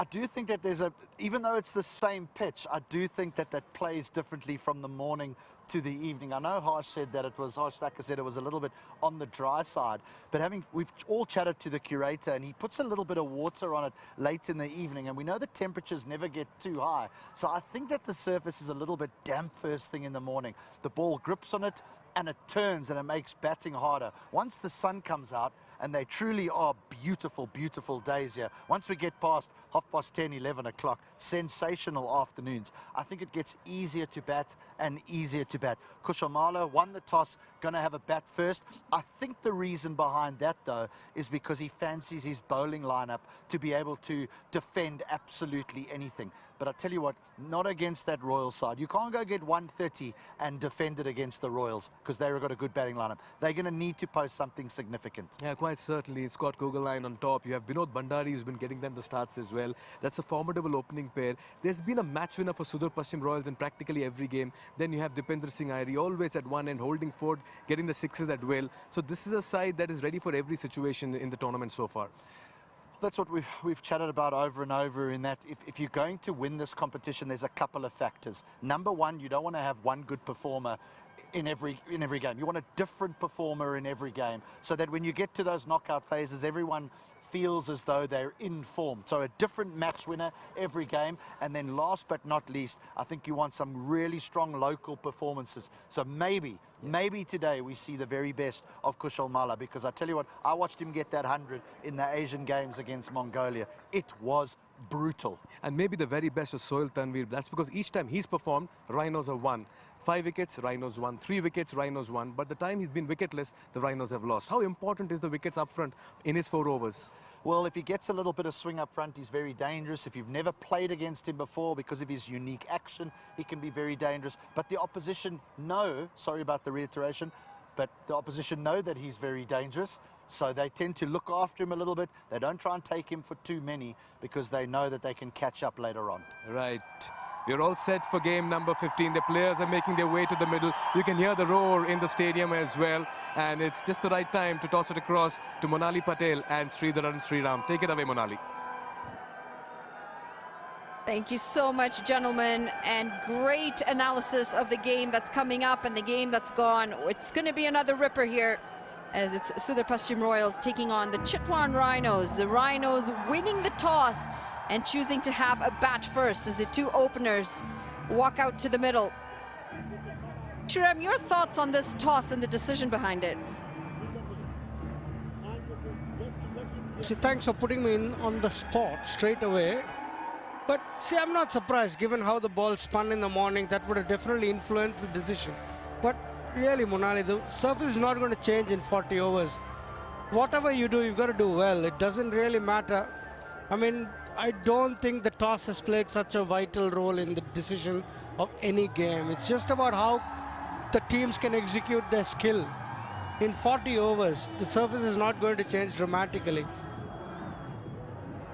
I do think that even though it's the same pitch, I do think that plays differently from the morning to the evening. I know Harsh said that Harsh Thacker said it was a little bit on the dry side, but we've all chatted to the curator and he puts a little bit of water on it late in the evening, and we know the temperatures never get too high. So I think that the surface is a little bit damp first thing in the morning. The ball grips on it and it turns and it makes batting harder. Once the sun comes out, and they truly are beautiful, beautiful days here. Once we get past 10:30, 11 o'clock, sensational afternoons. I think it gets easier to bat and easier to bat. Kushalmala won the toss, going to have a bat first. I think the reason behind that, though, is because he fancies his bowling lineup to be able to defend absolutely anything. But I tell you what, not against that Royal side. You can't go get 130 and defend it against the Royals because they've got a good batting lineup. They're going to need to post something significant. Yeah, quite certainly. Scott Kugelheim on top. You have Binod Bhandari who's been getting them the starts as well. That's a formidable opening pair. There's been a match winner for Sudhir Paschim Royals in practically every game. Then you have Dipender Singh Airi always at one end, holding forward, getting the sixes at will. So this is a side that is ready for every situation in the tournament so far. That's what we've chatted about over and over, in that if you're going to win this competition, there's a couple of factors. Number one, you don't want to have one good performer in every game. You want a different performer in every game, so that when you get to those knockout phases, everyone feels as though they're in form. So a different match winner every game. And then last but not least, I think you want some really strong local performances. So maybe today we see the very best of Kushalmala, because I tell you what, I watched him get that 100 in the Asian Games against Mongolia. It was brutal. And maybe the very best of Sohail Tanvir. That's because each time he's performed, Rhinos have won. 5 wickets, Rhinos won. 3 wickets, Rhinos won. But the time he's been wicketless, the Rhinos have lost. How important is the wickets up front in his 4 overs? Well, if he gets a little bit of swing up front, he's very dangerous. If you've never played against him before, because of his unique action, he can be very dangerous. But the opposition know, sorry about the reiteration, but the opposition know that he's very dangerous. So they tend to look after him a little bit. They don't try and take him for too many, because they know that they can catch up later on. Right. We're all set for game number 15. The players are making their way to the middle. You can hear the roar in the stadium as well. And it's just the right time to toss it across to Monali Patel and Sridharan Sriram. Take it away, Monali. Thank you so much, gentlemen, and great analysis of the game that's coming up and the game that's gone. It's going to be another ripper here, as it's Sudhir Paschim Royals taking on the Chitwan Rhinos. The Rhinos winning the toss and choosing to have a bat first as the 2 openers walk out to the middle. Sriram, your thoughts on this toss and the decision behind it? See, thanks for putting me in on the spot straight away. But see, I'm not surprised, given how the ball spun in the morning. That would have definitely influenced the decision. But really, Monali, the surface is not going to change in 40 overs. Whatever you do, you've got to do well. It doesn't really matter. I mean, I don't think the toss has played such a vital role in the decision of any game. It's just about how the teams can execute their skill. In 40 overs, the surface is not going to change dramatically.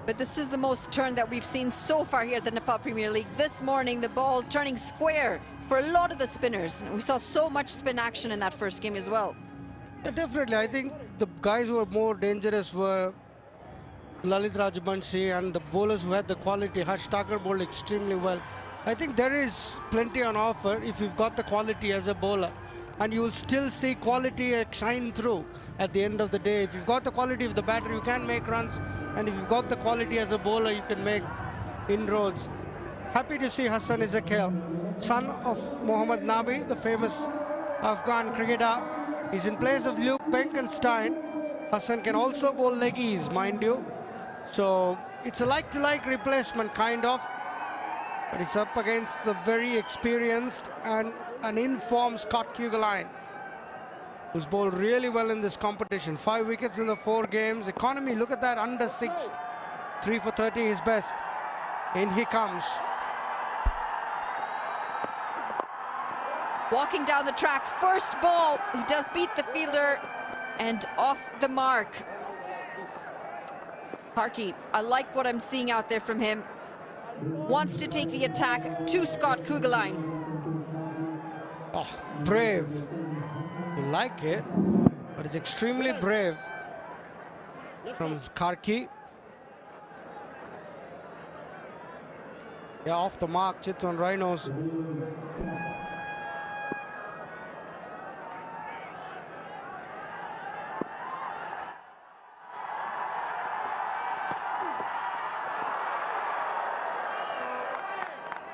But this is the most turn that we've seen so far here at the Nepal Premier League. This morning, the ball turning square for a lot of the spinners. We saw so much spin action in that first game as well. Yeah, definitely. I think the guys who were more dangerous were Lalit Rajbanshi and the bowlers who had the quality. Harsh Thacker bowled extremely well. I think there is plenty on offer if you've got the quality as a bowler. And you will still see quality shine through at the end of the day. If you've got the quality of the batter, you can make runs. And if you've got the quality as a bowler, you can make inroads. Happy to see Hassan Ezekiel, son of Mohammad Nabi, the famous Afghan cricketer. He's in place of Luke Benkenstein. Hassan can also bowl leggies, mind you. So it's a like-to-like replacement, kind of. But it's up against the very experienced and an informed Scott Kugelheim, who's bowled really well in this competition. 5 wickets in the 4 games. Economy, look at that, under 6. 3 for 30, his best. In he comes. Walking down the track, first ball, he does beat the fielder and off the mark. Parky, I like what I'm seeing out there from him. Wants to take the attack to Scott Kugelheim. Oh, brave. You like it, but it's extremely brave from Karki. Yeah, off the mark, Chitwan Rhinos.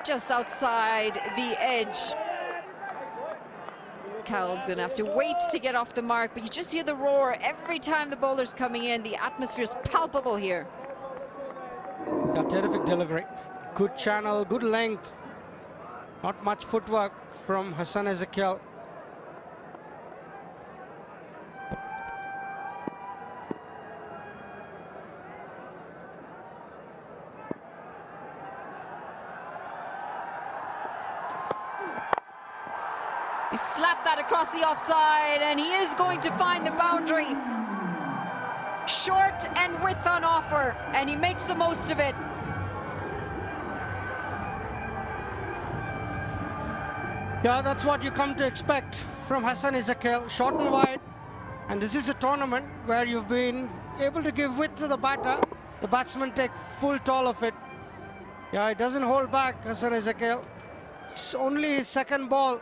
Just outside the edge. Cowell's gonna have to wait to get off the mark, but you just hear the roar every time the bowler's coming in. The atmosphere's palpable here. Yeah, terrific delivery. Good channel, good length. Not much footwork from Hassan Ezekiel. He slapped that across the offside, and he is going to find the boundary. Short and width on offer, and he makes the most of it. Yeah, that's what you come to expect from Hassan Ezekiel. Short and wide. And this is a tournament where you've been able to give width to the batter. The batsmen take full toll of it. Yeah, he doesn't hold back, Hassan Ezekiel. It's only his second ball,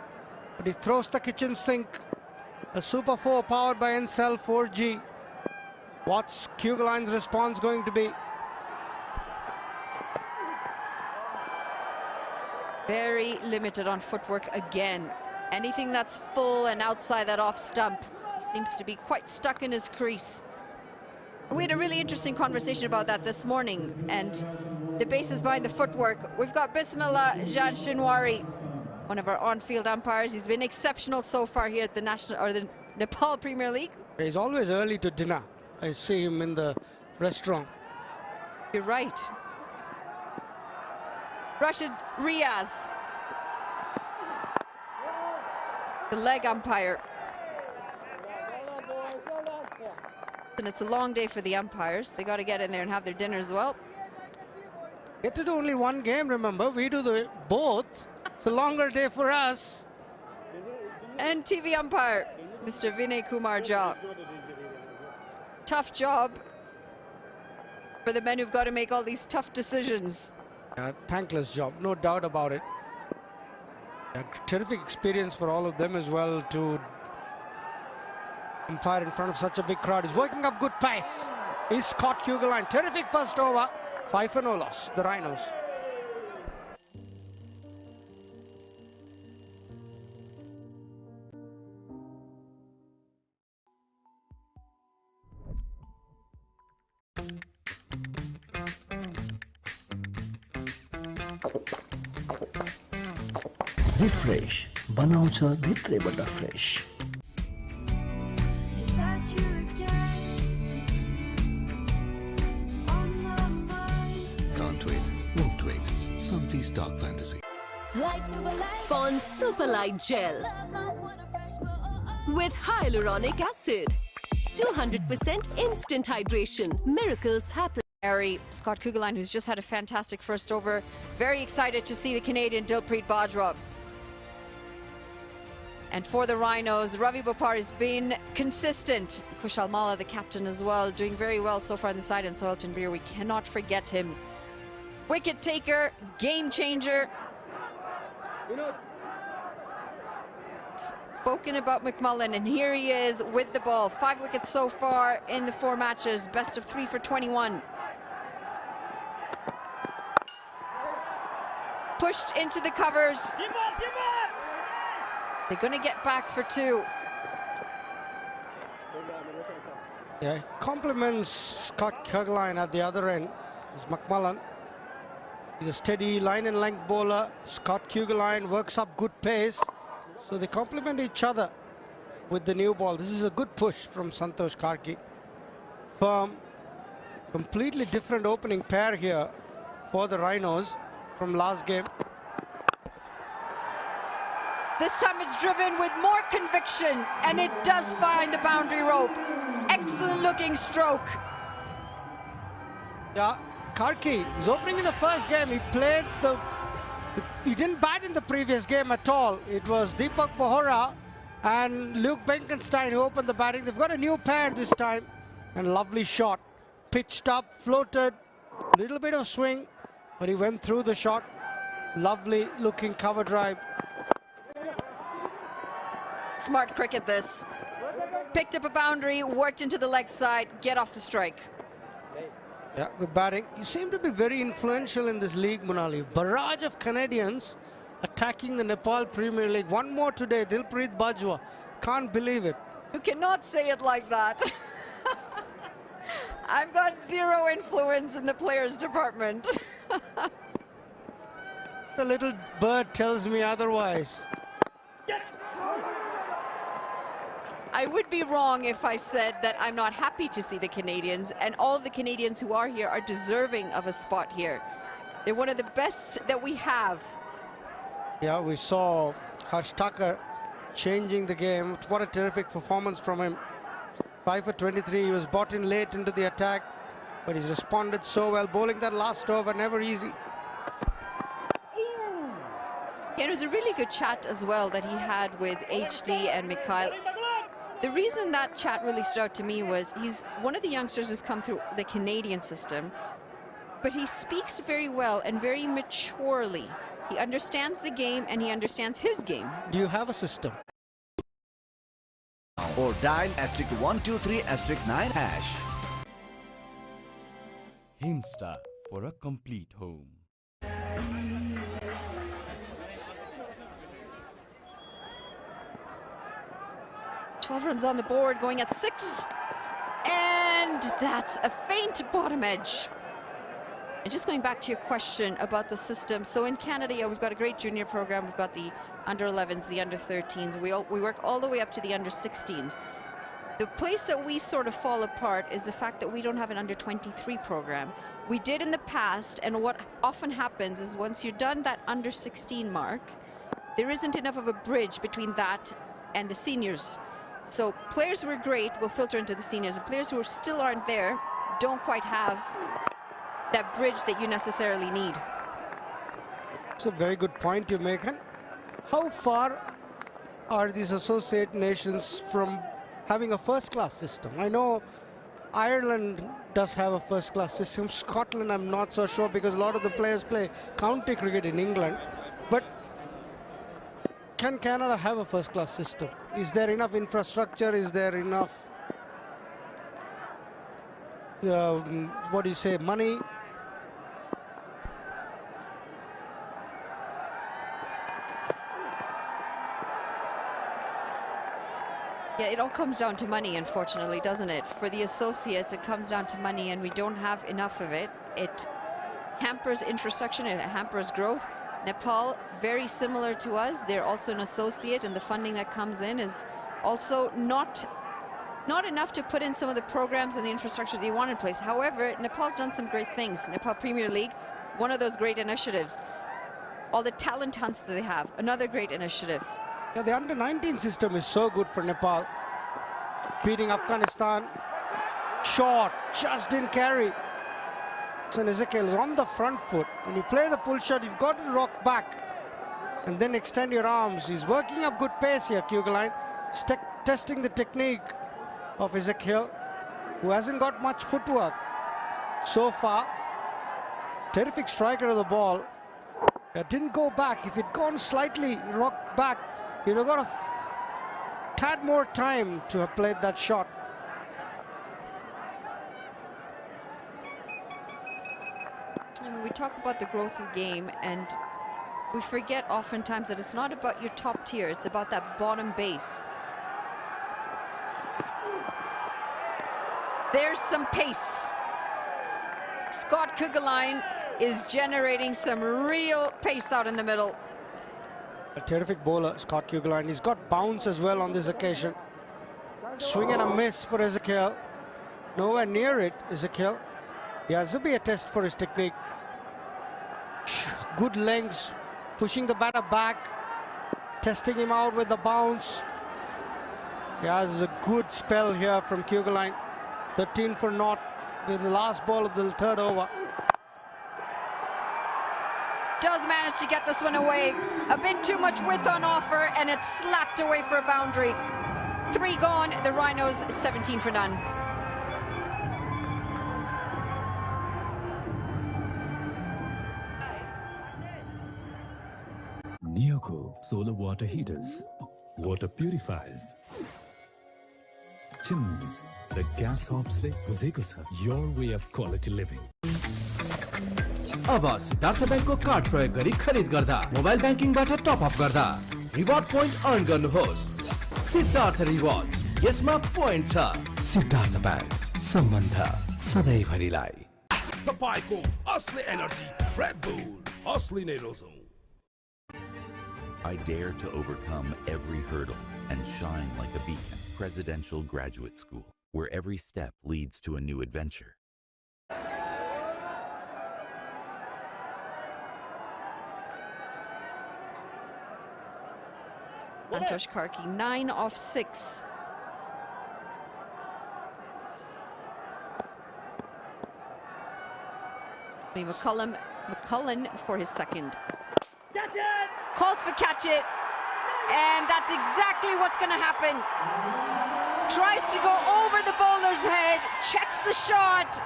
but he throws the kitchen sink. A Super 4 powered by Ncell 4G. What's Kugeline's response going to be? Very limited on footwork again. Anything that's full and outside that off stump seems to be quite stuck in his crease. We had a really interesting conversation about that this morning, and the basis behind the footwork. We've got Bismillah Jan Shinwari, one of our on-field umpires. He's been exceptional so far here at the the Nepal Premier League. He's always early to dinner. I see him in the restaurant. You're right. Rashid Riaz, the leg umpire. And it's a long day for the umpires. They got to get in there and have their dinner as well. Get to do only one game, remember? We do the both. It's a longer day for us. And TV umpire, Mr. Vinay Kumar Jha. Tough job for the men who've got to make all these tough decisions. Thankless job, no doubt about it. Terrific experience for all of them as well to umpire in front of such a big crowd. He's working up good pace. He's Scott Kugeline. Terrific first over. 5-0 loss, the Rhinos. Refresh बनाउँछ भित्रैबाट fresh Can't wait, won't wait. Sunfeast Dark Fantasy. Pond Superlight Gel with hyaluronic acid. 200% instant hydration. Miracles happen. Scott Kugeline, who's just had a fantastic first over. Very excited to see the Canadian Dilpreet Bajwa. And for the Rhinos, Ravi Bopar has been consistent. Kushal Malla, the captain as well, doing very well so far on the side. And Soilton Beer, we cannot forget him. Wicket taker, game changer. Spoken about McMullen, and here he is with the ball. 5 wickets so far in the 4 matches. Best of 3 for 21. Pushed into the covers. They're going to get back for 2. Yeah, compliments Scott Kugeline at the other end. Is McMullen. He's a steady line and length bowler. Scott Kugeline works up good pace. So they complement each other with the new ball. This is a good push from Santosh Karki. Firm, completely different opening pair here for the Rhinos from last game. This time it's driven with more conviction, and it does find the boundary rope. Excellent looking stroke. Yeah, Karki is opening in the first game. He didn't bat in the previous game at all. It was Deepak Bohra and Luke Benkenstein who opened the batting. They've got a new pair this time. And lovely shot. Pitched up, floated, little bit of swing, but he went through the shot. Lovely looking cover drive. Smart cricket this. Picked up a boundary, worked into the leg side, get off the strike. Yeah, good batting. You seem to be very influential in this league, Munali. Barrage of Canadians attacking the Nepal Premier League. One more today, Dilpreet Bajwa. Can't believe it. You cannot say it like that. I've got zero influence in the players department. The little bird tells me otherwise. I would be wrong if I said that I'm not happy to see the Canadians, and all of the Canadians who are here are deserving of a spot here. They're one of the best that we have. Yeah, we saw Harsh Thakur changing the game. What a terrific performance from him. 5 for 23. He was brought in late into the attack, but he's responded so well. Bowling that last over, never easy. Yeah, it was a really good chat as well that he had with HD and Mikhail. The reason that chat really stood out to me was he's one of the youngsters who's come through the Canadian system, but he speaks very well and very maturely. He understands the game and he understands his game. Do you have a system? Or dial *123*9#. Himsta for a complete home. 12 runs on the board, going at 6. And that's a faint bottom edge. And just going back to your question about the system. So in Canada, yeah, we've got a great junior program. We've got the under-11s, the under-13s. We work all the way up to the under-16s. The place that we sort of fall apart is the fact that we don't have an under-23 program. We did in the past, and what often happens is once you're done that under-16 mark, there isn't enough of a bridge between that and the seniors. So players who are great will filter into the seniors, and players who still aren't there don't quite have that bridge that you necessarily need. It's a very good point you make. And how far are these associate nations from having a first-class system? I know Ireland does have a first-class system. Scotland, I'm not so sure, because a lot of the players play county cricket in England. But can Canada have a first-class system? Is there enough infrastructure? Is there enough, what do you say, money? Yeah, it all comes down to money, unfortunately, doesn't it? For the associates, it comes down to money, and we don't have enough of it. It hampers infrastructure, it hampers growth. Nepal, very similar to us. They're also an associate, and the funding that comes in is also not enough to put in some of the programs and the infrastructure they want in place. However, Nepal's done some great things. Nepal Premier League, one of those great initiatives. All the talent hunts that they have, another great initiative. Yeah, the under-19 system is so good for Nepal. Beating Afghanistan. Shot, just didn't carry. And Ezekiel is on the front foot. When you play the pull shot, you've got to rock back and then extend your arms. He's working up good pace here, Kugelheim. Testing the technique of Ezekiel, who hasn't got much footwork so far. Terrific striker of the ball. It didn't go back. If it'd gone slightly rocked back, you'd have got a tad more time to have played that shot. I mean, we talk about the growth of the game, and we forget oftentimes that it's not about your top tier, it's about that bottom base. There's some pace. Scott Kugelheim is generating some real pace out in the middle. A terrific bowler, Scott Kugelheim. He's got bounce as well on this occasion. Swing and a miss for Ezekiel. Nowhere near it, Ezekiel. Yeah, this will be a test for his technique. Good lengths, pushing the batter back, testing him out with the bounce. Yeah, this is a good spell here from Kugelheim. 13 for naught with the last ball of the third over. Does manage to get this one away. A bit too much width on offer, and it's slapped away for a boundary. 3 gone, the Rhinos 17 for none. Neoco solar water heaters, water purifiers, chimneys, the gas hobs ले बुझेको छ your way of quality living. अब Siddharth बैंकको card प्रयोग गरी खरिद गर्दा mobile ब्याङ्किङबाट top up गर्दा reward point earn गर्नुहोस्. सिद्धार्थ रिवार्ड्स, यसमा पोइन्ट छ. सिद्धार्थ बैंक, सम्बन्ध सधैँभरिलाई. तपाईको असली एनर्जी रेड बुल, असली नै रोजौ. I dare to overcome every hurdle and shine like a beacon. Presidential Graduate School, where every step leads to a new adventure. Antosh Karki, 9 of 6. McCullen for his second. Catch it! Calls for catch it. And that's exactly what's going to happen. Tries to go over the bowler's head, checks the shot,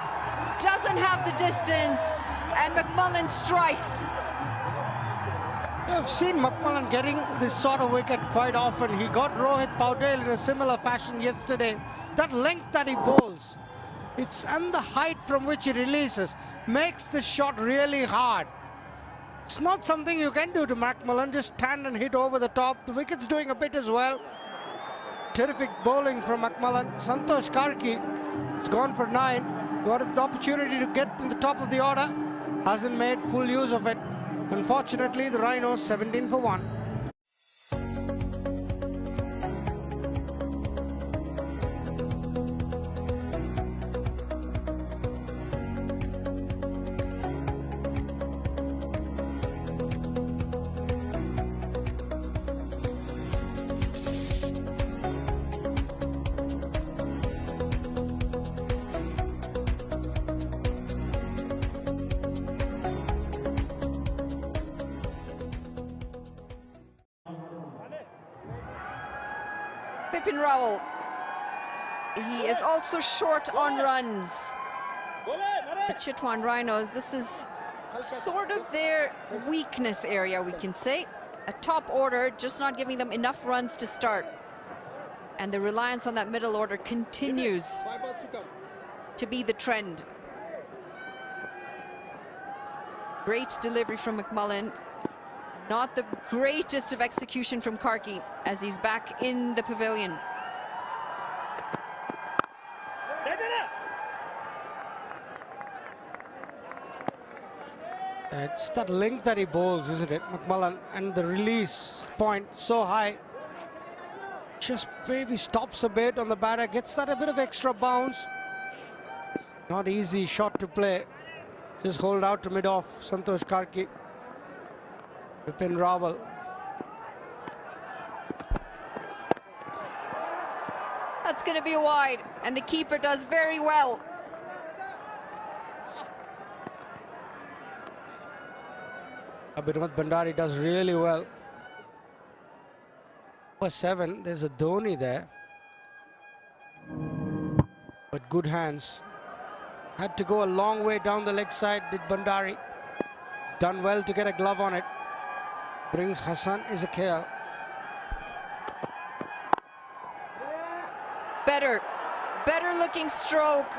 doesn't have the distance, and McMullen strikes. I've seen McMullen getting this sort of wicket quite often. He got Rohit Paudel in a similar fashion yesterday. That length that he bowls, and the height from which he releases, makes the shot really hard. It's not something you can do to McMullen, just stand and hit over the top. The wicket's doing a bit as well. Terrific bowling from McMullen. Santosh Karki has gone for 9. Got an opportunity to get in the top of the order. Hasn't made full use of it. Unfortunately, the Rhinos 17 for 1. Bipin Rawal, he is also short on runs. The Chitwan Rhinos, this is sort of their weakness area, we can say. A top order, just not giving them enough runs to start. And the reliance on that middle order continues to be the trend. Great delivery from McMullen. Not the greatest of execution from Karki as he's back in the pavilion. It's that length that he bowls, isn't it, McMullen? And the release point so high. Just maybe stops a bit on the batter, gets that a bit of extra bounce. Not easy shot to play. Just hold out to mid-off, Santosh Karki. Bipin Rawal. That's going to be wide, and the keeper does very well. Abhinav Bhandari does really well. For 7, there's a Dhoni there. But good hands. Had to go a long way down the leg side, did Bhandari. Done well to get a glove on it. Brings Hassan Ezekiel. Better looking stroke.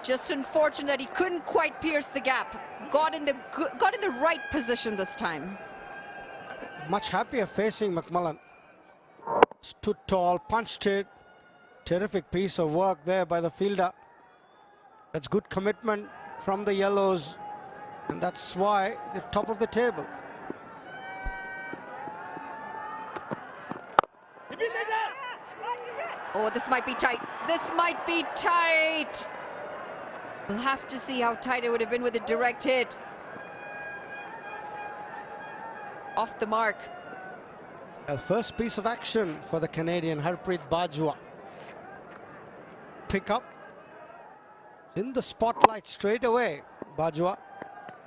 Just unfortunate that he couldn't quite pierce the gap. Got in the right position this time. Much happier facing McMullen. Stood tall, punched it. Terrific piece of work there by the fielder. That's good commitment from the Yellows. And that's why they're top of the table. Oh, this might be tight. This might be tight. We'll have to see how tight it would have been with a direct hit. Off the mark. A first piece of action for the Canadian, Harpreet Bajwa. Pick up. In the spotlight straight away, Bajwa.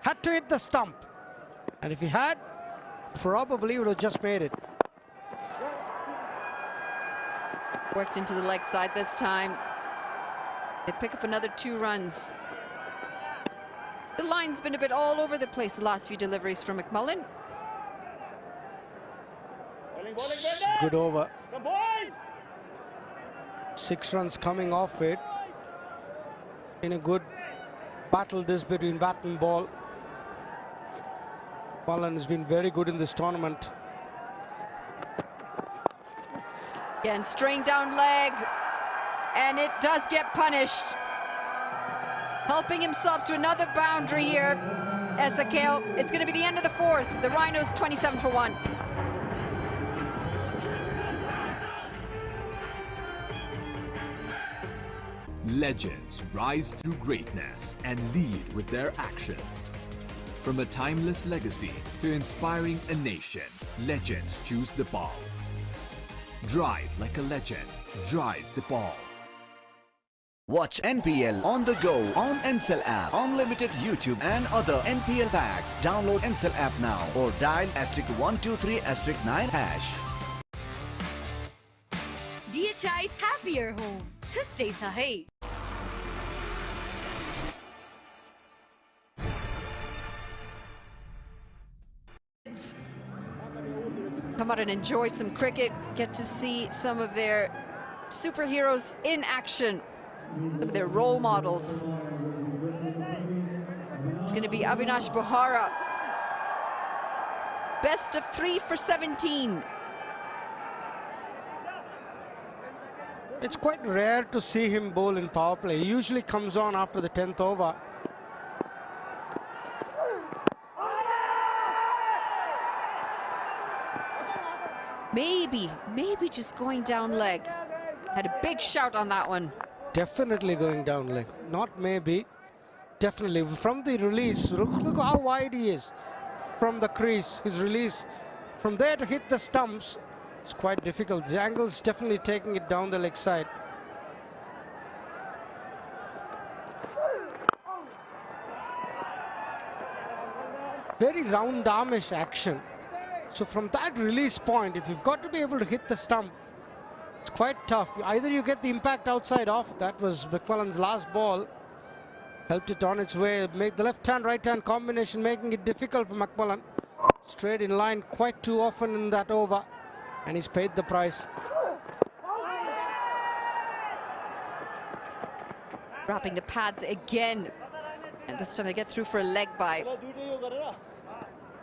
Had to hit the stump. And if he had, probably would have just made it. Worked into the leg side this time. They pick up another 2 runs. The line's been a bit all over the place the last few deliveries from McMullen. Good over. 6 runs coming off it. In a good battle this between bat and ball. McMullen has been very good in this tournament. Again, strained down leg, and it does get punished. Helping himself to another boundary here, Ezekiel. It's going to be the end of the 4th. The Rhinos 27 for 1. Legends rise through greatness and lead with their actions. From a timeless legacy to inspiring a nation, legends choose the ball. Drive like a legend. Drive the ball. Watch NPL on the go on Ncell app. Unlimited YouTube and other NPL packs. Download Ncell app now or dial *123*9 hash. DHI Happier Home. Today sa hai. Come out and enjoy some cricket. Get to see some of their superheroes in action. Some of their role models. It's going to be Avinash Buhara. Best of 3 for 17. It's quite rare to see him bowl in power play. He usually comes on after the 10th over. Maybe just going down leg. Had a big shout on that one. Definitely going down leg. Not maybe. Definitely. From the release, look how wide he is. From the crease, his release. From there to hit the stumps, it's quite difficult. The angle's definitely taking it down the leg side. Very round armish action. So from that release point, if you've got to be able to hit the stump, it's quite tough. Either you get the impact outside off. That was McMullen's last ball. Helped it on its way. Make the left-hand, right-hand combination, making it difficult for McMullen. Straight in line quite too often in that over. And he's paid the price. Wrapping the pads again. And this time they get through for a leg bye.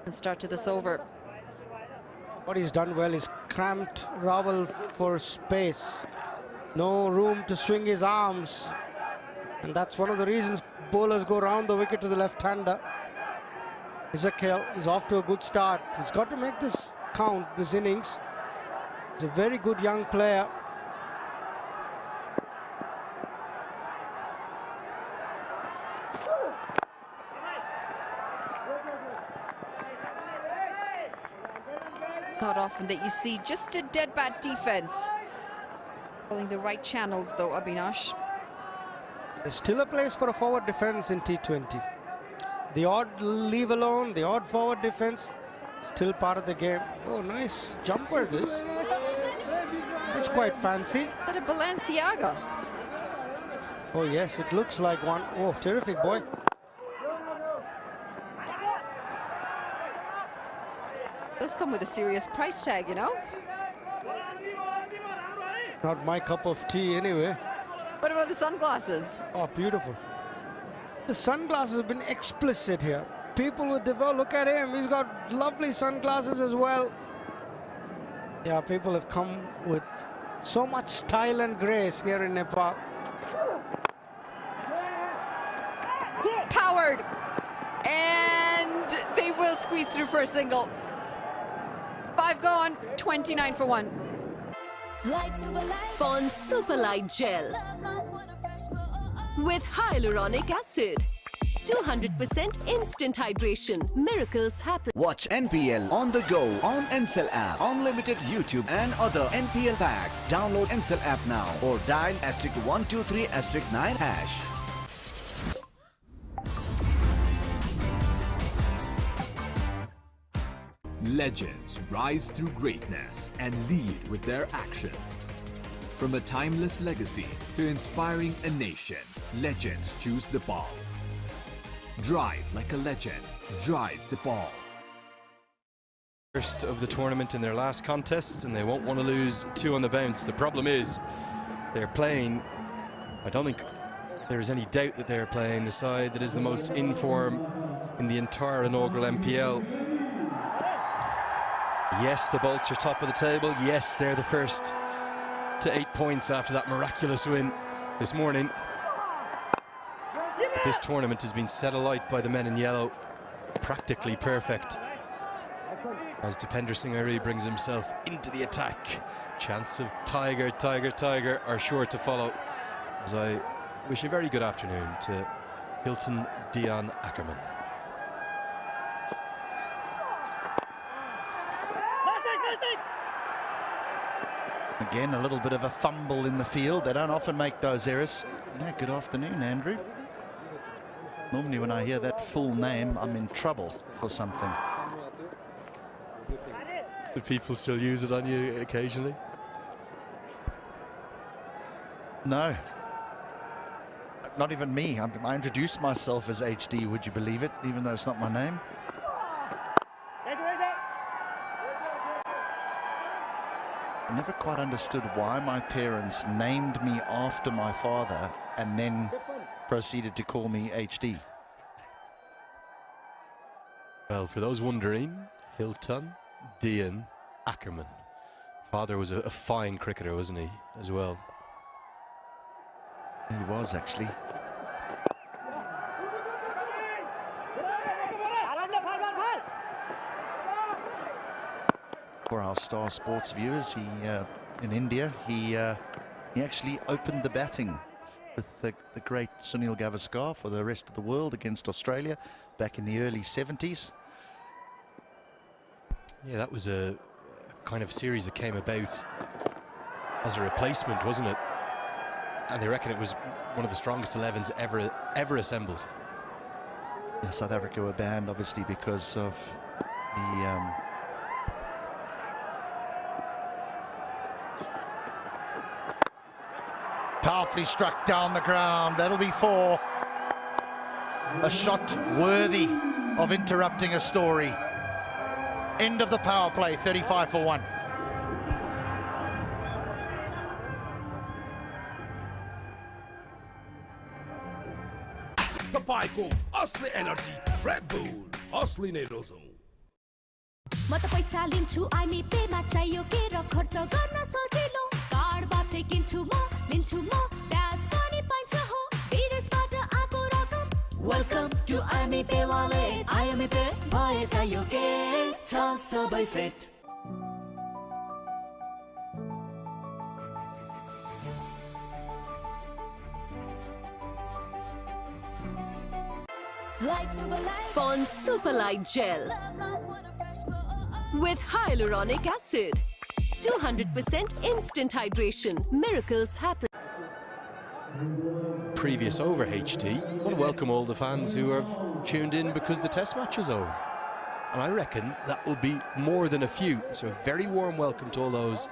And start to this over. What he's done well is cramped Raval for space. No room to swing his arms. And that's one of the reasons bowlers go round the wicket to the left-hander. Ezekiel is off to a good start. He's got to make this count, this innings. He's a very good young player. Not often that you see just a dead bat defense. Following the right channels though, Avinash. There's still a place for a forward defense in T20. The odd leave alone, the odd forward defense, still part of the game. Oh, nice jumper this. It's quite fancy. Is that a Balenciaga? Oh yes, it looks like one. Oh, terrific boy. Those come with a serious price tag, you know? Not my cup of tea anyway. What about the sunglasses? Oh, beautiful. The sunglasses have been explicit here. People would develop, look at him, he's got lovely sunglasses as well. Yeah, people have come with so much style and grace here in Nepal. Powered! And they will squeeze through for a single. 5 gone, 29 for 1. Pond Super Light Gel with hyaluronic acid. 200% instant hydration. Miracles happen. Watch NPL on the go on Ncell app. Unlimited YouTube and other NPL packs. Download Ncell app now or dial *123*9 hash. Legends rise through greatness and lead with their actions. From a timeless legacy to inspiring a nation, legends choose the ball. Drive like a legend. Drive the ball. First of the tournament in their last contest, and they won't want to lose 2 on the bounce. The problem is they're playing, I don't think there's any doubt that they're playing the side that is the most in form in the entire inaugural MPL. Yes, the Bolts are top of the table. Yes, they're the first to 8 points after that miraculous win this morning. But this tournament has been set alight by the men in yellow. Practically perfect. As Dipender Singh Airi brings himself into the attack. Chance of Tiger are sure to follow. As I wish a very good afternoon to Hilton Dion Ackerman. Again, a little bit of a fumble in the field. They don't often make those errors. Yeah, good afternoon, Andrew. Normally when I hear that full name, I'm in trouble for something. Do people still use it on you occasionally? No. Not even me. I introduced myself as HD, would you believe it? Even though it's not my name. I never quite understood why my parents named me after my father and then proceeded to call me HD. Well, for those wondering, Hilton Dion Ackerman. Father was a fine cricketer, wasn't he, as well? He was, actually. For our Star Sports viewers, he in India, he actually opened the batting with the great Sunil Gavaskar for the rest of the world against Australia back in the early 70s. Yeah, that was a kind of series that came about as a replacement, wasn't it? And they reckon it was one of the strongest 11s ever assembled. Yeah, South Africa were banned, obviously, because of the powerfully struck down the ground. That'll be 4. A shot worthy of interrupting a story. End of the power play, 35 for 1. तपाईको असली energy red bull असली नै रोजौं म त पैसा लिन्छु IME Pema चाहियो के र खर्च गर्न सजिलो कार्डबाटै किन्छु म लिन्छु म ब्याज पनि पाइन्छ हो विदेशबाट आको रकम वेलकम टु आइमी पे वालेट आइमी पे भए चाहियो के छ सबै set Pond Superlight Gel with hyaluronic acid. 200% instant hydration. Miracles happen. Previous over HD. I want to welcome all the fans who have tuned in because the test match is over. And I reckon that will be more than a few. So a very warm welcome to all those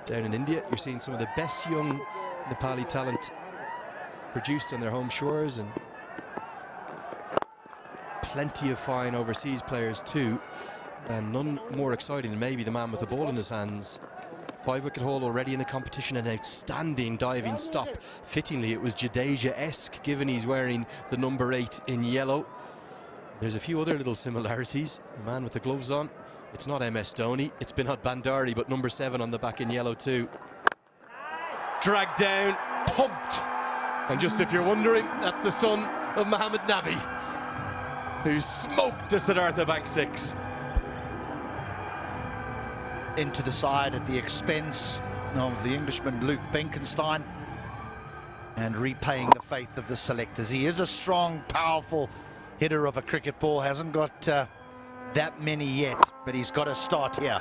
down in India. You're seeing some of the best young Nepali talent produced on their home shores, and plenty of fine overseas players too, and none more exciting than maybe the man with the ball in his hands. 5-wicket haul already in the competition, an outstanding diving stop. Fittingly, it was Jadeja-esque, given he's wearing the number 8 in yellow. There's a few other little similarities. The man with the gloves on, it's not MS Dhoni, it's Binod Bandari, but number 7 on the back in yellow too. Dragged down, pumped. And just if you're wondering, that's the son of Mohammed Nabi, who smoked a Siddhartha Bank 6. Into the side at the expense of the Englishman Luke Benkenstein, and repaying the faith of the selectors. He is a strong, powerful hitter of a cricket ball. Hasn't got that many yet, but he's got to start here.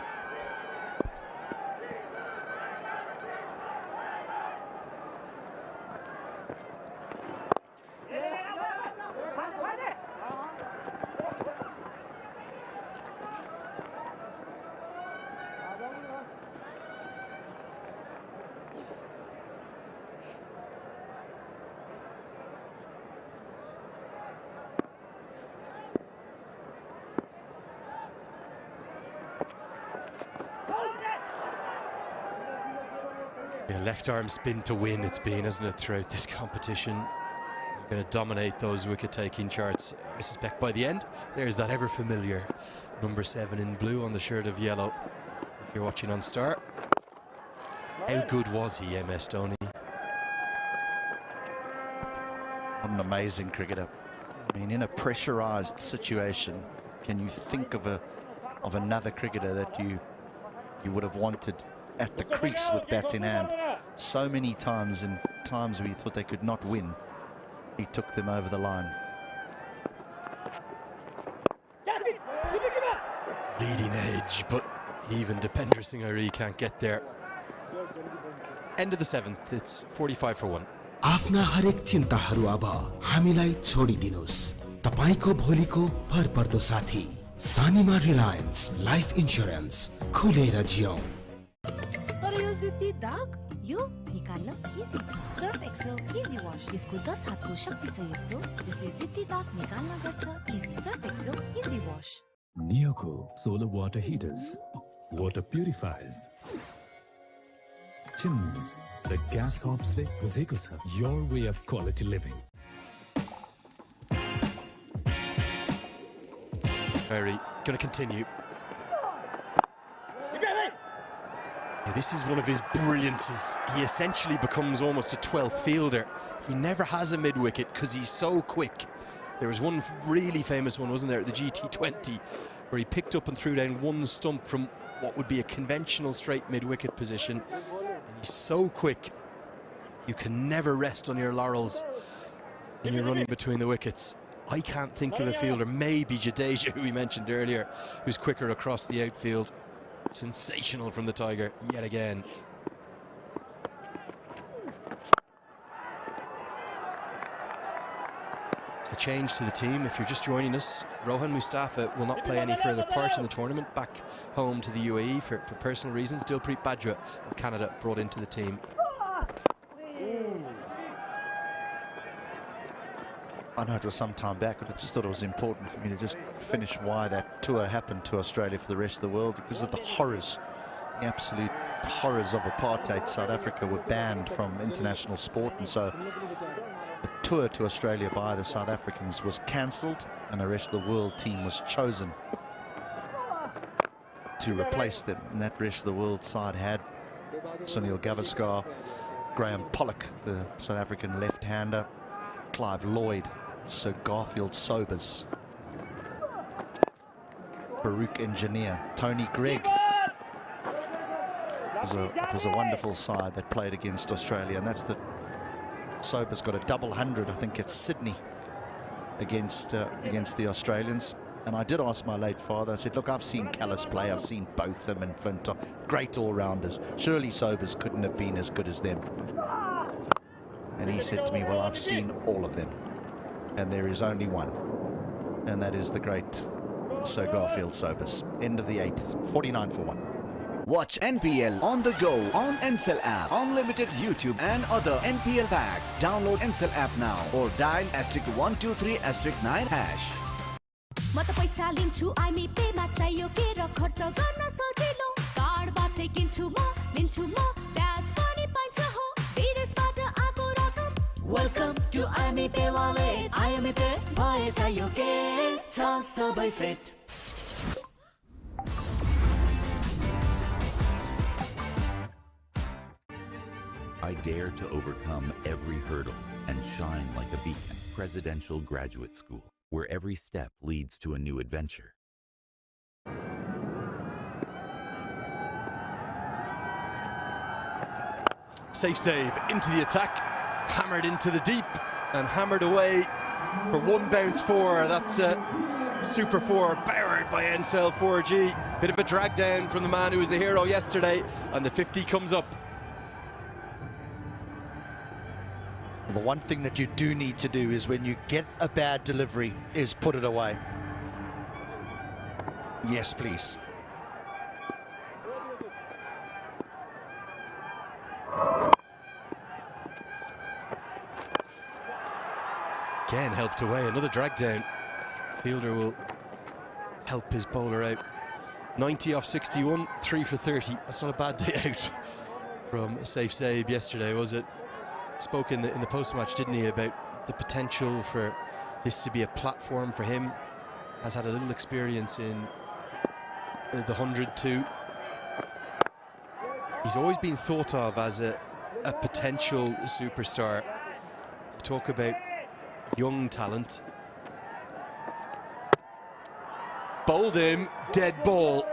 left arm spin to win it's been, isn't it, throughout this competition. You're going to dominate those wicket-taking charts. I suspect by the end, there's that ever-familiar number 7 in blue on the shirt of yellow. If you're watching on Star. How good was he, MS Dhoni? What an amazing cricketer. I mean, in a pressurized situation, can you think of another cricketer that you would have wanted at the crease with bat in hand? So many times, in times where you thought they could not win, he took them over the line. Leading edge, but even Dipender Singh Airi can't get there. End of the 7th, it's 45 for 1. आफ्ना हरेक चिन्ताहरू अब हामीलाई छोडिदिनुस्। तपाईको भोलिको भरपर्दो साथी सानीमा Reliance life insurance खुलेर जियौं। तर यो जिद्दी दाग यो निकाल्न इजी छ। सर्फ एक्सेल इजी वाश, यसको 10 हातको शक्ति छ यस्तो जसले जिद्दी दाग निकाल्न गर्छ easy. Surf Excel easy wash. Neoco solar water heaters, water purifiers, chimneys, the gas hobs le buzeko cha, your way of quality living. Very going to continue. Yeah, this is one of his brilliances. He essentially becomes almost a 12th fielder. He never has a mid-wicket because he's so quick. There was one really famous one, wasn't there, at the GT20, where he picked up and threw down one stump from what would be a conventional straight mid-wicket position. And he's so quick, you can never rest on your laurels when you're running between the wickets. I can't think of a fielder, maybe Jadeja, who we mentioned earlier, who's quicker across the outfield. Sensational from the Tiger, yet again. It's the change to the team. If you're just joining us, Rohan Mustafa will not play any further part in the tournament, back home to the UAE for personal reasons. Dilpreet Bajwa of Canada brought into the team. I know it was some time back, but I just thought it was important for me to just finish why that tour happened to Australia for the rest of the world, because of the horrors, the absolute horrors of apartheid. South Africa were banned from international sport, and so the tour to Australia by the South Africans was cancelled, and the rest of the world team was chosen to replace them. And that rest of the world side had Sunil Gavaskar, Graham Pollock, the South African left-hander, Clive Lloyd, Sir Garfield Sobers, Baruch Engineer, Tony Gregg. It was a wonderful side that played against Australia, and that's the Sobers got a double 100, I think, at Sydney against the Australians. And I did ask my late father, I said, look, I've seen Callis play, I've seen Botham and Flintoff, great all-rounders. Surely Sobers couldn't have been as good as them. And he said to me, well, I've seen all of them, and there is only one, and that is the great Sir Garfield Sobers. End of the 8th, 49 for 1. Watch NPL on the go on Ncell app, unlimited YouTube and other NPL packs. Download Ncell app now or dial *123*9#. म त पैसा लिन्छु IME Pema चाहियो के र खर्च गर्न सजिलो कार्डबाटै किन्छु म लिन्छु म ब्याज पनि पाइन्छ हो विदेशबाट आको रकम वेलकम टु आइमी पे वालेट आइमी पे भए चाहियो के छ सबै set I dare to overcome every hurdle and shine like a beacon. Presidential Graduate School, where every step leads to a new adventure. Safe save into the attack, hammered into the deep and hammered away for one bounce four. That's a super four powered by Ncell 4G. Bit of a drag down from the man who was the hero yesterday, and the 50 comes up. The one thing that you do need to do is when you get a bad delivery is put it away. Yes, please. Again helped away, another drag down. Fielder will help his bowler out. 90 off 61, 3 for 30. That's not a bad day out from Safe Save yesterday, was it? Spoke in the post-match, didn't he, about the potential for this to be a platform for him. Has had a little experience in the 100 too. He's always been thought of as a potential superstar. Talk about young talent. Bowled him, dead ball.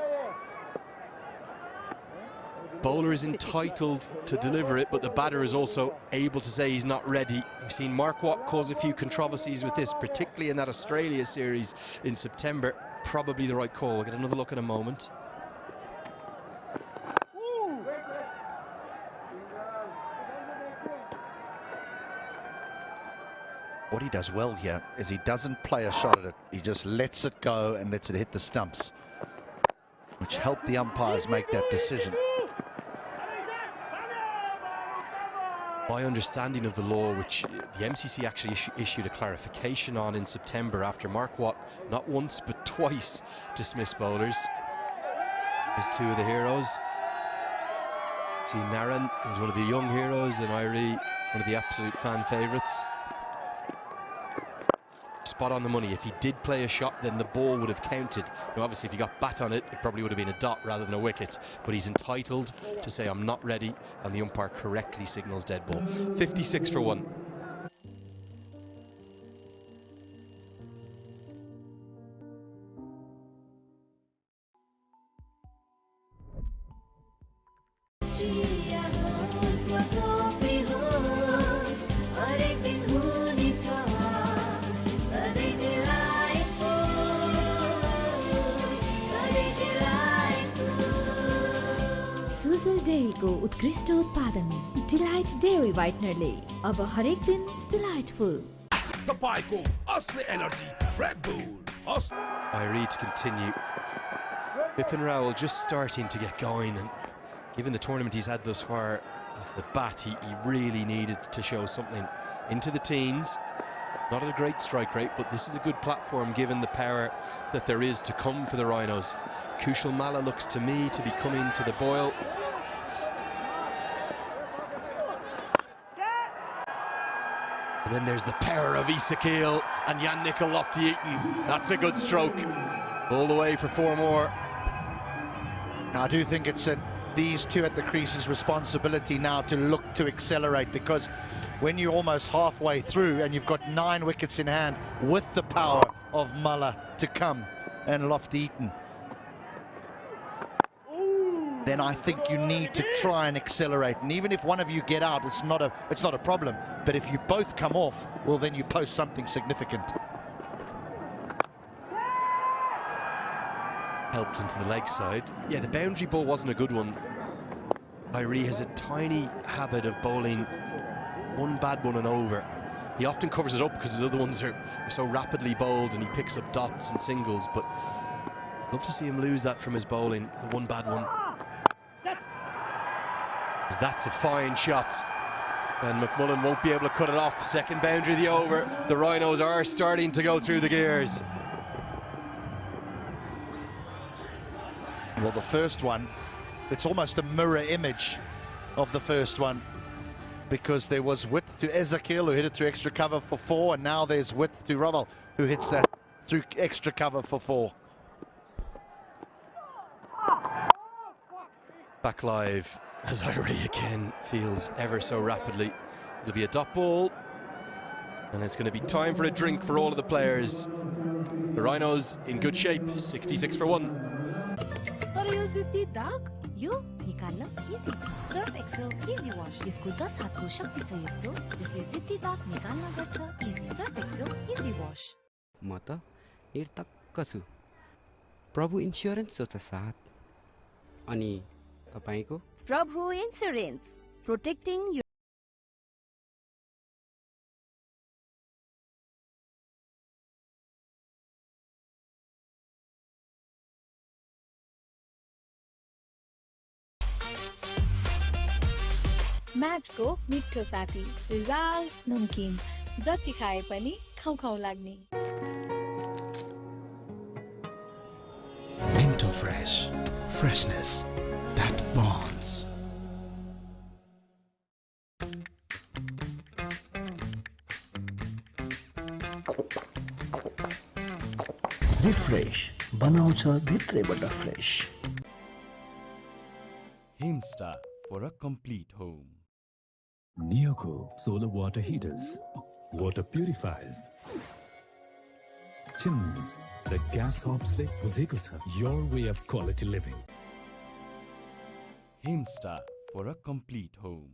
Bowler is entitled to deliver it, but the batter is also able to say he's not ready. We've seen Mark Watt cause a few controversies with this, particularly in that Australia series in September. Probably the right call. We'll get another look in a moment. What he does well here is he doesn't play a shot at it. He just lets it go and lets it hit the stumps, which helped the umpires make that decision. My understanding of the law, which the MCC actually issued a clarification on in September after Mark Watt, not once but twice, dismissed bowlers. There's two of the heroes. See Naran, who's one of the young heroes, and Irie, one of the absolute fan favourites. Spot on the money. If he did play a shot, then the ball would have counted. Now, obviously, if he got bat on it, it probably would have been a dot rather than a wicket. But he's entitled to say, I'm not ready, and the umpire correctly signals dead ball. 56 for 1. Sujal डेयरीको उत्कृष्ट उत्पादन delight dairy व्हाइटनरले अब हरेक दिन delightful तपाईँको असली energy red bull Irie to continue. Bipin Rawal just starting to get going, and given the tournament he's had thus far with the bat, he really needed to show something. Into the teens. Not at a great strike rate, but this is a good platform given the power that there is to come for the Rhinos. Kushal Malla looks to me to be coming to the boil. And then there's the power of Isakil and Jan Nicol Lofty-Eaton. That's a good stroke. All the way for 4 more. I do think it's these two at the crease's responsibility now to look to accelerate, because when you're almost halfway through and you've got 9 wickets in hand with the power of Malla to come and Lofty-Eaton, then I think you need to try and accelerate. And even if one of you get out, it's not a problem. But if you both come off, well, then you post something significant. Helped into the leg side. Yeah, the boundary ball wasn't a good one. Irie has a tiny habit of bowling one bad one and over. He often covers it up because his other ones are so rapidly bowled, and he picks up dots and singles, but I'd love to see him lose that from his bowling, the one bad one. That's a fine shot, and McMullen won't be able to cut it off. Second boundary of the over. The Rhinos are starting to go through the gears. Well, the first one, it's almost a mirror image of the first one, because there was width to Ezekiel, who hit it through extra cover for 4, and now there's width to Raval, who hits that through extra cover for 4. Back live as Irie again feels ever so rapidly. It'll be a dot ball, and it's going to be time for a drink for all of the players. The Rhinos in good shape, 66 for 1. यो निकाल्न easy छ Surf Excel easy wash यसको 10 हातको शक्ति छ यस्तो जसले जिद्दी दाग निकाल्न गर्छ easy Surf Excel easy wash म त निर्धक्क छु प्रभु इन्स्योरेन्स छ साथ अनि तपाईको प्रभु इन्स्योरेन्स प्रोटेक्टिङ your म्याचको मिठो साथी रिजाल्स नमकीन जति खाए पनि खाउ खाउ लाग्ने Minto Fresh, freshness that bonds. Refresh बनाउँछ भित्रैबाट fresh Himstar for a complete home. Neoco solar water heaters, water purifiers, chimneys, the gas hobsle बुझेको छ your way of quality living. Himstar for a complete home.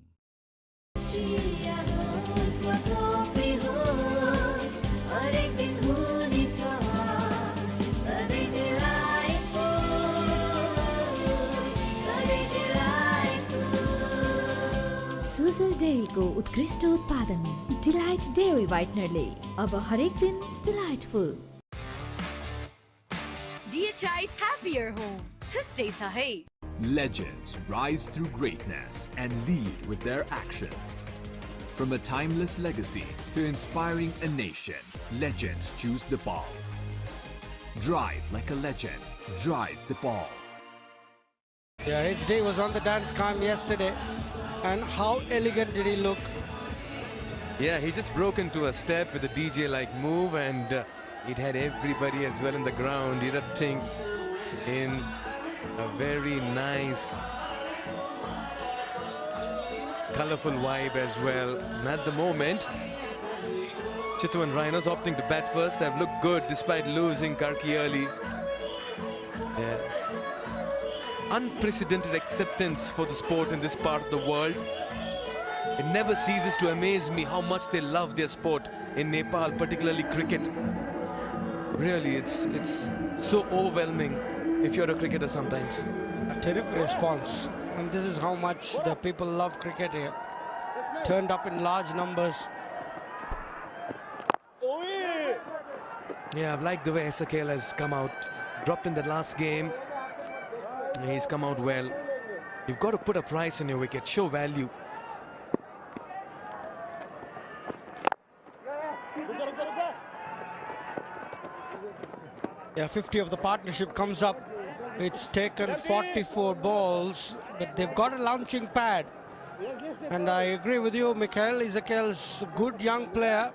Sujal डेयरीको उत्कृष्ट उत्पादन delight dairy व्हाइटनरले अब हरेक दिन delightful DHI Happier Home. Today sahi. Legends rise through greatness and lead with their actions. From a timeless legacy to inspiring a nation, legends choose the ball. Drive like a legend. Drive the ball. Yeah, HD was on the dance cam yesterday. And how elegant did he look? Yeah, he just broke into a step with a DJ-like move, and it had everybody as well in the ground erupting in a very nice, colorful vibe as well. And at the moment, Chitwan Rhinos opting to bat first have looked good despite losing Karki early. Yeah. Unprecedented acceptance for the sport in this part of the world. It never ceases to amaze me how much they love their sport in Nepal, particularly cricket. Really, it's so overwhelming if you're a cricketer sometimes. A terrific response. And this is how much the people love cricket here. Turned up in large numbers. Yeah, I've liked the way SKL has come out. Dropped in the last game. He's come out well. You've got to put a price on your wicket, show value. Yeah, 50 of the partnership comes up. It's taken 44 balls, but they've got a launching pad. And I agree with you, Mikhail. Ezekiel's a good young player.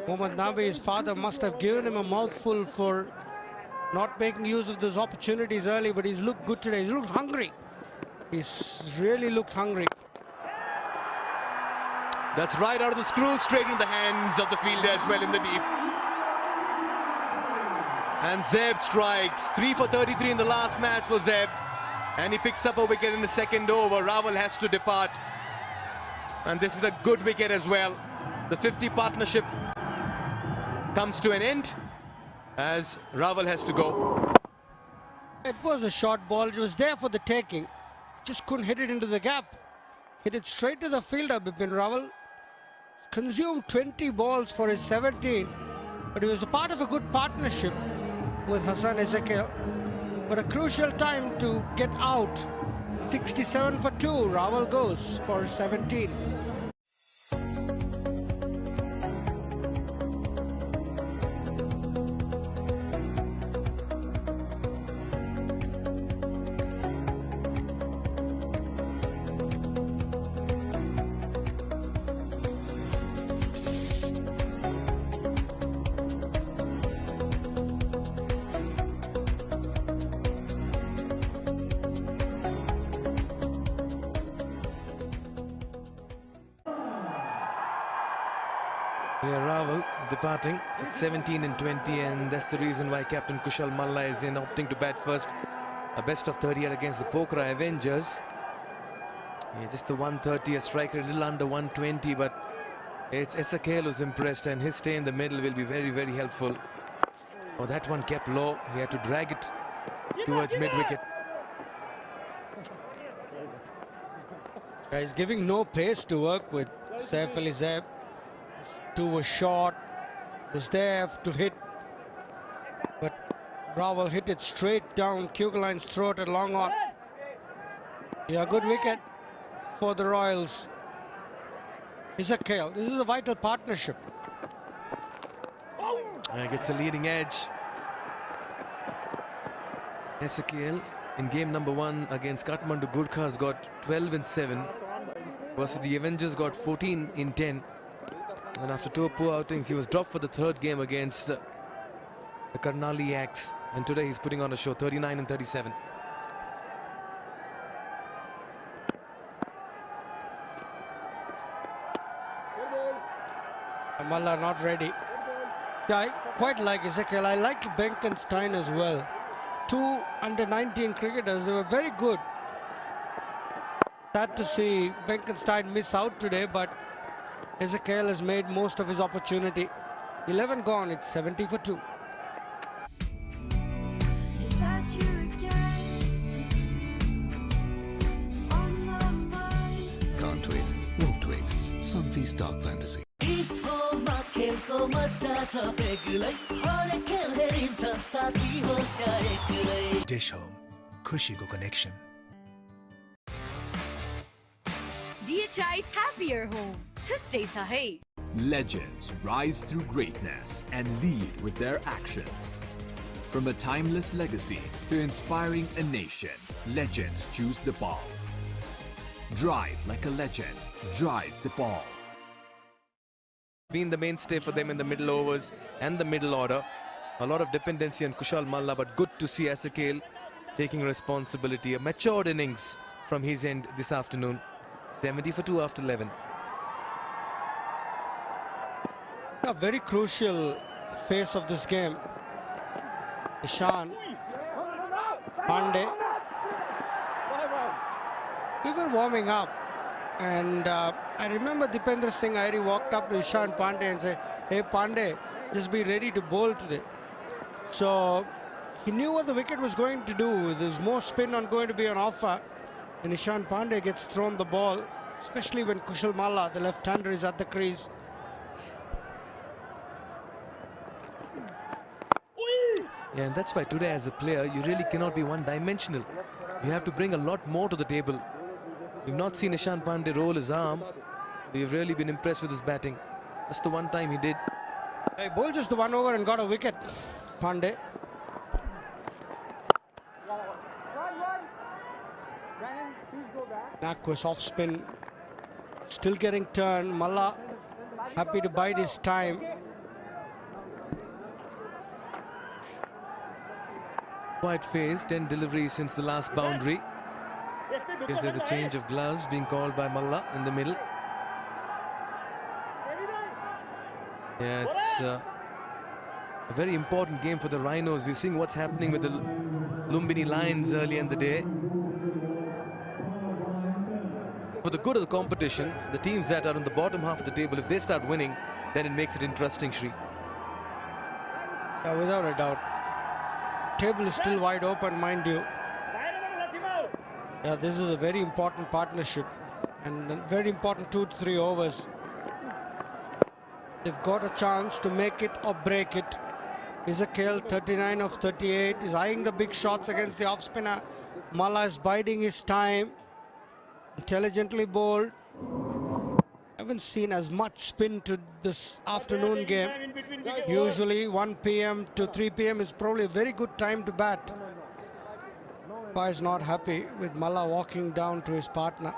Mohammad Nabi, his father, must have given him a mouthful for not making use of those opportunities early, but he's looked good today. He's looked hungry. He's really looked hungry. That's right out of the screw, straight in the hands of the fielder as well in the deep. And Zeb strikes. 3 for 33 in the last match for Zeb. And he picks up a wicket in the second over. Rawal has to depart. And this is a good wicket as well. The 50 partnership comes to an end as Rawal has to go. It was a short ball. It was there for the taking. Just couldn't hit it into the gap. Hit it straight to the fielder, Bipin Rawal. Consumed 20 balls for his 17. But he was a part of a good partnership with Hassan Ezekiel. But a crucial time to get out. 67 for 2. Rawal goes for 17. Yeah, Rawal departing for 17 and 20, and that's the reason why Captain Kushal Malla is in, opting to bat first. A best of 30 against the Pokhara Avengers. Yeah, just the 130, a striker a little under 120, but it's SKL who's impressed, and his stay in the middle will be very, very helpful. Oh, that one kept low. He had to drag it towards mid-wicket. He's giving no pace to work with. Saif Ali Zeb. Two was short, was there to hit, but Rawal hit it straight down Kugeline's throat at long on. Yeah, good wicket for the Royals. Ezekiel, this is a vital partnership. Gets a leading edge. Ezekiel in game number 1 against Kathmandu Gurkhas got 12 and 7, versus the Avengers got 14 in 10. And after 2 poor outings, he was dropped for the 3rd game against the Karnali Axe, and today he's putting on a show, 39 and 37. Malla not ready. Yeah, I quite like Ezekiel. I liked Benkenstein as well. 2 under-19 cricketers, they were very good. Sad to see Benkenstein miss out today, but Ezekiel has made most of his opportunity. 11 gone, it's 70 for 2. Can't wait, won't wait. Sunfeast Stock Fantasy. Dish Home, खुशी को connection. DHI Happier Home. Today sahay. Legends rise through greatness and lead with their actions. From a timeless legacy to inspiring a nation, legends choose the ball. Drive like a legend. Drive the ball. Been the mainstay for them in the middle overs and the middle order. A lot of dependency on Kushal Malla, but good to see Ezekiel taking responsibility. A matured innings from his end this afternoon. 70 for 2 after 11. A very crucial phase of this game. Ishan, Pandey. We were warming up, and I remember Dipendra Singh Airi walked up to Ishan Pandey and said, "Hey Pandey, just be ready to bowl today." So he knew what the wicket was going to do. There's more spin going to be on offer, and Ishan Pandey gets thrown the ball, especially when Kushal Malla, the left-hander, is at the crease. Yeah, and that's why today as a player, you really cannot be one-dimensional. You have to bring a lot more to the table. We've not seen Ishan Pandey roll his arm. We've really been impressed with his batting. Just the one time he did. He bowled just the one over and got a wicket, Pandey. Nakwas off spin, still getting turned. Malla happy to bide his time. Quite phase, 10 deliveries since the last boundary. Is there a change of gloves being called by Malla in the middle? Yeah, it's a very important game for the Rhinos. We're seeing what's happening with the Lumbini Lions early in the day. For the good of the competition, the teams that are on the bottom half of the table, if they start winning, then it makes it interesting, Shri. Yeah, without a doubt. Table is still wide open, mind you. Yeah, this is a very important partnership and a very important 2 to 3 overs. They've got a chance to make it or break it. Ezekiel, 39 of 38, is eyeing the big shots against the off spinner. Malla is biding his time. Intelligently bowled. Haven't seen as much spin to this afternoon game. Usually 1 p.m. to 3 p.m. is probably a very good time to bat. Pa is not happy with Malla walking down to his partner.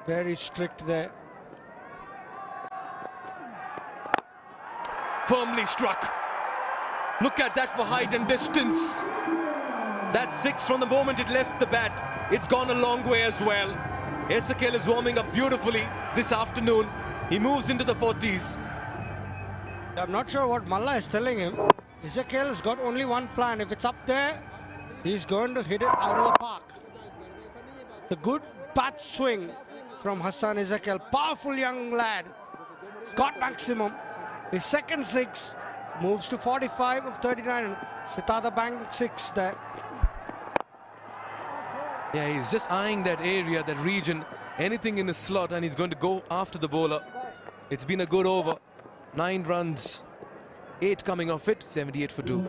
Very strict there. Firmly struck. Look at that for height and distance. That's 6 from the moment it left the bat. It's gone a long way as well. Ezekiel is warming up beautifully this afternoon. He moves into the 40s. I'm not sure what Malla is telling him. Ezekiel has got only one plan. If it's up there, he's going to hit it out of the park. The good bat swing from Hassan Ezekiel. Powerful young lad. He's got maximum. His second 6 moves to 45 of 39. And Sitada banked 6 there. Yeah, he's just eyeing that area, that region, anything in his slot, and he's going to go after the bowler. It's been a good over. 9 runs, 8 coming off it, 78 for 2.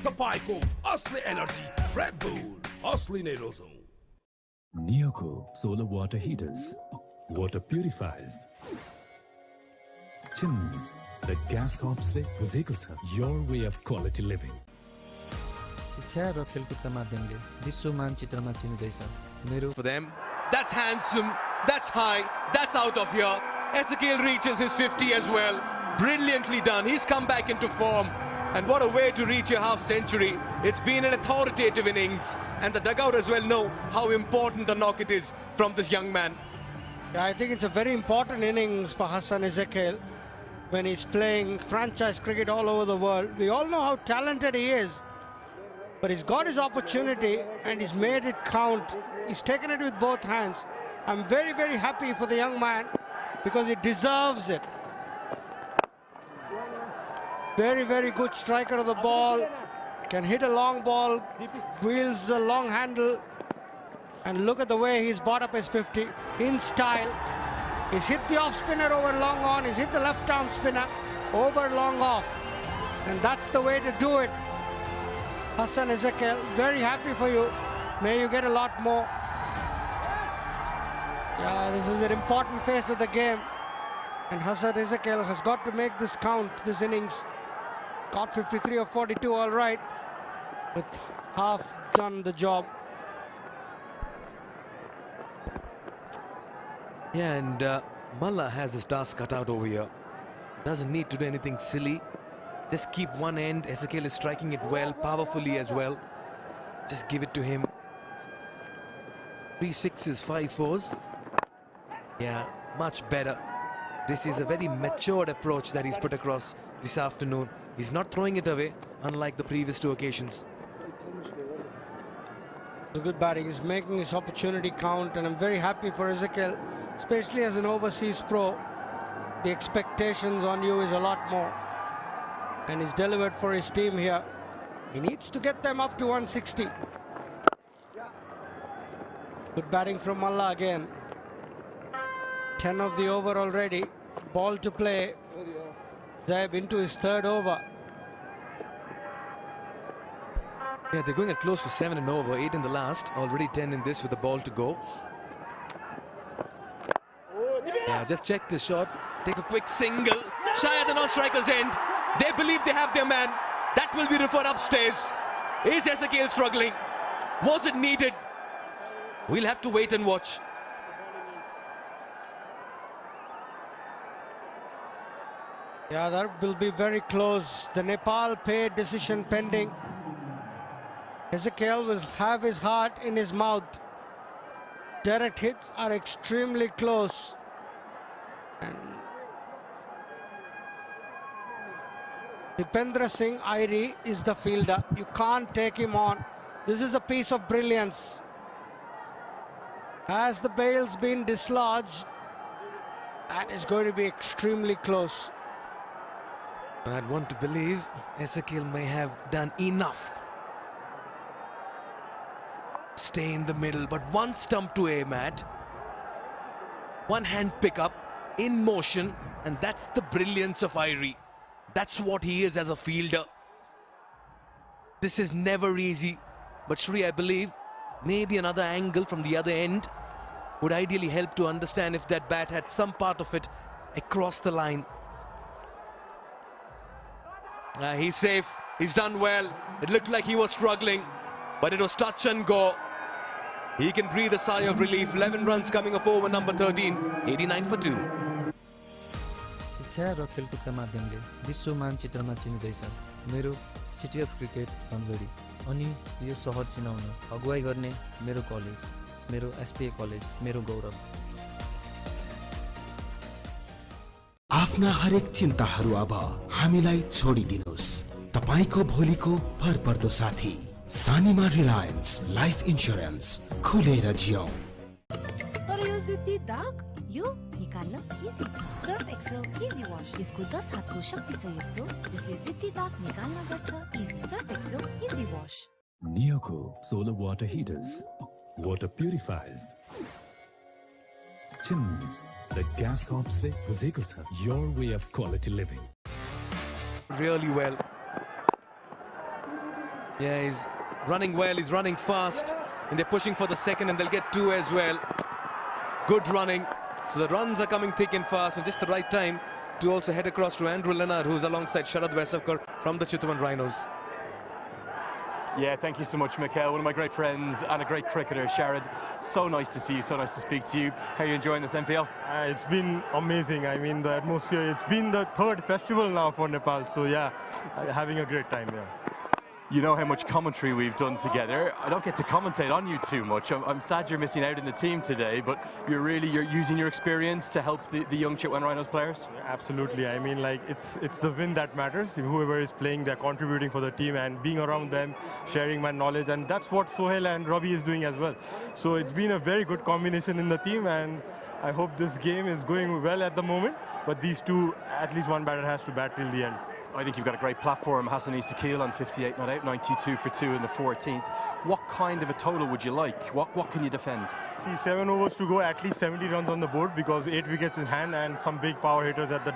Tapay ko asli energy, Red Bull, asli ne rozon. Neoco solar water heaters. Water purifiers. Chimneys. The gas hobsle बुझेको छ. Your way of quality living. शिक्षा र खेलकुदका माध्यमले विश्व मानचित्रमा चिनिँदैछ. मेरो For them, that's handsome, that's high, that's out of here. Ezekiel reaches his 50 as well. Brilliantly done. He's come back into form. And what a way to reach a half century. It's been an authoritative innings. And the dugout as well know how important a knock it is from this young man. Yeah, I think it's a very important innings for Hassan Ezekiel when he's playing franchise cricket all over the world. We all know how talented he is. But he's got his opportunity and he's made it count. He's taken it with both hands. I'm very, very happy for the young man because he deserves it. Very, very good striker of the ball. Can hit a long ball, wields the long handle. And look at the way he's brought up his 50 in style. He's hit the off spinner over long on. He's hit the left arm spinner over long off. And that's the way to do it. Hassan Ezekiel, very happy for you. May you get a lot more. Yeah, this is an important phase of the game. And Hassan Ezekiel has got to make this count, this innings. Got 53 or 42, all right. With half done the job. Yeah, and Malla has his task cut out over here. Doesn't need to do anything silly. Just keep one end. Ezekiel is striking it well, powerfully as well. Just give it to him. 3 6s, 5 4s. Yeah, much better. This is a very matured approach that he's put across this afternoon. He's not throwing it away, unlike the previous 2 occasions. It's a good batting. He's making his opportunity count, and I'm very happy for Ezekiel, especially as an overseas pro. The expectations on you is a lot more. And he's delivered for his team here. He needs to get them up to 160. Good batting from Malla again. 10 of the over already. Ball to play. Zaib into his 3rd over. Yeah, they're going at close to 7 and over, 8 in the last. Already 10 in this with the ball to go. Yeah, just check this shot. Take a quick single. Shy at the non-striker's end. They believe they have their man. That will be referred upstairs. Is Ezekiel struggling? Was it needed? We'll have to wait and watch. Yeah, that will be very close. The Nepal pay decision pending. Ezekiel will have his heart in his mouth. Direct hits are extremely close. And Dipendra Singh Airi is the fielder. You can't take him on. This is a piece of brilliance. Has the bails been dislodged? That is going to be extremely close. I'd want to believe Ezekiel may have done enough. Stay in the middle, but one stump to aim at. One hand pickup in motion, and that's the brilliance of Airi. That's what he is as a fielder. This is never easy, but Shri, I believe maybe another angle from the other end would ideally help to understand if that bat had some part of it across the line. He's safe. He's done well. It looked like he was struggling, but it was touch and go. He can breathe a sigh of relief. 11 runs coming off over number 13. 89 for 2. शिक्षा र खेलकुदका माध्यमले विश्व मानचित्रमा चिनिँदैछ. मेरो city of cricket Dhangadhi. अनि यो सहर चिनाउन अगुवाई गर्ने मेरो college, मेरो एसपीए कलेज, मेरो गौरव. आफ्ना हरेक चिन्ताहरू अब हामीलाई छोडिदिनुस्. तपाईको भोलिको भरपर्दो साथी सानीमा रिलायन्स लाइफ इन्स्योरेन्स. खुलेर जियौं. तर यो जिद्दी दाग यो निकाल्न इजी छ. Surf Excel easy wash. यसको 10 हातको शक्ति छ यस्तो जसले जिद्दी दाग निकाल्न गर्छ easy. Surf Excel easy wash. Neocool solar water heaters, water purifiers, chimneys. The gas hobsle बुझेको छ. Your way of quality living. Really well. Yeah, he's running well, he's running fast, and they're pushing for the second, and they'll get 2 as well. Good running. So the runs are coming thick and fast, and just the right time to also head across to Andrew Leonard, who's alongside Sharad Vesavkar from the Chitwan Rhinos. Yeah, thank you so much, Mikhail. One of my great friends and a great cricketer, Sharad. So nice to see you, so nice to speak to you. How are you enjoying this MPL? It's been amazing. I mean, the atmosphere, it's been the third festival now for Nepal. So yeah, having a great time, yeah. You know how much commentary we've done together. I don't get to commentate on you too much. I'm sad you're missing out in the team today, but you're using your experience to help the young Chitwan Rhinos players? Yeah, absolutely. I mean, like, it's the win that matters. Whoever is playing, they're contributing for the team, and being around them, sharing my knowledge, and that's what Sohail and Ravi is doing as well. So it's been a very good combination in the team, and I hope this game is going well at the moment, but these two, at least one batter has to bat till the end. I think you've got a great platform. Hassan Isakil on 58 not out, 92 for 2 in the 14th. What kind of a total would you like? What can you defend? See, 7 overs to go, at least 70 runs on the board, because 8 wickets in hand and some big power hitters at the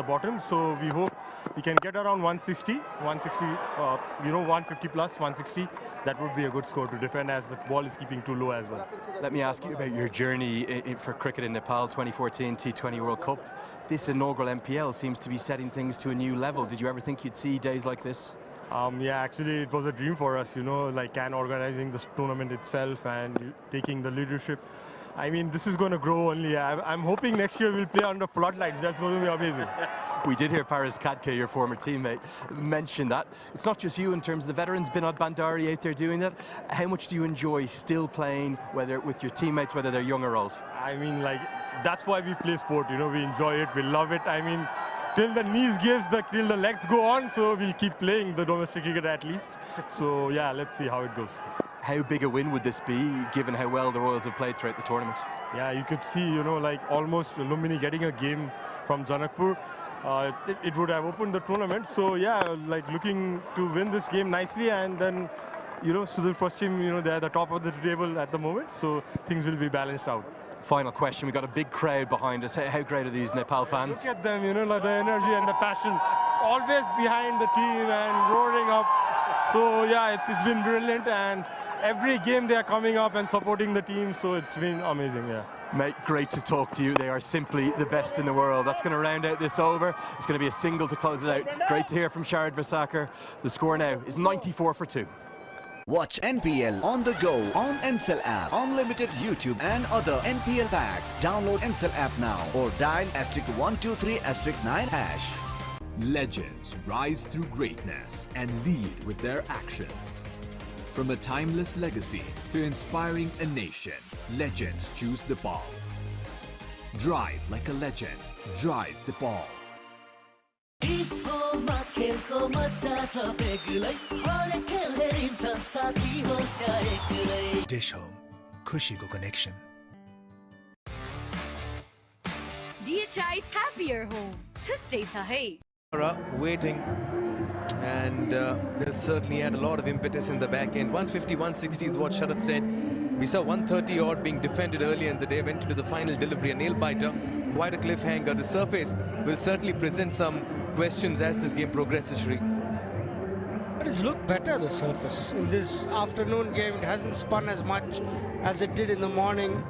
bottom. So we hope we can get around 160, 150 plus 160. That would be a good score to defend, as the ball is keeping too low as well. Let me ask you about your journey for cricket in Nepal, 2014 T20 World Cup. This inaugural MPL seems to be setting things to a new level. Did you ever think you'd see days like this? Yeah, actually it was a dream for us, like organizing this tournament itself and taking the leadership. I mean, this is going to grow only. I'm hoping next year we'll play under floodlights. That's going to be amazing. We did hear Paris Kadke, your former teammate, mention that. It's not just you in terms of the veterans, Binod Bandari out there doing that. How much do you enjoy still playing, whether with your teammates, whether they're young or old? I mean, like, that's why we play sport, we enjoy it, we love it. I mean, till the knees gives, till the legs go on, so we'll keep playing the domestic cricket at least. So yeah, let's see how it goes. How big a win would this be, given how well the Royals have played throughout the tournament? Yeah, you could see, like almost Lumini getting a game from Janakpur. It would have opened the tournament. So yeah, like looking to win this game nicely, and then, Sudhir Paschim, they're at the top of the table at the moment, so things will be balanced out. Final question, we've got a big crowd behind us. How great are these Nepal fans? Look at them, like the energy and the passion, always behind the team and roaring up. So yeah, it's been brilliant, and every game they are coming up and supporting the team, so it's been amazing, yeah. Mate, great to talk to you. They are simply the best in the world. That's going to round out this over. It's going to be a single to close it out. Great to hear from Sharad Vesavkar. The score now is 94 for 2. Watch NPL on the go on Ncell app, unlimited YouTube and other NPL packs. Download Ncell app now or dial *123*9#. Legends rise through greatness and lead with their actions. From a timeless legacy to inspiring a nation, legends choose the ball. Drive like a legend. Drive the ball. Dish Home, खुशीको connection. DHI Happier Home. Today sahi. Waiting, and they certainly had a lot of impetus in the back end. 150-160 is what Sharad said. We saw 130 odd being defended earlier in the day, went into the final delivery, a nail biter, quite a cliffhanger. The surface will certainly present some questions as this game progresses, Shri. But it's looked better, the surface. In this afternoon game, it hasn't spun as much as it did in the morning.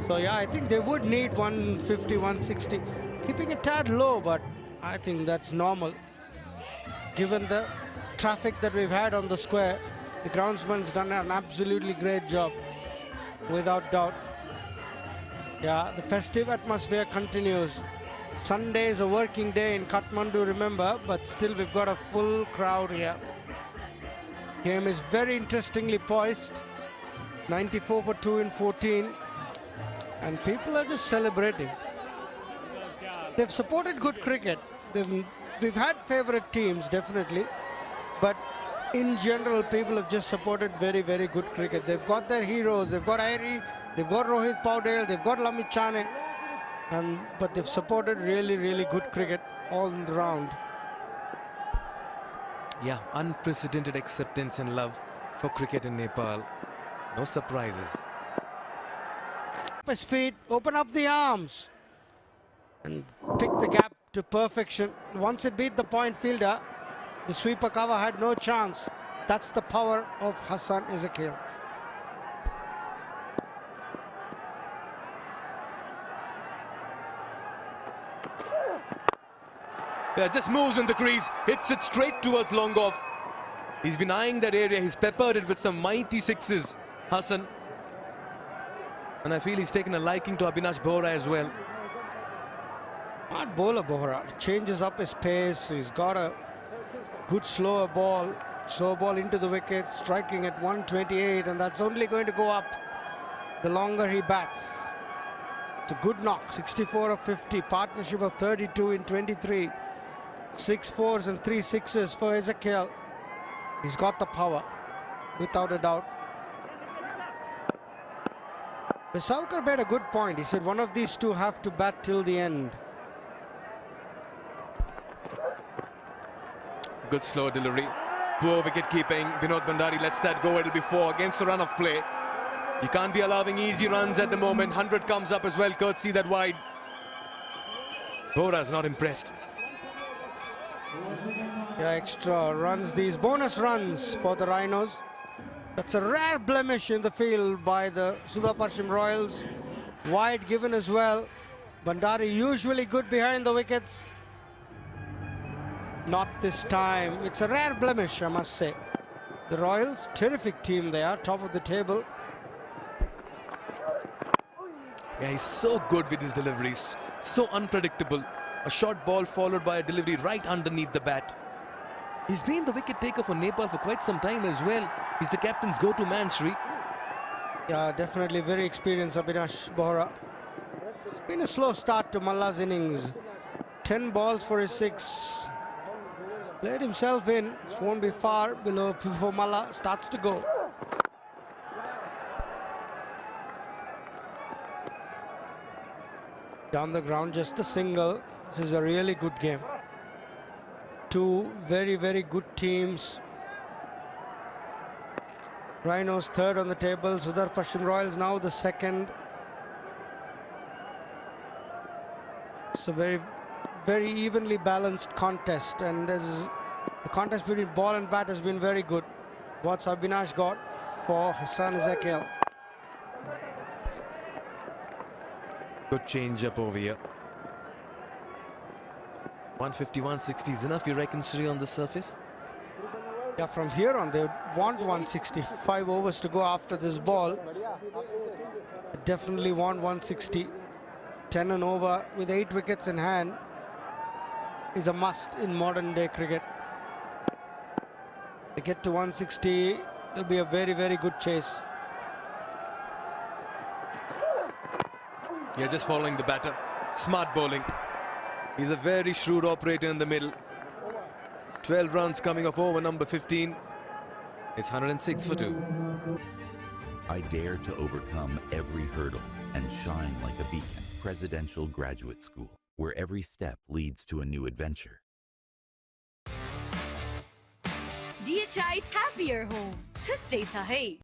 So yeah, I think they would need 150, 160. Keeping it tad low, but I think that's normal. Given the traffic that we've had on the square, the groundsman's done an absolutely great job, without doubt. Yeah, the festive atmosphere continues. Sunday is a working day in Kathmandu, remember, but still we've got a full crowd here. Game is very interestingly poised. 94 for 2 in 14. And people are just celebrating. They've supported good cricket. We've had favorite teams, definitely. But in general, people have just supported very, very good cricket. They've got their heroes. They've got Airi, they've got Rohit Paudel, they've got Lamichane. But they've supported really, really good cricket all round. Yeah, unprecedented acceptance and love for cricket in Nepal. No surprises. Up his feet, open up the arms, and pick the gap to perfection. Once it beat the point fielder, the sweeper cover had no chance. That's the power of Hassan Yeah, just moves in the crease, hits it straight towards long off. He's been eyeing that area. He's peppered it with some mighty sixes, Hassan. And I feel he's taken a liking to Abhinash Bohra as well. Hard bowler Bohra. Changes up his pace. He's got a good slower ball. Slow ball into the wicket, striking at 128, and that's only going to go up the longer he bats. It's a good knock. 64 of 50. Partnership of 32 in 23. 6 fours and 3 sixes for Ezekiel. He's got the power, without a doubt. Saukar made a good point. He said one of these two have to bat till the end. Good slow delivery. Poor wicket keeping. Binod Bandari lets that go. It'll be 4 against the run of play. You can't be allowing easy runs at the moment. 100 comes up as well, courtesy that wide. Bohra's not impressed. Yeah, extra runs, these bonus runs for the Rhinos. That's a rare blemish in the field by the Sudha Parshim Royals. Wide given as well. Bandari usually good behind the wickets. Not this time. It's a rare blemish, I must say. The Royals, terrific team they are, top of the table. Yeah, he's so good with his deliveries. So unpredictable. A short ball followed by a delivery right underneath the bat. He's been the wicket taker for Nepal for quite some time as well. He's the captain's go-to man, Sri. Yeah, definitely very experienced Abhinash Bohra. It's been a slow start to Malla's innings. 10 balls for his 6. Played himself in. It won't be far below before Malla starts to go. Down the ground, just a single. This is a really good game. Two very, very good teams. Rhinos third on the table. Sudha Parshim Royals now the second. It's a very, very evenly balanced contest, and the contest between ball and bat has been very good. What's Abhinash got for Hassan Ezekiel? Good change up over here. 150, 160 is enough, you reckon, Sri, on the surface? Yeah, from here on they want 165 overs to go after this ball. Definitely want 160. 10 and over with 8 wickets in hand is a must in modern day cricket. They get to 160, it'll be a very, very good chase. Yeah, just following the batter. Smart bowling. He's a very shrewd operator in the middle. 12 runs coming off over number 15. It's 106 for 2. I dare to overcome every hurdle and shine like a beacon. Presidential Graduate School, where every step leads to a new adventure. DHI Happier Home. Today sahay.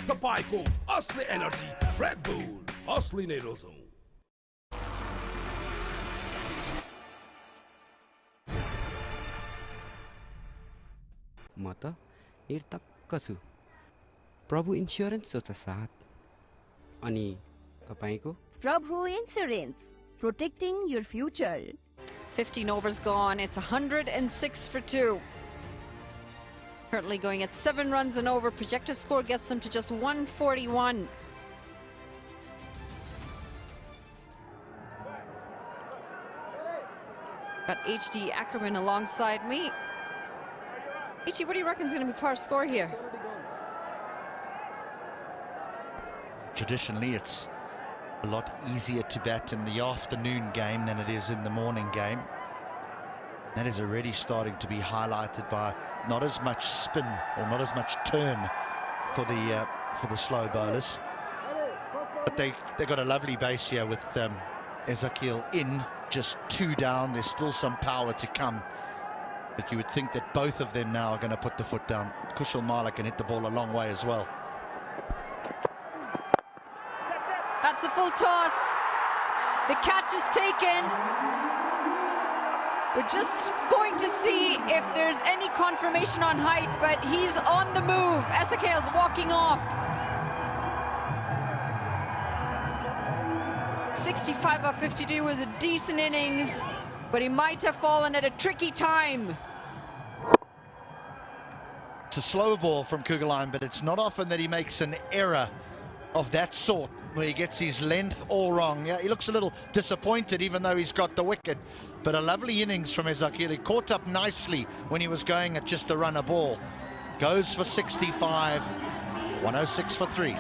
Tapayko Asli Energy Red Bull Asli Nerozon. म त निर्धक्क छु प्रभु insurance छ साथ अनि तपाईको Prabhu Insurance, protecting your future. 15 overs gone. It's 106 for 2. Currently going at 7 runs and over. Projected score gets them to just 141. Got HD Ackerman alongside me. HD, what do you reckon is going to be par score here? Traditionally, it's a lot easier to bat in the afternoon game than it is in the morning game. That is already starting to be highlighted by not as much spin or not as much turn for the slow bowlers. But they got a lovely base here with Ezekiel in, just 2 down. There's still some power to come. But you would think that both of them now are going to put the foot down. Kushal Malik can hit the ball a long way as well. That's a full toss. The catch is taken. We're just going to see if there's any confirmation on height, but he's on the move. Ezekiel's walking off. 65 off 52 was a decent innings, but he might have fallen at a tricky time. It's a slower ball from Kugelheim, but it's not often that he makes an error of that sort, where he gets his length all wrong. Yeah, he looks a little disappointed, even though he's got the wicket. But a lovely innings from Ezekiel. He caught up nicely when he was going at just a runner ball. Goes for 65, 106 for 3.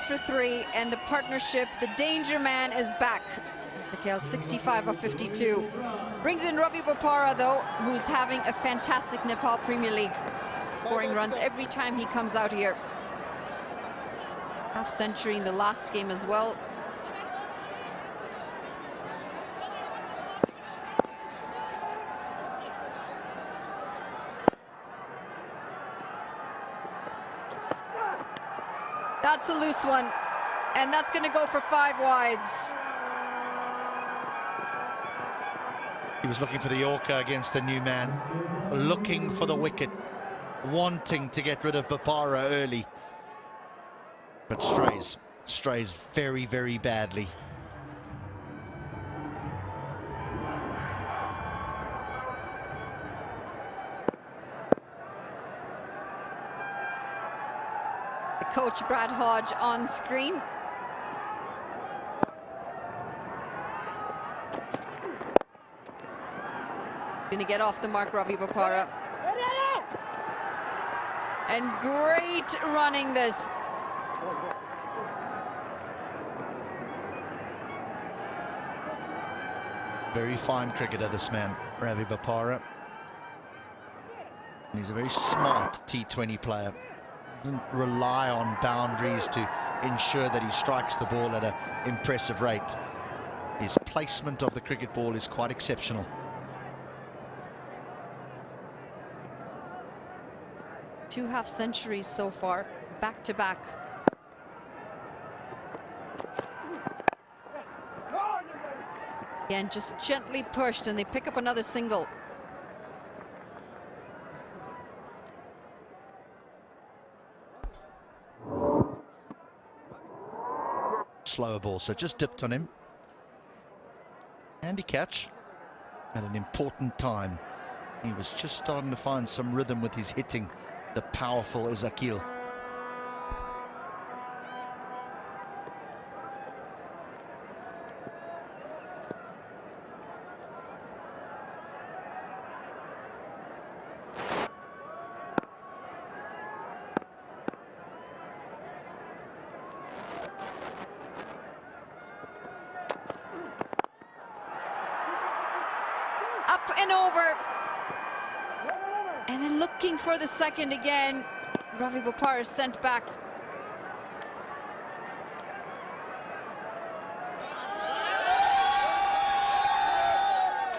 For 3, and the partnership, the danger man, is back. Ezekiel 65 of 52. Brings in Ravi Bopara, though, who's having a fantastic Nepal Premier League, scoring runs every time he comes out here. Half century in the last game as well. That's a loose one, and that's going to go for 5 wides. He was looking for the Yorker against the new man, looking for the wicket, wanting to get rid of Bopara early, but strays very, very badly. Coach Brad Hodge on screen. Gonna get off the mark, Ravi Bopara. And great running this. Very fine cricketer, this man, Ravi Bopara. And he's a very smart T20 player. Doesn't rely on boundaries to ensure that he strikes the ball at an impressive rate. His placement of the cricket ball is quite exceptional. Two half centuries so far, back to back. Again, just gently pushed, and they pick up another single. Slower ball, so just dipped on him. Handy catch at an important time. He was just starting to find some rhythm with his hitting, the powerful Ezekiel. Up and over. And then looking for the second again. Ravi Bopara is sent back.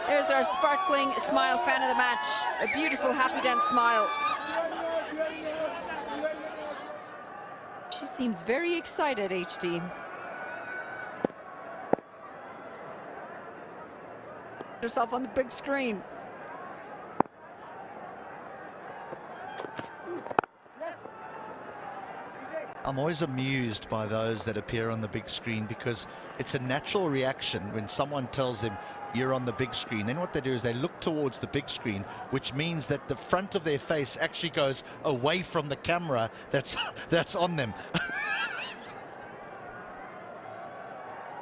There's our sparkling smile fan of the match. A beautiful happy dance smile. She seems very excited, HD. Herself on the big screen. I'm always amused by those that appear on the big screen, because it's a natural reaction when someone tells them you're on the big screen. Then what they do is they look towards the big screen, which means that the front of their face actually goes away from the camera that's on them.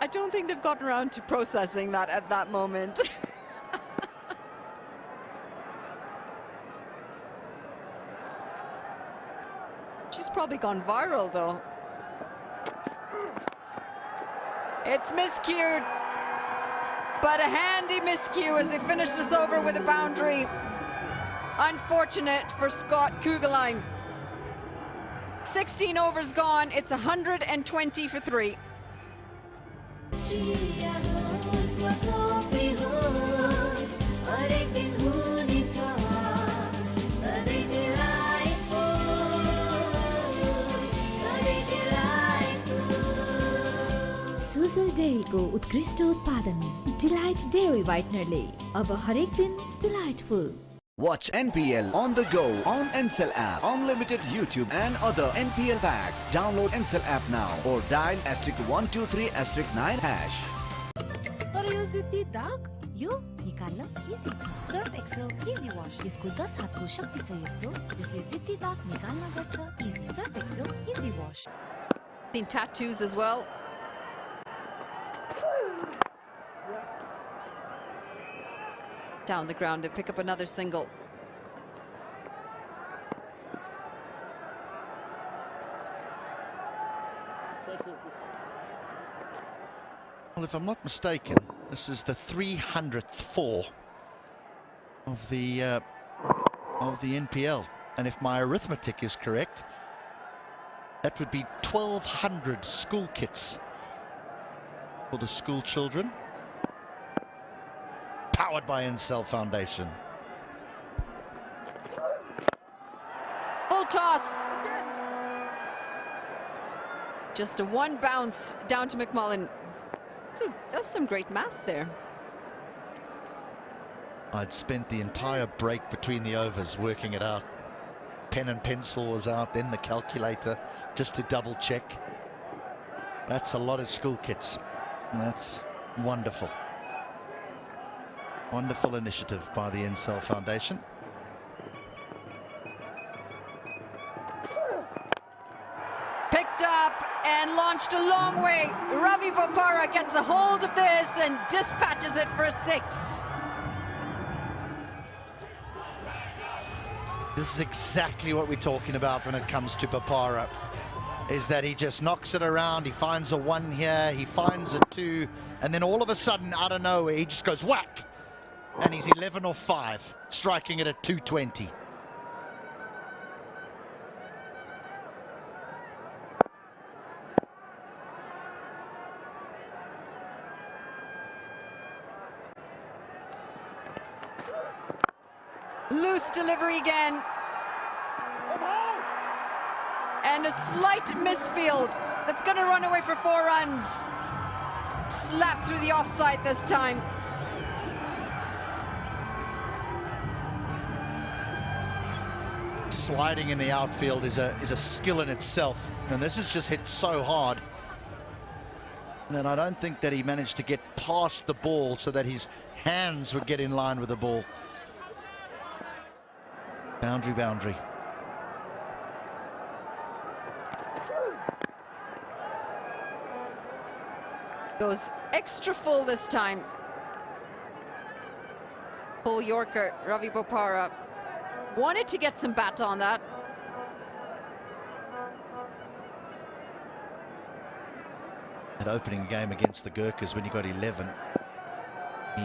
I don't think they've gotten around to processing that at that moment. She's probably gone viral, though. It's miscued, but a handy miscue as they finish this over with a boundary. Unfortunate for Scott Kugelheim. 16 overs gone. It's 120 for 3. Sujal डेरीको उत्कृष्ट उत्पादन delight dairy व्हाइटनरले अब हरेक दिन delightful. Watch NPL on the go on Ncell app, unlimited YouTube and other NPL packs. Download Ncell app now or dial *123*9#. तर यो जिद्दी दाग यो निकाल्न easy छ. Surf Excel easy wash. यसको 10 हातको शक्ति छ यस्तो जसले जिद्दी दाग निकाल्न गर्छ easy. Surf Excel easy wash. Seen tattoos as well. Down the ground to pick up another single. Well, if I'm not mistaken, this is the 300th four of the NPL, and if my arithmetic is correct, that would be 1,200 school kits for the school children. Powered by Ncell Foundation. Full toss. Just a one bounce down to McMullen. So that was some great math there. I'd spent the entire break between the overs working it out. Pen and pencil was out, then the calculator just to double check. That's a lot of school kits. That's wonderful. Wonderful initiative by the Ncell Foundation. Picked up and launched a long way. Ravi Bopara gets a hold of this and dispatches it for a 6. This is exactly what we're talking about when it comes to Bopara, is that he just knocks it around, he finds a 1 here, he finds a 2, and then all of a sudden, out of nowhere, he just goes whack! And he's 11 off 5, striking it at 220. Loose delivery again. And a slight misfield. That's going to run away for 4 runs. Slapped through the offside this time. Sliding in the outfield is a skill in itself, and this is just hit so hard. And I don't think that he managed to get past the ball so that his hands would get in line with the ball. Boundary, boundary. Goes extra full this time. Full Yorker, Ravi Bopara. Wanted to get some bat on that. That opening game against the Gurkhas, when he got 11, he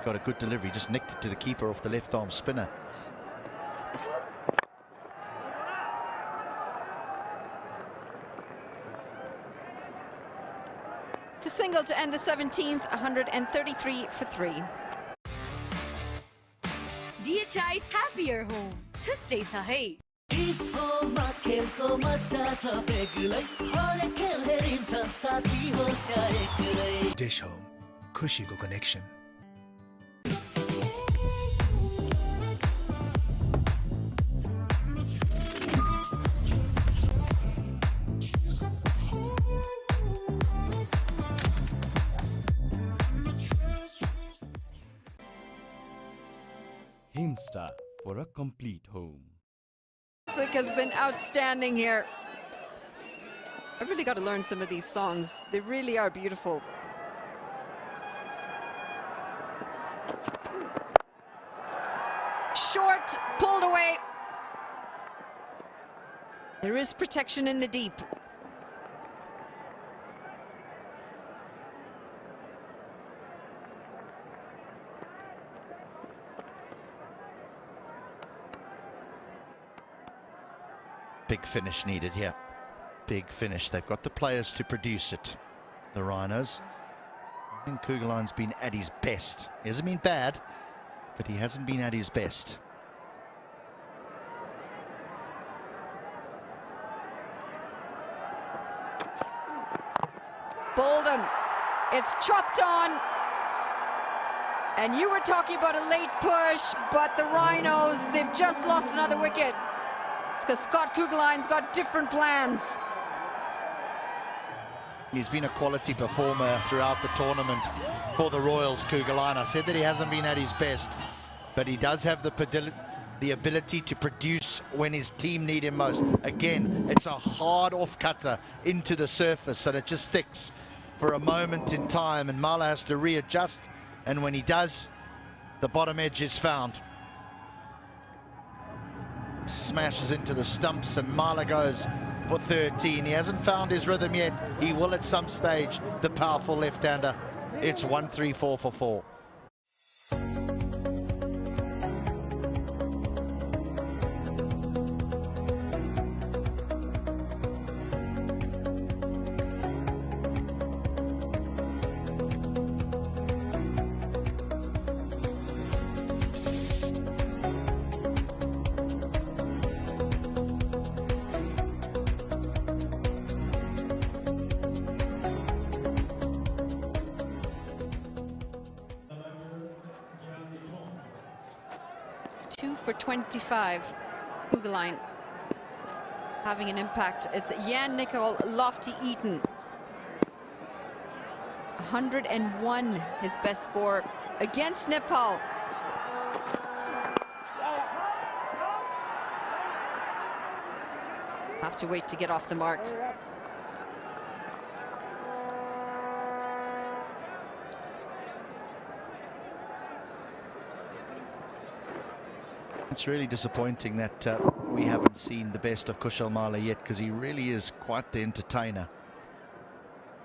got a good delivery, just nicked it to the keeper off the left arm spinner. To single to end the 17th, 133 for 3. DHI Happier Home. छुट्टै छ है. डिस्कोमा खेलको मजा छ बेग्लै हरेक खेल हेरिन्छ साथी होस् या एक्लै. Dish Home, खुशीको connection. Himstar for a complete home. Music has been outstanding here. I've really got to learn some of these songs. They really are beautiful. Short, pulled away. There is protection in the deep. Big finish needed here. big finish. They've got the players to produce it, the Rhinos. I think Kugelein's been at his best. He hasn't been bad, but he hasn't been at his best. Boldham, it's chopped on. And you were talking about a late push, but the Rhinos, they've just lost another wicket. It's because Scott Kugelein's got different plans. He's been a quality performer throughout the tournament for the Royals, Kugelein. I said that he hasn't been at his best, but he does have the ability to produce when his team need him most. Again, it's a hard off-cutter into the surface, so it just sticks for a moment in time, and Mala has to readjust, and when he does, the bottom edge is found. Smashes into the stumps, and Mala goes for 13. He hasn't found his rhythm yet. He will at some stage, the powerful left-hander. It's 1-3-4 for 4. For 25, Kugelein having an impact. It's Jan Nicol Lofty-Eaton. 101, his best score against Nepal. Have to wait to get off the mark. It's really disappointing that we haven't seen the best of Kushal Mala yet, because he really is quite the entertainer.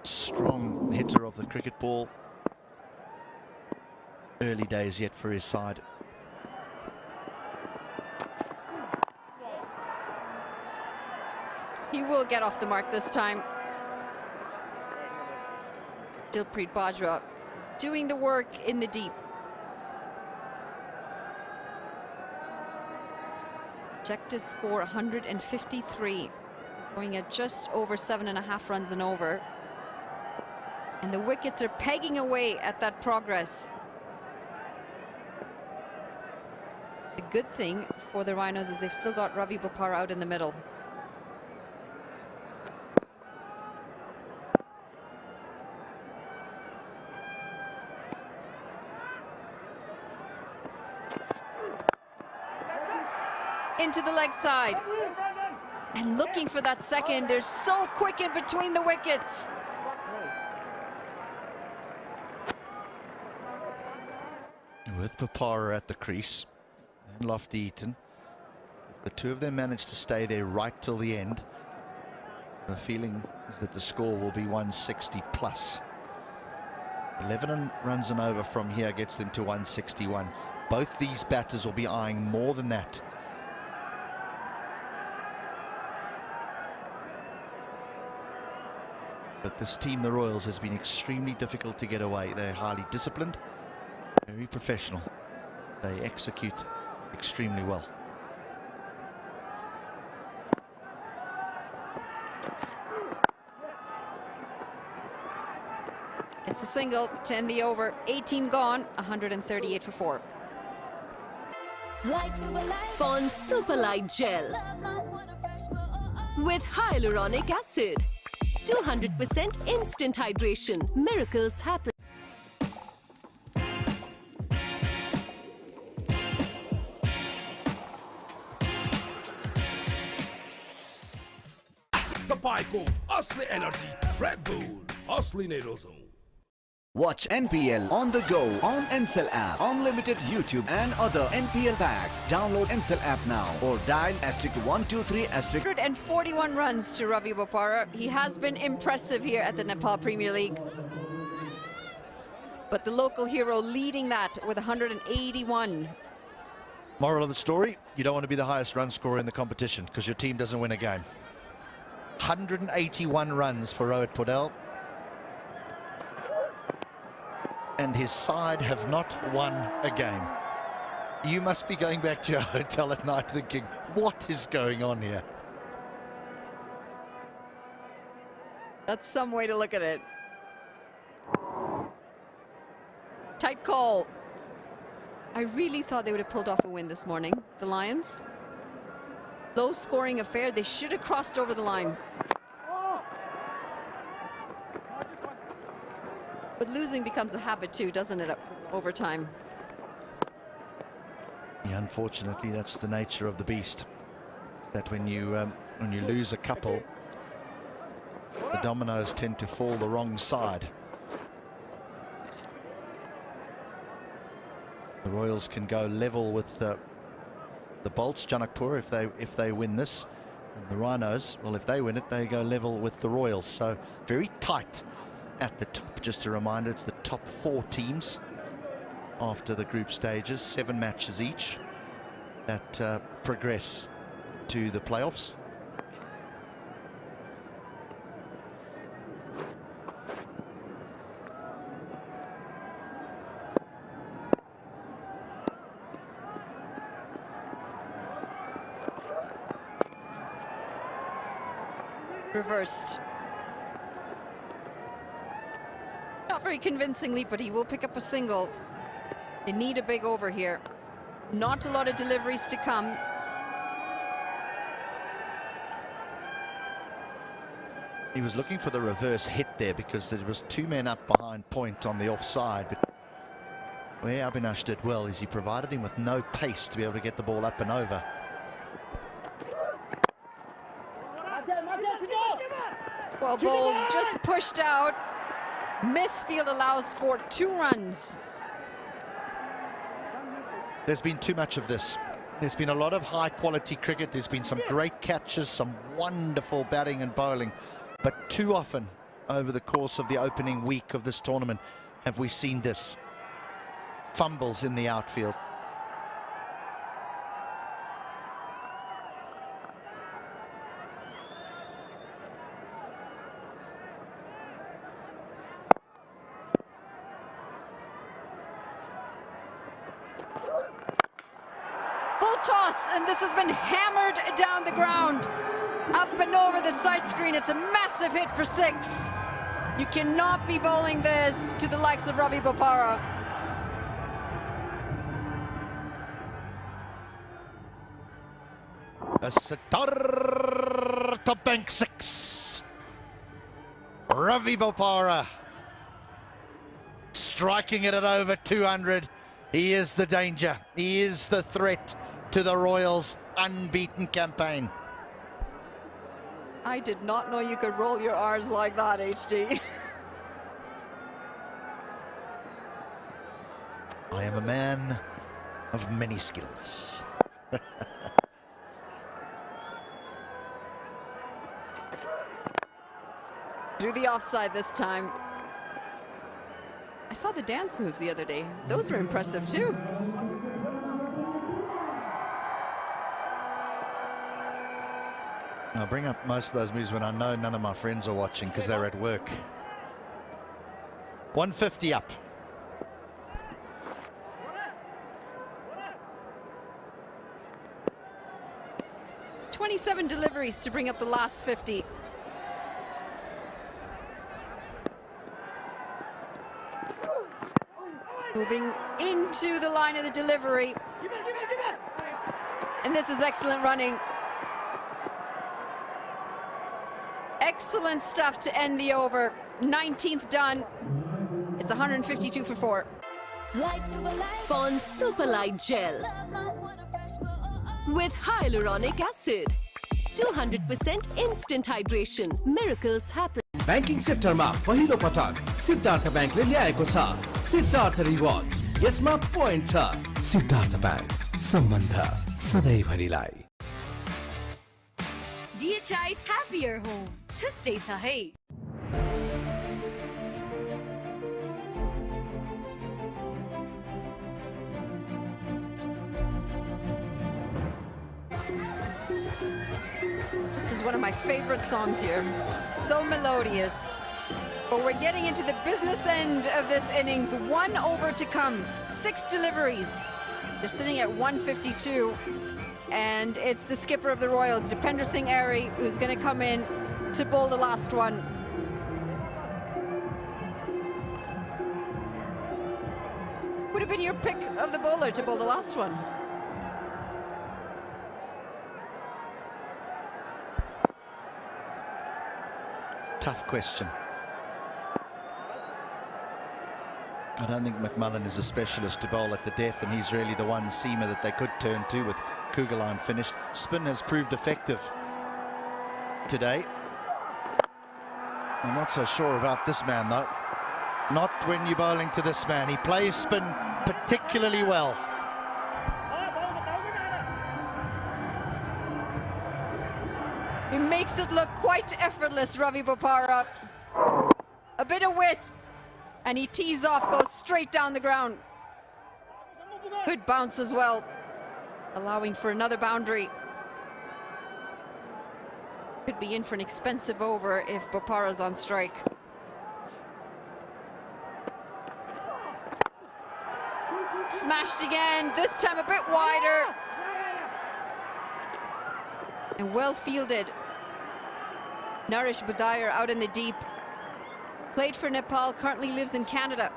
Strong hitter of the cricket ball. Early days yet for his side. He will get off the mark this time. Dilpreet Bajwa doing the work in the deep. Projected score 153, going at just over 7.5 runs and over. And the wickets are pegging away at that progress. The good thing for the Rhinos is they've still got Ravi Bopara out in the middle. Into the leg side and looking for that second. They're so quick in between the wickets. With Bopara at the crease and Lofty-Eaton, if the two of them manage to stay there right till the end, the feeling is that the score will be 160 plus. 11 runs and over from here gets them to 161. Both these batters will be eyeing more than that. But this team, the Royals, has been extremely difficult to get away. They're highly disciplined, very professional. They execute extremely well. It's a single to end the over. 18 gone, 138 for 4. Pond Super Light Gel with hyaluronic acid. 200% instant hydration. Miracles happen. Tapayko Asli Energy Red Bull Asli Nerozo. Watch NPL on the go on Ncell app, unlimited YouTube and other NPL packs. Download Ncell app now or dial *123*. 141 runs to Ravi Bopara. He has been impressive here at the Nepal Premier League. But the local hero leading that with 181. Moral of the story, you don't want to be the highest run scorer in the competition because your team doesn't win a game. 181 runs for Rohit Podell. And his side have not won a game. You must be going back to your hotel at night thinking, what is going on here? That's some way to look at it. Tight call. I really thought they would have pulled off a win this morning, the Lions. Low-scoring affair. They should have crossed over the line. But losing becomes a habit too, doesn't it, over time? Yeah, unfortunately, that's the nature of the beast. Is that when you lose a couple, the dominoes tend to fall the wrong side. The Royals can go level with the Bolts, Janakpur, if they win this. And the Rhinos, well, if they win it, they go level with the Royals. So very tight at the top. Just a reminder, it's the top 4 teams after the group stages, 7 matches each, that progress to the playoffs. Reversed. Not very convincingly, but he will pick up a single. They need a big over here. Not a lot of deliveries to come. He was looking for the reverse hit there because there was 2 men up behind point on the offside. But where Abhinash did well is he provided him with no pace to be able to get the ball up and over. Well bowled, just pushed out. Misfield allows for 2 runs. There's been too much of this. There's been a lot of high-quality cricket. There's been some great catches, some wonderful batting and bowling. But too often over the course of the opening week of this tournament have we seen this. Fumbles in the outfield. Toss, and this has been hammered down the ground, up and over the side screen. It's a massive hit for 6. You cannot be bowling this to the likes of Ravi Bopara. A sitar to bank 6. Ravi Bopara striking it at over 200. He is the danger. He is the threat to the Royals' unbeaten campaign. I did not know you could roll your R's like that, HD. I am a man of many skills. Through the offside this time. I saw the dance moves the other day. Those were impressive too. I bring up most of those moves when I know none of my friends are watching because they're at work. 150 up. "27 deliveries to bring up the last 50. Moving into the line of the delivery. And this is excellent running. Excellent stuff to end the over. 19th done. It's 152 for 4. Pond Super Light Gel with hyaluronic acid. 200% instant hydration. Miracles happen. Banking सेक्टरमा पहिलो पटक सिद्धार्थ ब्याङ्कले ल्याएको छ Siddharth rewards. यसमा point छ। Siddharth bank, सम्बन्ध सधैँभरिलाई। DHI Happier Home. Today sahay. This is one of my favorite songs here. So melodious. But we're getting into the business end of this innings. 1 over to come, 6 deliveries. They're sitting at 152. And it's the skipper of the Royals, Dipender Singh Airy, who's going to come in to bowl the last one. Would have been your pick of the bowler to bowl the last one? Tough question. I don't think McMullen is a specialist to bowl at the death, and he's really the one seamer that they could turn to with Kugelheim finished. Spin has proved effective today. I'm not so sure about this man, though. Not when you're bowling to this man. He plays spin particularly well. He makes it look quite effortless, Ravi Bopara. A bit of width, and he tees off, goes straight down the ground. Good bounce as well, allowing for another boundary. Could be in for an expensive over if Bopara's on strike. Smashed again, this time a bit wider. And well fielded. Naresh Budayar out in the deep. Played for Nepal, currently lives in Canada.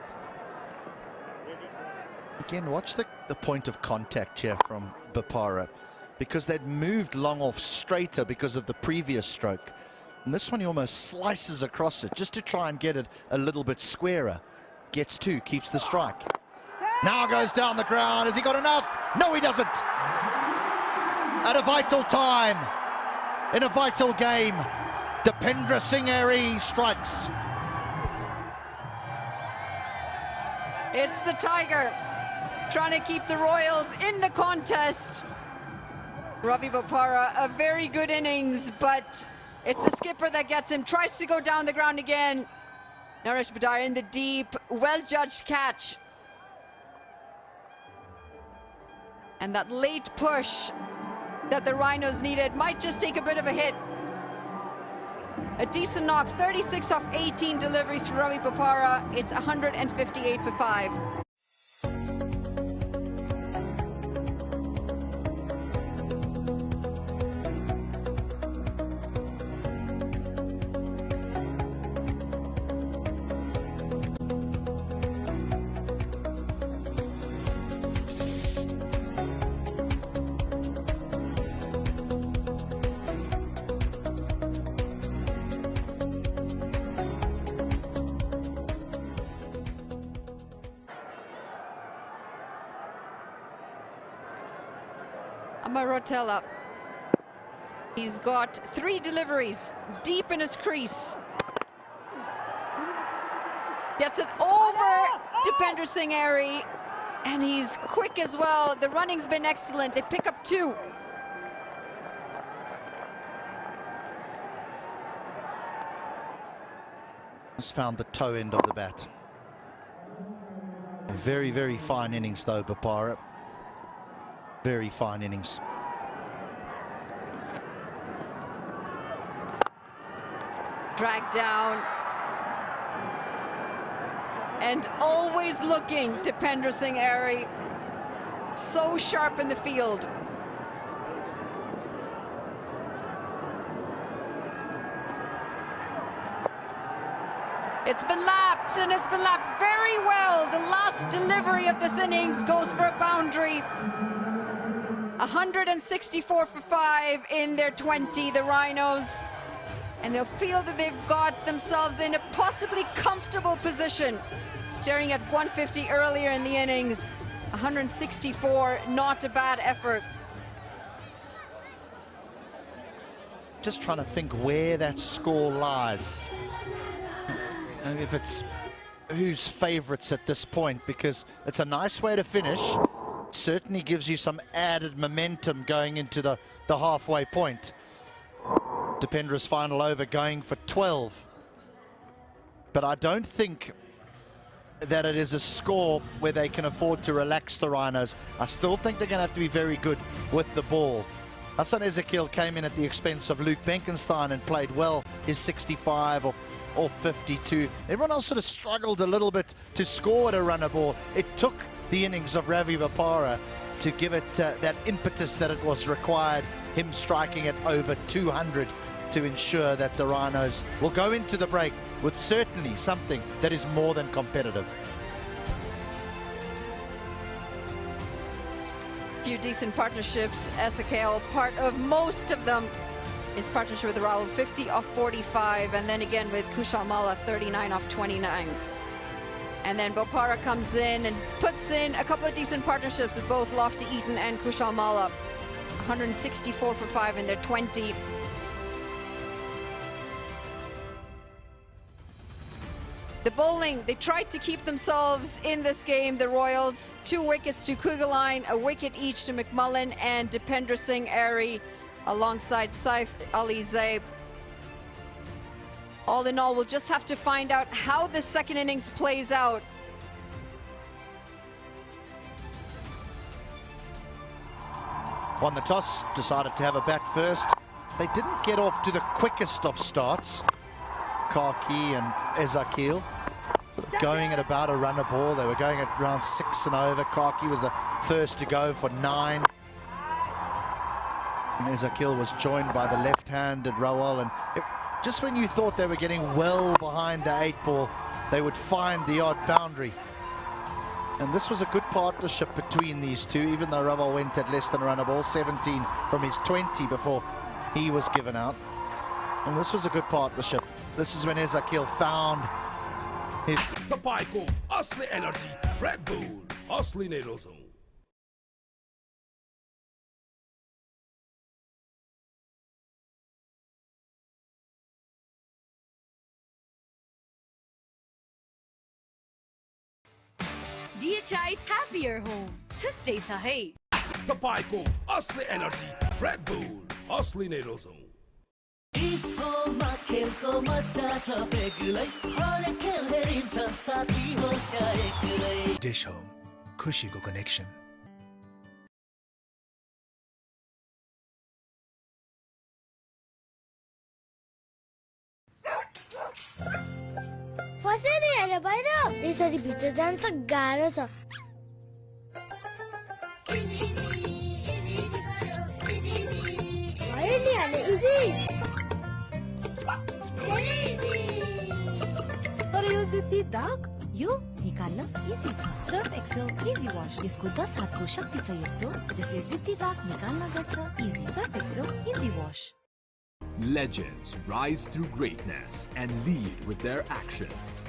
Again, watch the point of contact here from Bopara, because they'd moved long off straighter because of the previous stroke. And this one he almost slices across it just to try and get it a little bit squarer. Gets 2, keeps the strike. Now goes down the ground. Has he got enough? No, he doesn't. At a vital time, in a vital game, Dipender Singh Airy strikes. It's the Tiger trying to keep the Royals in the contest. Ravi Bopara, a very good innings, but it's the skipper that gets him. Tries to go down the ground again. Naresh Budayar in the deep, well-judged catch. And that late push that the Rhinos needed might just take a bit of a hit. A decent knock, 36 off 18 deliveries for Ravi Bopara. It's 158 for 5. Rotella. He's got 3 deliveries deep in his crease. Gets it over Dipender Singh Airy, and he's quick as well. The running's been excellent. They pick up 2. Has found the toe end of the bat. Very, very fine innings though, Bopara. Very fine innings. Dragged down. And always looking, Dipender Singh Airy. So sharp in the field. It's been lapped, and it's been lapped very well. The last delivery of this innings goes for a boundary. 164 for 5 in their 20, the Rhinos. And they'll feel that they've got themselves in a possibly comfortable position. Staring at 150 earlier in the innings. 164, not a bad effort. Just trying to think where that score lies. If it's who's favourites at this point, because it's a nice way to finish. Certainly gives you some added momentum going into the halfway point. Dipender's final over going for 12. But I don't think that it is a score where they can afford to relax the Rhinos. I still think they're going to have to be very good with the ball. Hassan Ezekiel came in at the expense of Luke Benkenstein and played well his 65 or 52. Everyone else sort of struggled a little bit to score at a runner ball. It took the innings of Ravi Vapara to give it that impetus that it was required, him striking at over 200 to ensure that the Rhinos will go into the break with certainly something that is more than competitive. Few decent partnerships. Ezekiel, part of most of them. His partnership with Rahul, 50 off 45, and then again with Kushal Malla, 39 off 29. And then Bopara comes in and puts in a couple of decent partnerships with both Lofty Eaton and Kushal Malla. 164 for 5 in their 20. The bowling, they tried to keep themselves in this game, the Royals. 2 wickets to Kugeline, a wicket each to McMullen and Dipendra Singh Airy alongside Saif Ali Zaib. All in all, we'll just have to find out how the second innings plays out. Won the toss, decided to have a bat first. They didn't get off to the quickest of starts. Karki and Ezekiel sort of going at about a runner ball. They were going at around 6 and over. Karki was the first to go for 9. And Ezekiel was joined by the left-handed Rawal, and just when you thought they were getting well behind the 8 ball, they would find the odd boundary. And this was a good partnership between these two, even though Rawal went at less than a runner ball, 17 from his 20 before he was given out. And this was a good partnership. This is when Ezekiel found his... Tapayko, Asli Energy, Red Bull, Asli Nerozo. DHI Happier Home. Today sa hai. Tapayko, Asli Energy, Red Bull, Asli Nerozo. इसकोमा खेलको मजा छ बेग्लै हरेक खेल हेरिन्छ साथी होस् या एक्लै Dish Home, खुशीको connection. फसे नि हैन बाहिर यसरी भित्र जान त गाह्रो छ भयो नि हैन इजी तर यो जिद्दी दाग यो निकाल्न इजी छ सर्फ एक्सेल इजी वाश यसको 10 हातको शक्ति छ यस्तो जसले जिद्दी दाग निकाल्न गर्छ easy Surf Excel easy wash Legends rise through greatness and lead with their actions.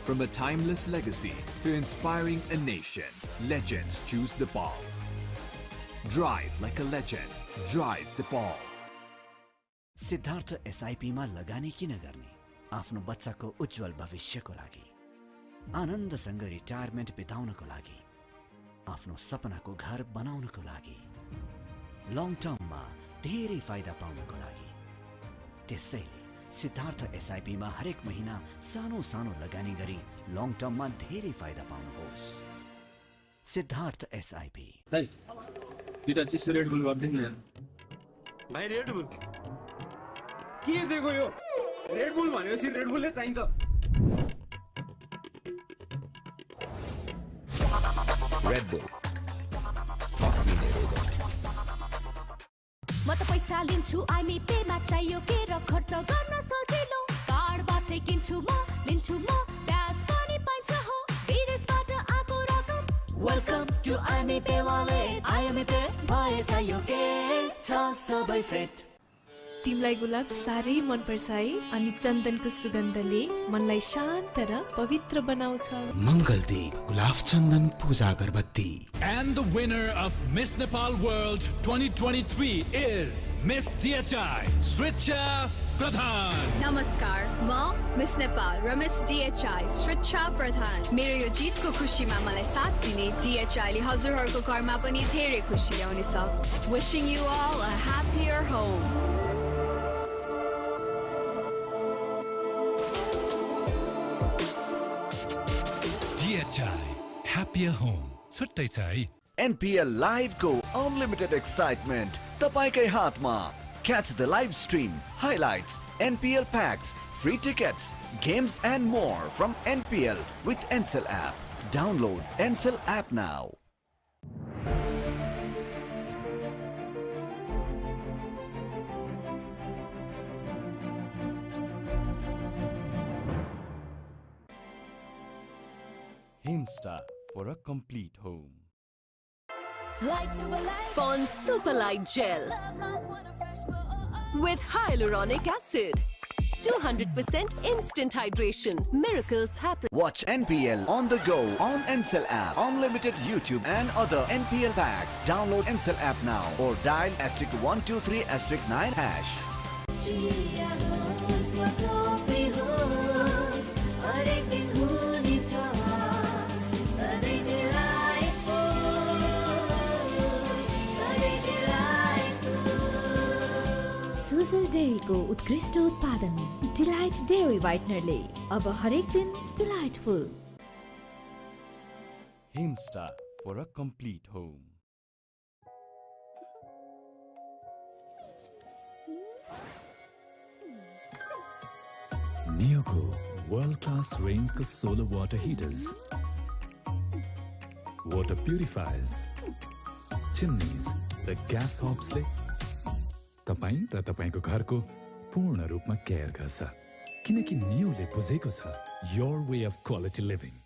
From a timeless legacy to inspiring a nation, legends choose the ball. Drive like a legend. Drive the ball. Siddharth SIP मा लगानी किन गर्ने आफ्नो बच्चाको उज्जवल भविष्यको लागि आनन्दसँग retirement बिताउनको लागि आफ्नो सपनाको घर बनाउनको लागि लङ टर्ममा धेरै फाइदा पाउनको लागि त्यसैले सिद्धार्थ एसआईपी मा हरेक महिना सानो सानो लगानी गरी लङ टर्ममा धेरै फाइदा पाउनुहोस् सिद्धार्थ एसआईपी भाइ दुईटा चिसो रेड बुल गर्दिनु न भाइ रेड बुल के दिएको यो रेड बुल भनेपछि रेड बुलले चाहिन्छ रेड बुल असली नेरोजो म त पैसा लिन्छु आइमी पेमा चाहियो के र खर्च गर्न सजिलो कार्डबाटै किन्छु म लिन्छु म ब्याज पनि पाइन्छ हो विदेशबाट आएको रकम वेलकम टु आइमी पे वालेट आइमी पे भए चाहियो के छ सबै सेट तिमलाई गुलाब साह्रै मन पर्छ है अनि चन्दनको सुगन्धले मनलाई शान्त र पवित्र बनाउँछ मङ्गलदीप गुलाब चन्दन पूजा अगरबत्ती And the winner of Miss Nepal World 2023 is Miss DHI Sricha Pradhan. नमस्कार म मिस नेपाल र मिस DHI Sricha Pradhan. मेरो यो जितको खुशीमा मलाई साथ दिने DHI ले हजुरहरूको घरमा पनि धेरै खुशी ल्याउनेछ. Wishing you all a happier home. DHI Happier Home. छुट्टै छ है NPL Live को unlimited excitement तपाईकै हातमा. Catch the live stream, highlights, NPL packs, free tickets, games and more from NPL with Ncell app. Download Ncell app now. Himsta for a complete home. Pond Superlight Gel with hyaluronic acid. 200% instant hydration. Miracles happen. Watch NPL on the go on Ncell app. Unlimited YouTube and other NPL packs. Download Ncell app now or dial *123*9 hash. Sujal डेयरीको उत्कृष्ट उत्पादन delight dairy व्हाइटनरले अब हरेक दिन delightful. Himsta for a complete home. Neoco world-class range of solar water heaters, water purifiers, chimneys raw gas hobs ले तपाईं र तपाईंको घरको पूर्ण रूपमा केयर गर्छ किनकि नियोले बुझेको छ your way of quality living.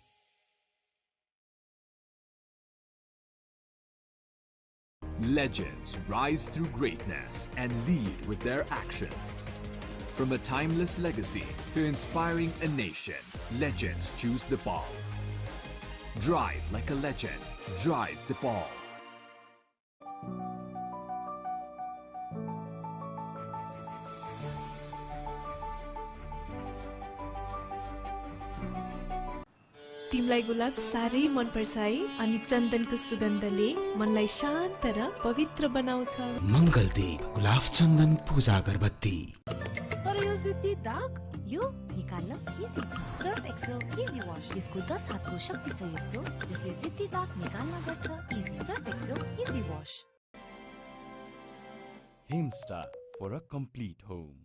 Legends rise through greatness and lead with their actions. From a timeless legacy to inspiring a nation, legends choose the ball. Drive like a legend. Drive the ball. तिमलाई गुलाब साह्रै मन पर्छ है अनि चन्दनको सुगन्धले मनलाई शान्त र पवित्र बनाउँछ. मङ्गलदीप गुलाब चन्दन पूजा अगरबत्ती. तर यो जिद्दी दाग यो निकाल्न इजी छ. Surf Excel easy wash. यसको 10 हातको शक्ति छ यस्तो जसले जिद्दी दाग निकाल्न गर्छ easy. Surf Excel easy wash. Himsta for a complete home.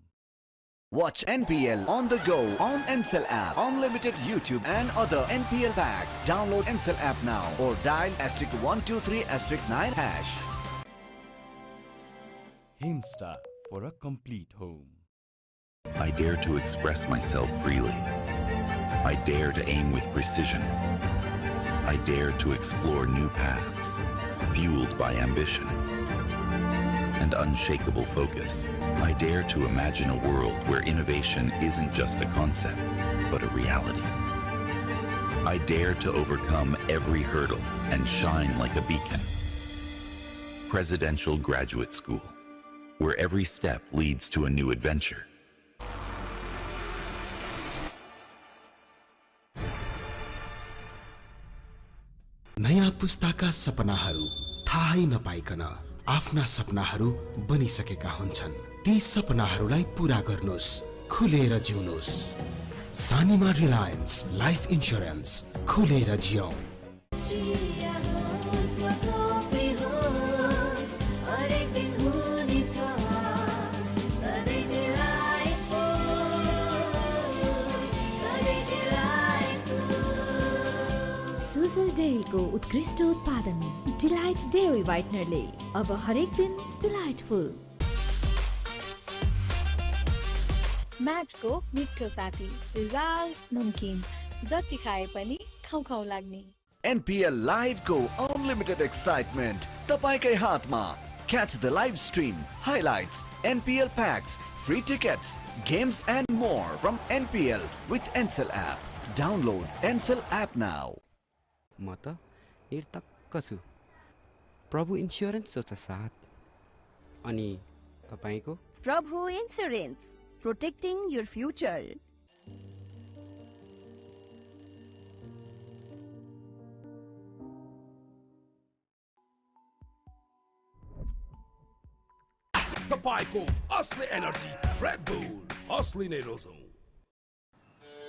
Watch NPL on the go on Ncell app. Unlimited YouTube and other NPL packs. Download Ncell app now or dial *123*9 hash. Himsta for a complete home. I dare to express myself freely. I dare to aim with precision. I dare to explore new paths, fueled by ambition and unshakable focus. I dare to imagine a world where innovation isn't just a concept, but a reality. I dare to overcome every hurdle and shine like a beacon. Presidential Graduate School, where every step leads to a new adventure. नयाँ पुस्ताका सपनाहरू थाहै नपाइकन आफ्ना सपनाहरू बनिसकेका हुन्छन्. ती सपनाहरूलाई पूरा गर्नुस्, खुलेर जिउनुस्. सानीमा Reliance life insurance, खुलेर जियौं. सुजल डेयरीको उत्कृष्ट उत्पादन डिलाइट डेयरी व्हाइटनरले अब हरेक दिन डिलाइटफुल. म्याक्सको मिठो साथी रिजाल्स नमकीन जति खाए पनि खाउ खाउ लाग्ने. NPL Live को unlimited excitement तपाईकै हातमा. Catch the live stream, highlights, NPL packs, free tickets, games and more from NPL with Ncell app. Download Ncell app now. म त निर्धक्क छु. प्रभु इन्स्योरेन्स छ साथ. अनि तपाईको? प्रभु इन्स्योरेन्स, protecting your future. तपाईको असली एनर्जी रेड बुल असली नै रोजौं.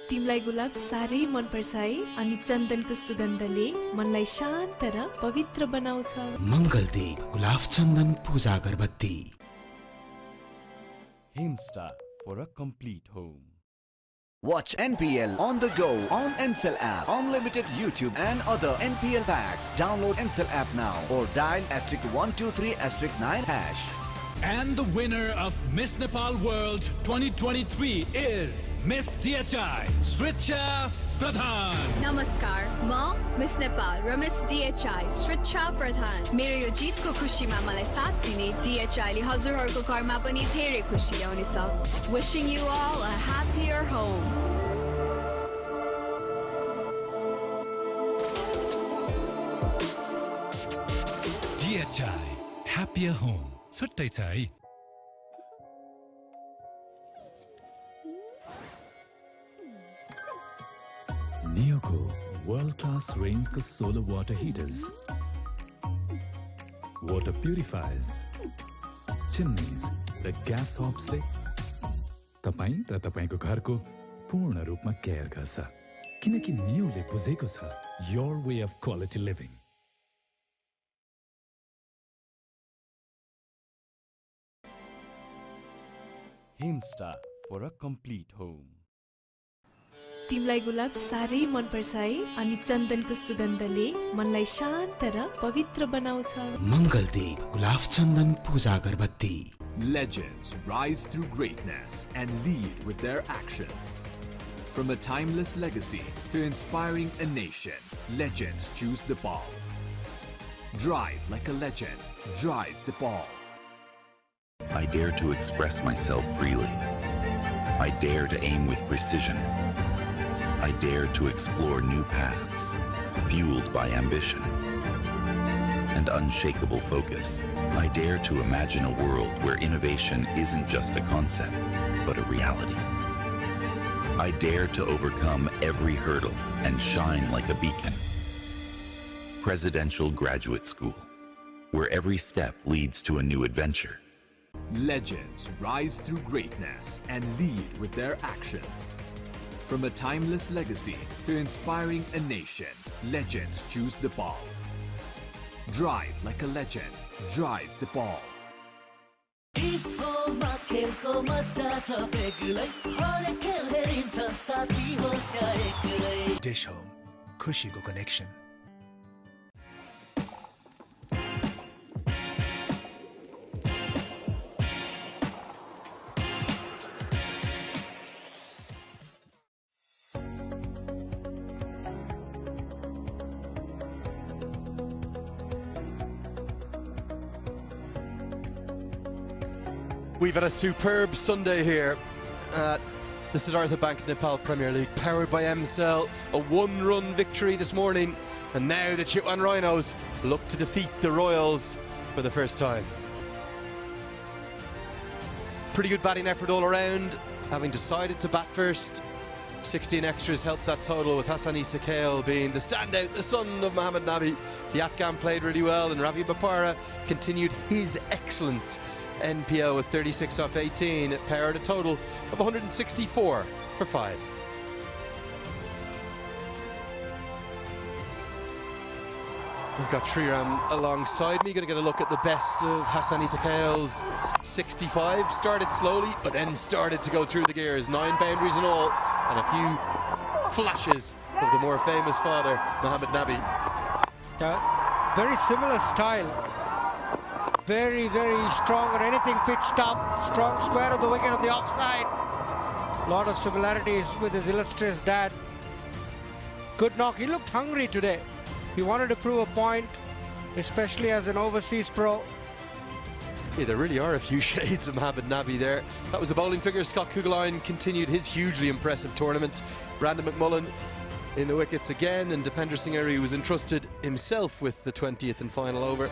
तिमलाई गुलाब साह्रै मन पर्छ है अनि चन्दनको सुगन्धले मनलाई शान्त र पवित्र बनाउँछ मङ्गलदीप गुलाब चन्दन पूजा अगरबत्ती Himstar for a complete home. Watch NPL on the go on Ncell app. Unlimited YouTube and other NPL packs. Download Ncell app now or dial *123*9#. And the winner of Miss Nepal World 2023 is Miss DHI, Shricha Pradhan. नमस्कार, म miss Nepal र miss DHI श्रिचा प्रधान। मेरो यो जितको खुसीमा मलाई साथ दिने DHI ले हजुरहरूको घरमा पनि धेरै खुसी ल्याउनेछ। Wishing you all a happier home. DHI, happier home. छुट्टै छ है। नियोको वर्ल्ड क्लास रेन्जको solar water heaters, water purifiers, chimneys र ग्यास हब्सले तपाईं र तपाईंको घरको पूर्ण रूपमा केयर गर्छ किनकि नियोले बुझेको छ your way of quality living. Himstar for a complete home. तिमलाई गुलाब साह्रै मन पर्छ है अनि चन्दनको सुगन्धले मनलाई शान्त र पवित्र बनाउँछ मङ्गलदीप गुलाब चन्दन पूजा अगरबत्ती Legends rise through greatness and lead with their actions. From a timeless legacy to inspiring a nation, legends choose the ball. Drive like a legend. Drive the ball. I dare to express myself freely. I dare to aim with precision. I dare to explore new paths, fueled by ambition and unshakable focus. I dare to imagine a world where innovation isn't just a concept, but a reality. I dare to overcome every hurdle and shine like a beacon. Presidential Graduate School, where every step leads to a new adventure. Legends rise through greatness and lead with their actions. From a timeless legacy to inspiring a nation, legends choose the ball. Drive like a legend. Drive the ball. डिस्कोमा खेलको मजा छ बेग्लै हरेक खेल हेरिन्छ साथी होस् या एक्लै Dish Home, खुशीको connection. We've had a superb Sunday here at the Siddhartha Bank Nepal Premier League, powered by Ncell. A one-run victory this morning, and now the Chitwan Rhinos look to defeat the Royals for the first time. Pretty good batting effort all around, having decided to bat first. 16 extras helped that total, with Hassani Sakhail being the standout, the son of Mohammad Nabi. The Afghan played really well, and Ravi Bapara continued his excellent NPL with 36 off 18. It powered a total of 164 for 5. We've got Triram alongside me. Going to get a look at the best of Hassani Sakhail's 65. Started slowly, but then started to go through the gears. 9 boundaries in all, and a few flashes of the more famous father, Mohammad Nabi. Very similar style. Very, very strong on anything pitched up. Strong square of the wicket on the offside. A lot of similarities with his illustrious dad. Good knock. He looked hungry today. He wanted to prove a point, especially as an overseas pro. Yeah, there really are a few shades of Mohammad Nabi there. That was the bowling figure. Scott Kugelheim continued his hugely impressive tournament. Brandon McMullen in the wickets again, and Dipender Singh Airy was entrusted himself with the 20th and final over.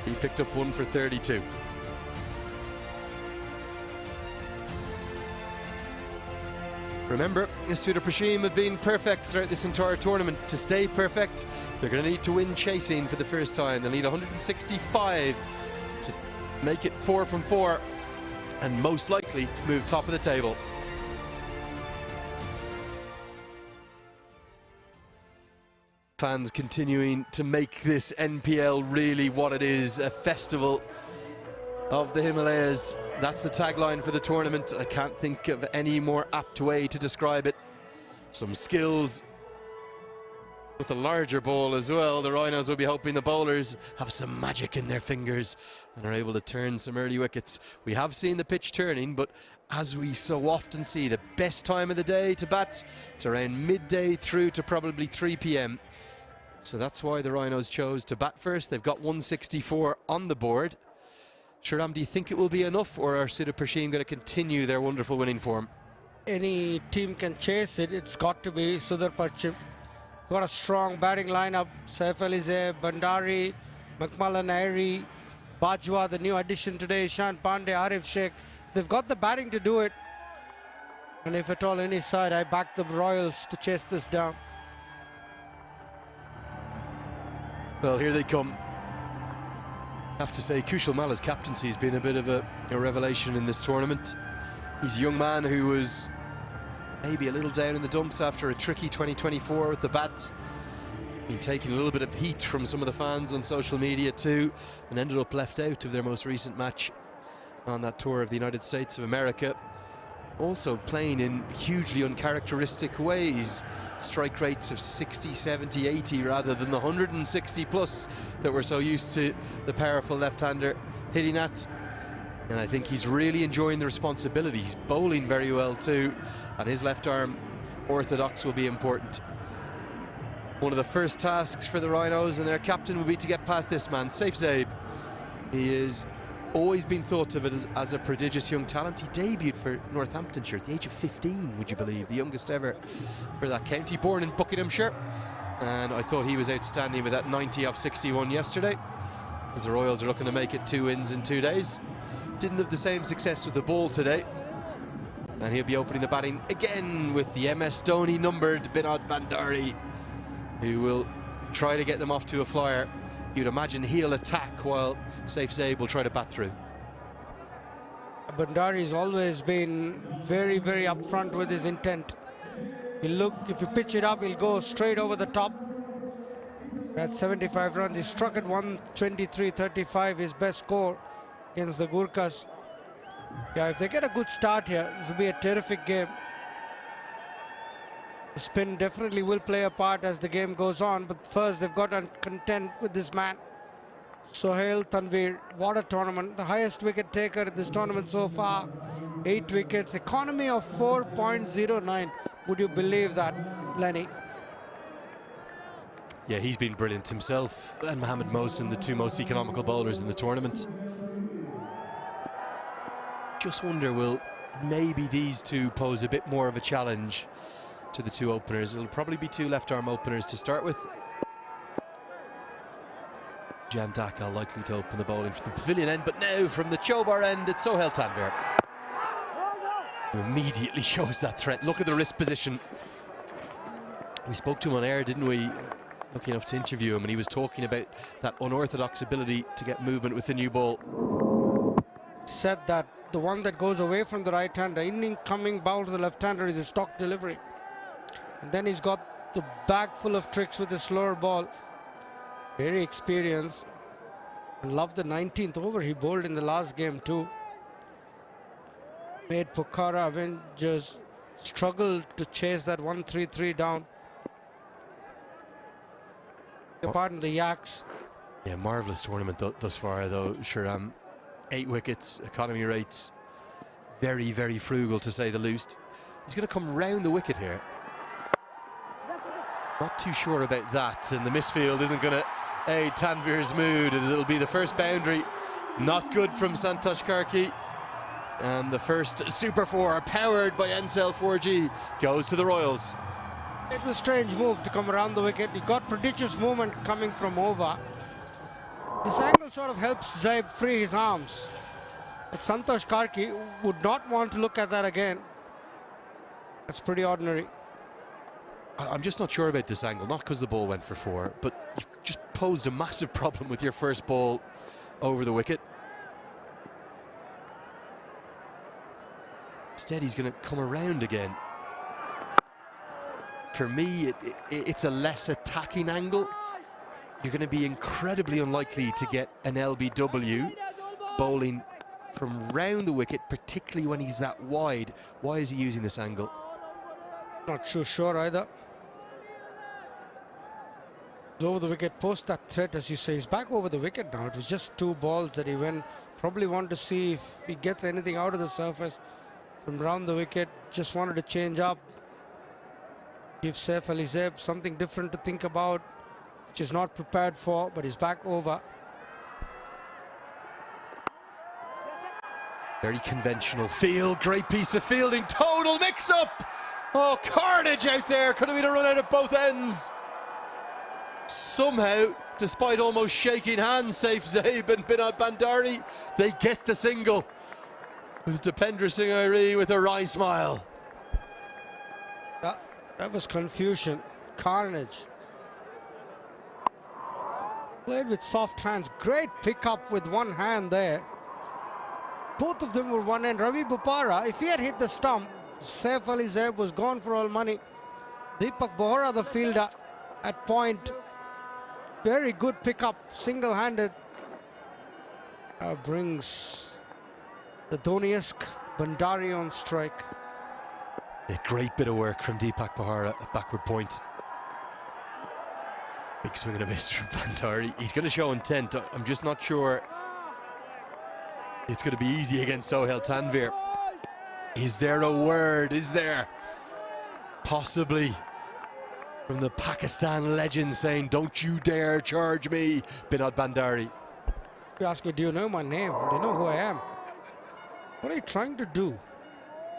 He picked up 1 for 32. Remember, Isuta Prashim have been perfect throughout this entire tournament. To stay perfect, they're going to need to win chasing for the first time. They'll need 165 to make it 4 from 4 and most likely move top of the table. Fans continuing to make this NPL really what it is, a festival of the Himalayas. That's the tagline for the tournament. I can't think of any more apt way to describe it. Some skills with a larger ball as well. The Rhinos will be hoping the bowlers have some magic in their fingers and are able to turn some early wickets. We have seen the pitch turning, but as we so often see, the best time of the day to bat, it's around midday through to probably 3 p.m. So that's why the Rhinos chose to bat first. They've got 164 on the board. Shahram, do you think it will be enough, or are Sudha Prashim going to continue their wonderful winning form? Any team can chase it. It's got to be Sudha Prashim. Got a strong batting lineup. Saif Alize, Bandari, Makmala Nairi, Bajwa, the new addition today, Ishan Pandey, Arif Sheikh. They've got the batting to do it. And if at all any side, I back the Royals to chase this down. Well, here they come. I have to say, Kushal Mala's captaincy has been a bit of a revelation in this tournament. He's a young man who was maybe a little down in the dumps after a tricky 2024 with the bat. Been taking a little bit of heat from some of the fans on social media too, and ended up left out of their most recent match on that tour of the United States of America. Also playing in hugely uncharacteristic ways. Strike rates of 60, 70, 80 rather than the 160 plus that we're so used to the powerful left-hander hitting at. And I think he's really enjoying the responsibility. He's bowling very well too, and his left arm orthodox will be important. One of the first tasks for the Rhinos and their captain will be to get past this man, Saif Zaib. He is always been thought of it as a prodigious young talent. He debuted for Northamptonshire at the age of 15, would you believe, the youngest ever for that county, born in Buckinghamshire. And I thought he was outstanding with that 90 off 61 yesterday, as the Royals are looking to make it 2 wins in 2 days. Didn't have the same success with the ball today, and he'll be opening the batting again with the MS Dhoni numbered Binod Bandari, who will try to get them off to a flyer. You'd imagine he'll attack while Saif Zaib will try to bat through. Bandari's always been very, very upfront with his intent. He'll look, if you pitch it up, he'll go straight over the top. At 75 runs, he struck at 123.35, his best score against the Gurkhas. Yeah, if they get a good start here, this will be a terrific game. The spin definitely will play a part as the game goes on, but first they've got to contend with this man, Sohail Tanvir. What a tournament. The highest wicket taker in this tournament so far. 8 wickets, economy of 4.09. Would you believe that, Lenny? Yeah, he's been brilliant himself, and Mohamed Mohsin, the 2 most economical bowlers in the tournament. Just wonder, will maybe these 2 pose a bit more of a challenge to the 2 openers? It'll probably be 2 left-arm openers to start with. Jan Dakal likely to open the bowling from the pavilion end, but now from the Chobar end, it's Sohail Tanvir, who immediately shows that threat. Look at the wrist position. We spoke to him on air, didn't we? Lucky enough to interview him, and he was talking about that unorthodox ability to get movement with the new ball. Said that the one that goes away from the right-hander, incoming bowl to the left-hander, is a stock delivery. And then he's got the bag full of tricks with the slower ball. Very experienced. And love the 19th over he bowled in the last game too. Made Pokhara Avengers struggle to chase that 133 down. Pardon the Yaks. Yeah, marvellous tournament thus far though, Shahram. 8 wickets, economy rates, very, very frugal to say the least. He's going to come round the wicket here. Not too sure about that, and the misfield isn't going to aid Tanvir's mood, as it'll be the first boundary. Not good from Santosh Karki. And the first Super 4, powered by Ncell 4G, goes to the Royals. It was a strange move to come around the wicket. He got prodigious movement coming from over. This angle sort of helps Zaib free his arms. But Santosh Karki would not want to look at that again. That's pretty ordinary. I'm just not sure about this angle, not because the ball went for 4, but you just posed a massive problem with your first ball over the wicket. Instead, he's going to come around again. for me, it's a less attacking angle. You're going to be incredibly unlikely to get an LBW bowling from round the wicket, particularly when he's that wide. Why is he using this angle? Not too sure either. He's over the wicket, post that threat, as you say. He's back over the wicket now. It was just 2 balls that he went. Probably wanted to see if he gets anything out of the surface from round the wicket. Just wanted to change up. Give Saif Ali Zaid something different to think about, which he's not prepared for, but he's back over. Very conventional field, great piece of fielding, total mix-up! Oh, carnage out there, could have been a run out of both ends. Somehow, despite almost shaking hands, Saif Zaid and Binod Bandari, they get the single. It was Dipendra Singh Airi with a wry smile. That was confusion, carnage. Played with soft hands, great pickup with one hand there. Both of them were one end. Ravi Bopara, if he had hit the stump, Saif Ali Zaid was gone for all money. Deepak Bohra, the fielder, at point. Very good pickup, single-handed. Brings the Dhoni-esque Bandari on strike. A great bit of work from Deepak Bohra at backward point. Big swing and a miss from Bandari. He's going to show intent. I'm just not sure it's going to be easy against Sohail Tanvir. Is there a word? Is there? Possibly. From the Pakistan legend saying, "Don't you dare charge me," Binod Bandari. You ask me, do you know my name? Do you know who I am? What are you trying to do?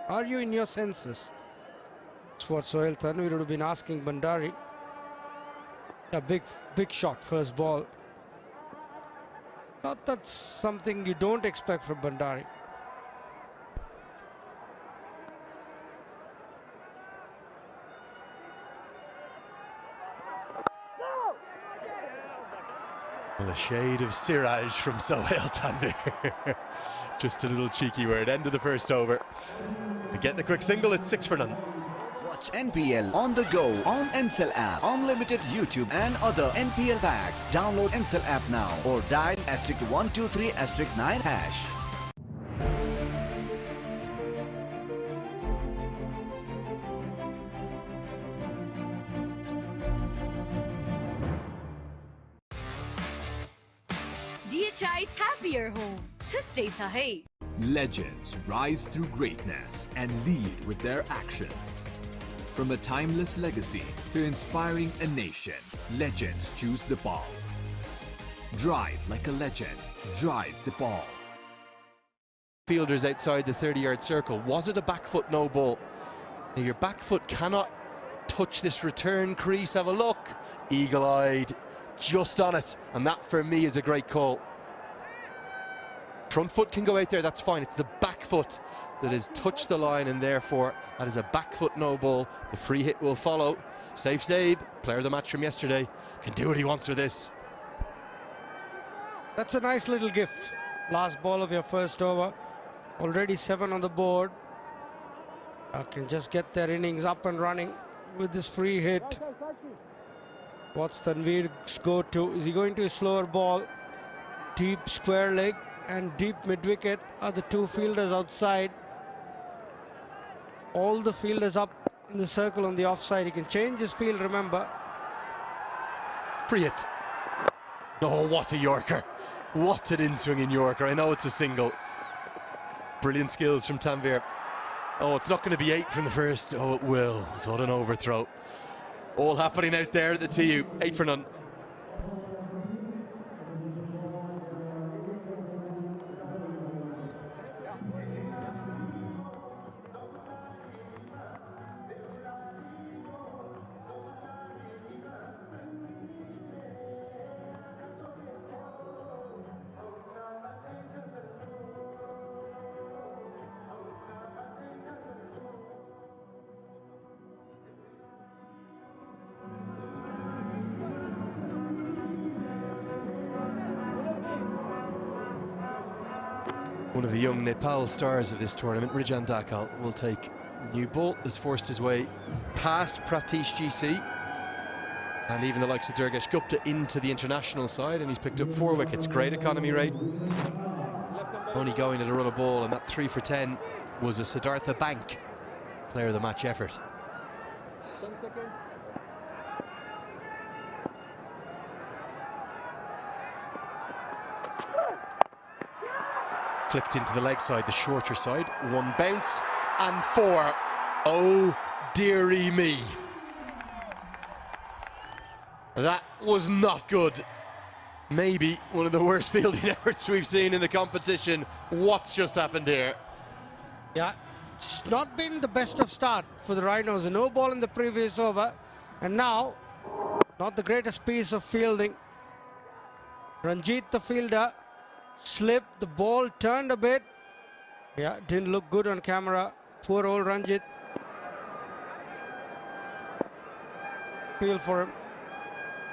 Are you in your senses? That's what Sohail Tanvir would have been asking Bandari. A big shot, first ball. Not that's something you don't expect from Bandari. Well, a shade of Siraj from Sohail Tanvir. Just a little cheeky word. End of the first over. We get the quick single, it's 6 for none. Watch NPL on the go on Ncell app, unlimited YouTube and other NPL packs. Download Ncell app now or dial *123*9#. DHI happier home. Today sahi. Legends rise through greatness and lead with their actions. From a timeless legacy to inspiring a nation, legends choose the ball. Drive like a legend. Drive the ball. Fielders outside the 30-yard circle. Was it a back foot no ball? Now your back foot cannot touch this return crease. Have a look. Eagle-eyed, just on it. And that for me is a great call. Front foot can go out there, that's fine. It's the back foot that has touched the line, and therefore that is a back foot no ball. The free hit will follow. Saif Zaid, player of the match from yesterday, can do what he wants with this. That's a nice little gift. Last ball of your first over. Already 7 on the board. Can just get their innings up and running with this free hit. What's Tanvir's go-to? Is he going to a slower ball? Deep square leg and deep mid-wicket are the two fielders outside. All the fielders up in the circle on the offside. He can change his field, remember. Free hit. Oh, what a Yorker. What an in-swinging Yorker. I know it's a single. Brilliant skills from Tanvir. Oh, it's not going to be 8 from the first. Oh, it will. What an overthrow. All happening out there at the TU. 8 for none. One of the young Nepal stars of this tournament, Rijal Brothers, will take New ball has forced his way past Pratish GC and even the likes of Durgesh Gupta into the international side, and he's picked up 4 wickets. Great economy rate. Only going at a run of ball, and that 3 for 10 was a Siddhartha Bank player of the match effort. Flicked into the leg side, the shorter side. 1 bounce and 4. Oh dearie me. That was not good. Maybe one of the worst fielding efforts we've seen in the competition. What's just happened here? Yeah, it's not been the best of start for the Rhinos. A no ball in the previous over, and now not the greatest piece of fielding. Ranjit, the fielder, slipped, the ball turned a bit. Yeah, didn't look good on camera. Poor old Ranjit. Feel for him.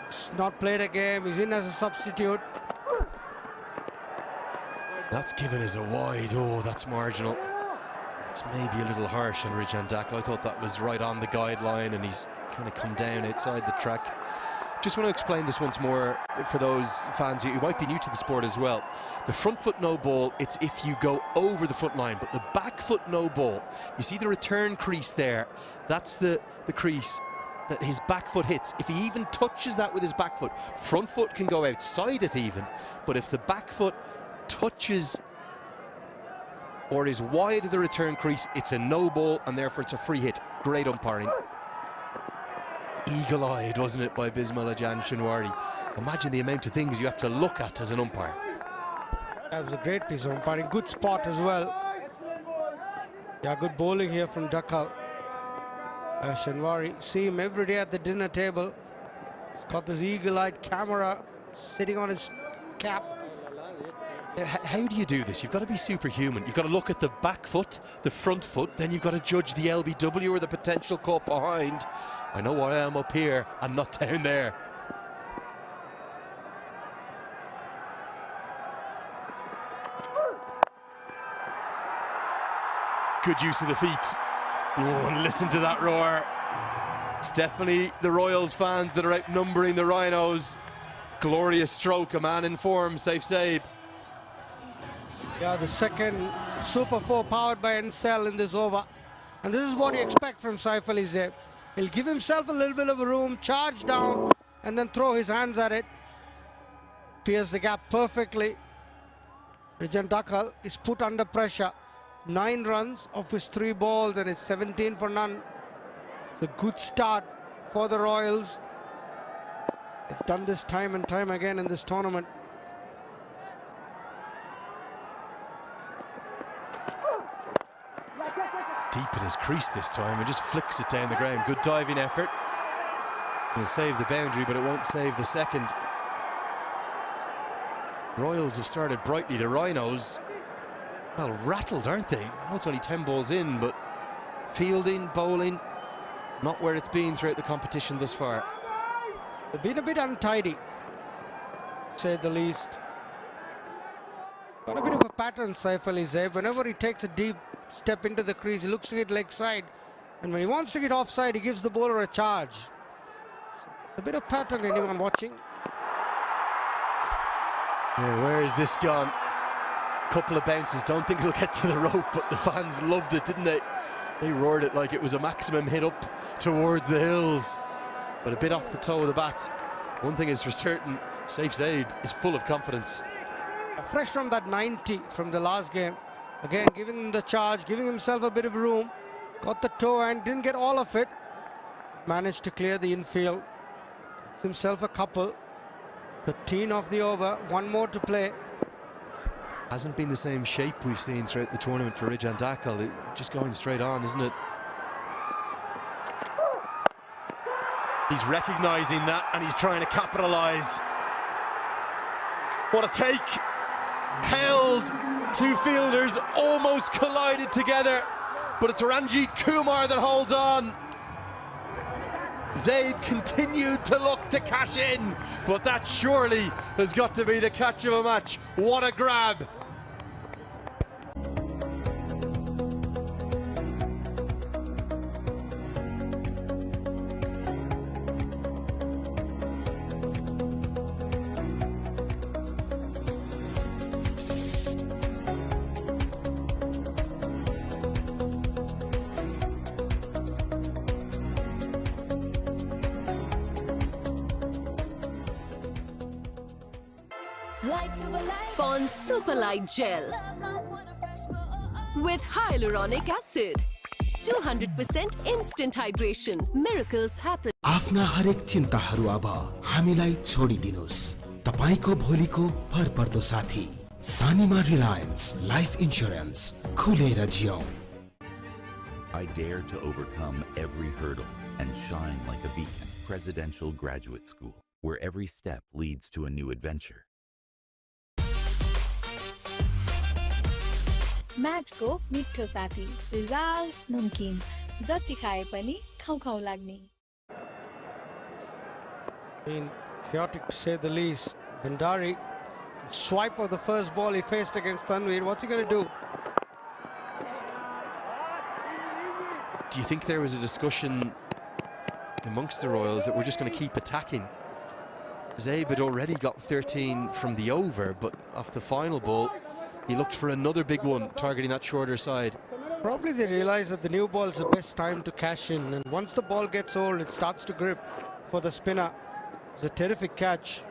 He's not played a game, he's in as a substitute. That's given us a wide. Oh, that's marginal. It's maybe a little harsh on Rijal Brothers. I thought that was right on the guideline, and he's kind of come down outside the track. Just want to explain this once more for those fans who might be new to the sport as well. The front foot no ball, it's if you go over the front line, but the back foot no ball, you see the return crease there, that's the crease that his back foot hits. If he even touches that with his back foot, front foot can go outside it even, but if the back foot touches or is wide of the return crease, it's a no ball, and therefore it's a free hit. Great umpiring. Eagle-eyed, wasn't it, by Bismillah Jan Shinwari? Imagine the amount of things you have to look at as an umpire. That was a great piece of umpiring. Good spot as well. Yeah, good bowling here from Dhakkal. Shinwari, see him every day at the dinner table. He's got this eagle-eyed camera sitting on his cap. How do you do this? You've got to be superhuman. You've got to look at the back foot, the front foot, then you've got to judge the LBW or the potential caught behind. I know why I am up here and not down there. Good use of the feet. Oh, and listen to that roar. It's definitely the Royals fans that are outnumbering the Rhinos. Glorious stroke, a man in form, safe save. Yeah, the second Super 4 powered by Ncell in this over. And this is what you expect from Saif Ali Zeib. He'll give himself a little bit of room, charge down, and then throw his hands at it. Pierce the gap perfectly. Rijal Brothers is put under pressure. 9 runs off his 3 balls, and it's 17 for none. It's a good start for the Royals. They've done this time and time again in this tournament. Deep in his crease this time and just flicks it down the ground. Good diving effort. It'll save the boundary, but it won't save the second. Royals have started brightly. The Rhinos, well, rattled, aren't they? I know it's only 10 balls in, but fielding, bowling, not where it's been throughout the competition thus far. They've been a bit untidy, to say the least. Got a bit of a pattern, Saif Ali Zeib. Whenever he takes a deep step into the crease, he looks to get leg side, and when he wants to get offside, he gives the bowler a charge. It's a bit of pattern, anyone watching. Yeah, where is this gone? Couple of bounces, don't think it'll get to the rope, but the fans loved it, didn't they? They roared it like it was a maximum hit up towards the hills, but a bit off the toe of the bat. One thing is for certain, Saif Zeib is full of confidence. Fresh from that 90 from the last game. Again, giving him the charge, giving himself a bit of room. Got the toe and didn't get all of it. Managed to clear the infield. Gets himself a couple. 13 off the over, 1 more to play. Hasn't been the same shape we've seen throughout the tournament for Rijal Brothers. Just going straight on, isn't it? He's recognising that and he's trying to capitalise. What a take! Held, 2 fielders almost collided together, but it's Ranjit Kumar that holds on. Zeib continued to look to cash in, but that surely has got to be the catch of a match. What a grab! Pond Super Light Gel with hyaluronic acid. 200% instant hydration. Miracles happen. आफ्ना हरेक चिन्ताहरू अब हामीलाई छोडिदिनुस्। तपाईको भोलिको भरपर्दो साथी सानीमा Reliance life insurance खुलेर जियौं। I dare to overcome every hurdle and shine like a beacon. Presidential Graduate School, where every step leads to a new adventure. Match को मिठो साथी रिजाल्स नमकीन जति खाए पनि खाउ खाउ लाग्ने। Chaotic to say the least. Bandari, swipe of the first ball he faced against Tanveer. What's he going to do? Do you think there was a discussion amongst the Royals that we're just going to keep attacking? Zabe had already got 13 from the over, but off the final ball, he looked for another big one, targeting that shorter side. Probably they realize that the new ball is the best time to cash in, and once the ball gets old, it starts to grip for the spinner. It's a terrific catch.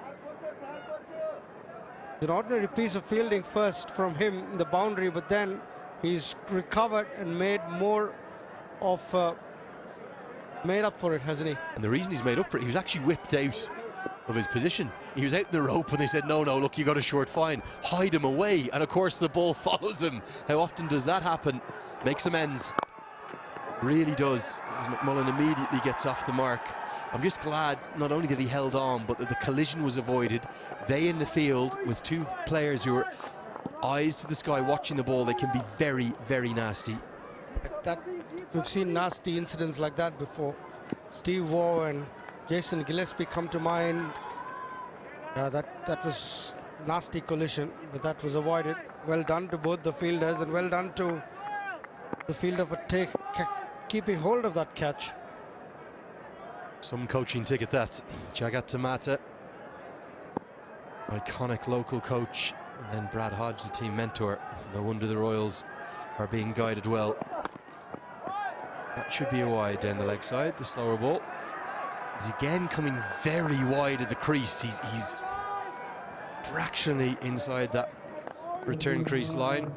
It's an ordinary piece of fielding first from him in the boundary, but then he's recovered and made more of made up for it, hasn't he? And the reason he's made up for it, he was actually whipped out of his position. He was out in the rope and they said, no, look, you got a short fine, hide him away, and of course the ball follows him. How often does that happen? Makes amends. Really does, as McMullen immediately gets off the mark. I'm just glad not only that he held on, but that the collision was avoided. They in the field with two players who are eyes to the sky watching the ball, they can be very, very nasty. We've seen nasty incidents like that before. Steve Waugh and Jason Gillespie come to mind. That was nasty collision, but that was avoided. Well done to both the fielders, and well done to the fielder for keeping hold of that catch. Some coaching ticket that. Jagat Tamata, iconic local coach, and then Brad Hodge, the team mentor. No wonder the Royals are being guided well. That should be a wide down the leg side, the slower ball. He's again coming very wide at the crease. He's fractionally inside that return crease line.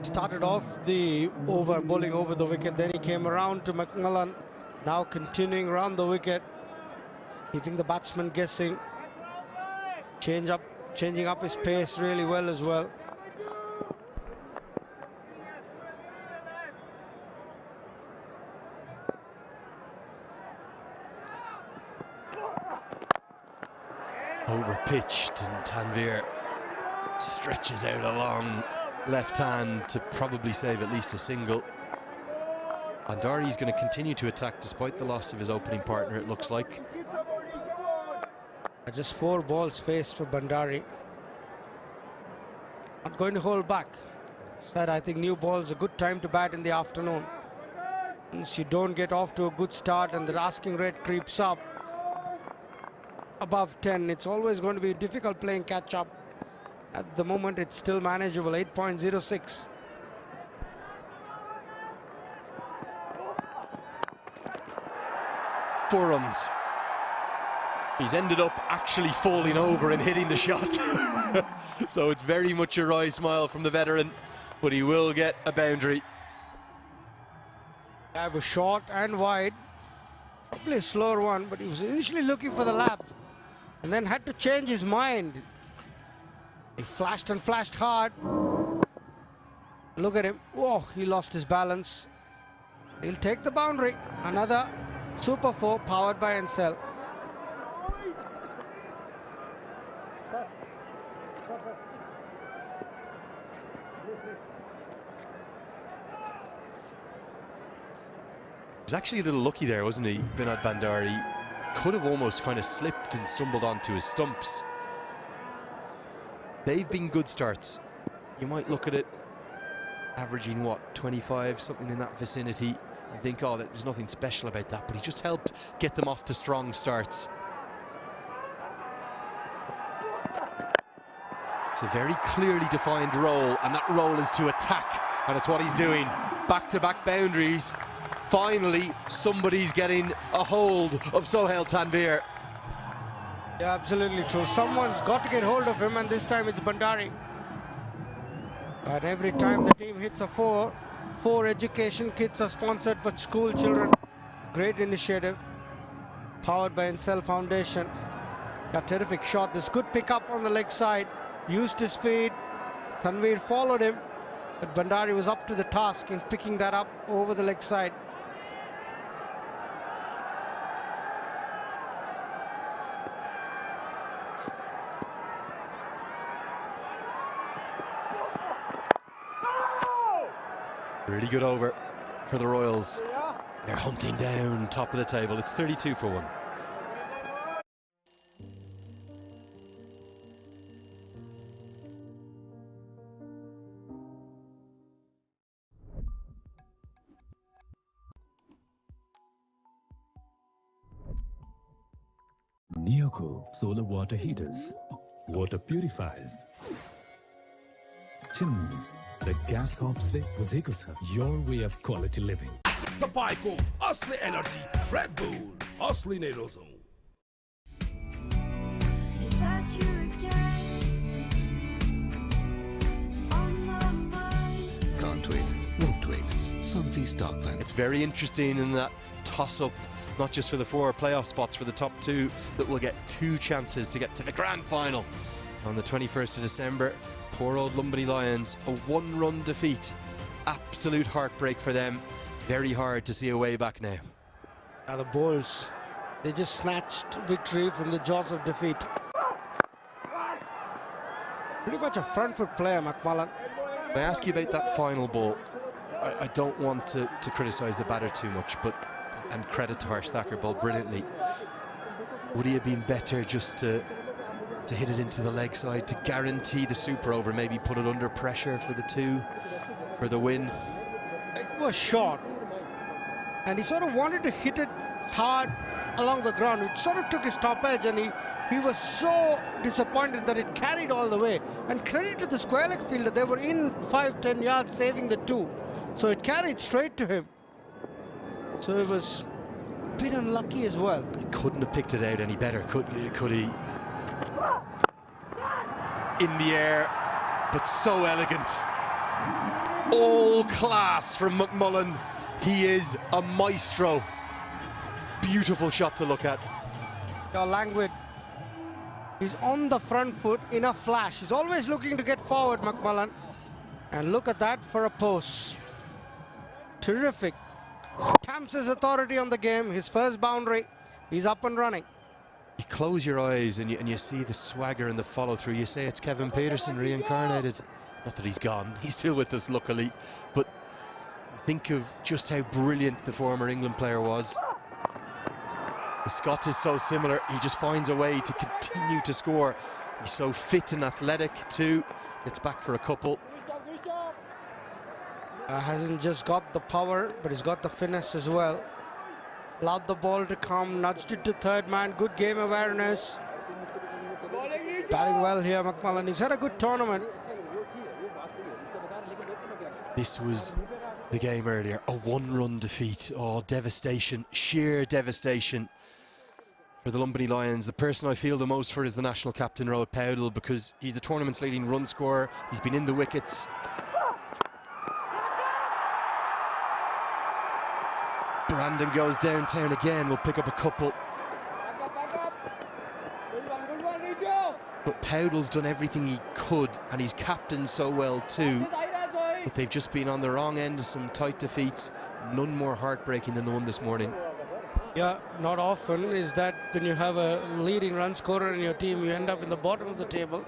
Started off the over, bowling over the wicket, then he came around to McMullen, now continuing around the wicket, keeping the batsman guessing, changing up his pace really well as well. Over pitched, and Tanveer stretches out a long left hand to probably save at least a single. Bandari's going to continue to attack despite the loss of his opening partner, it looks like. Just 4 balls faced for Bandari. Not going to hold back. Said I think new ball is a good time to bat in the afternoon. Once you don't get off to a good start and the asking rate creeps up above 10, it's always going to be difficult playing catch up. At the moment, it's still manageable, 8.06. Four runs. He's ended up actually falling over and hitting the shot. So it's very much a wry smile from the veteran, but he will get a boundary. That was short and wide. Probably a slower one, but he was initially looking for the lap and then had to change his mind. He flashed and flashed hard. Look at him. Oh, he lost his balance. He'll take the boundary. Another Super 4 powered by Encel. He was actually a little lucky there, wasn't he, Binod Bandari? Could have almost kind of slipped and stumbled onto his stumps. They've been good starts. You might look at it averaging, what, 25, something in that vicinity, and think, oh, there's nothing special about that, but he just helped get them off to strong starts. It's a very clearly defined role, and that role is to attack, and it's what he's doing. Back-to-back boundaries. Finally, somebody's getting a hold of Sohail Tanveer. Yeah, absolutely true. Someone's got to get hold of him, and this time it's Bandari. And every time the team hits a four education kits are sponsored for school children. Great initiative, powered by Encel Foundation. A terrific shot. This good pick up on the leg side. Used his feet. Tanveer followed him, but Bandari was up to the task in picking that up over the leg side. Really good over for the Royals. They're hunting down top of the table. It's 32 for 1. Neocool solar water heaters, water purifiers, chimneys, the gas hobs ले बुझेको छ. Your way of quality living. तपाईको असली energy red bull असली नै रोजौं. Can't wait, won't wait. Sunfeast Dog Van. It's very interesting in that toss-up, not just for the 4 playoff spots for the top 2, that will get 2 chances to get to the grand final on the 21st of December. Poor old Lumbini Lions, a 1-run defeat. Absolute heartbreak for them. Very hard to see a way back now. The Bulls, they just snatched victory from the jaws of defeat. Pretty much a front foot player, McMullen. Can I ask you about that final ball? I don't want to criticise the batter too much, and credit to Harsh Thacker, bowled brilliantly. Would he have been better just to hit it into the leg side to guarantee the super over, maybe put it under pressure for the 2 for the win? It was short, and he sort of wanted to hit it hard along the ground. It sort of took his top edge, and he was so disappointed that it carried all the way. And credit to the square leg fielder, they were in 5-10 yards saving the 2, so it carried straight to him. So it was a bit unlucky as well. He couldn't have picked it out any better, could he? In the air, but so elegant. All class from McMullen. He is a maestro. Beautiful shot to look at. Langwood, he's on the front foot in a flash. He's always looking to get forward, McMullen. And look at that for a post. Terrific. Stamps his authority on the game. His first boundary. He's up and running. You close your eyes and you see the swagger and the follow-through. You say it's Kevin Peterson reincarnated. Not that he's gone. He's still with us, luckily. But think of just how brilliant the former England player was. The Scot is so similar. He just finds a way to continue to score. He's so fit and athletic too. Gets back for a couple. Hasn't just got the power, but he's got the finesse as well. Allowed the ball to come, nudged it to third man. Good game awareness. Batting well here, McMullen. He's had a good tournament. This was the game earlier. A 1-run defeat. Oh, devastation. Sheer devastation for the Lumbini Lions. The person I feel the most for is the national captain, Rohit Powdell, because he's the tournament's leading run scorer. He's been in the wickets. Brandon goes downtown again. We'll pick up a couple. But Powdell's done everything he could, and he's captained so well too. But they've just been on the wrong end of some tight defeats. None more heartbreaking than the one this morning. Yeah, not often is that when you have a leading run scorer in your team, you end up in the bottom of the table.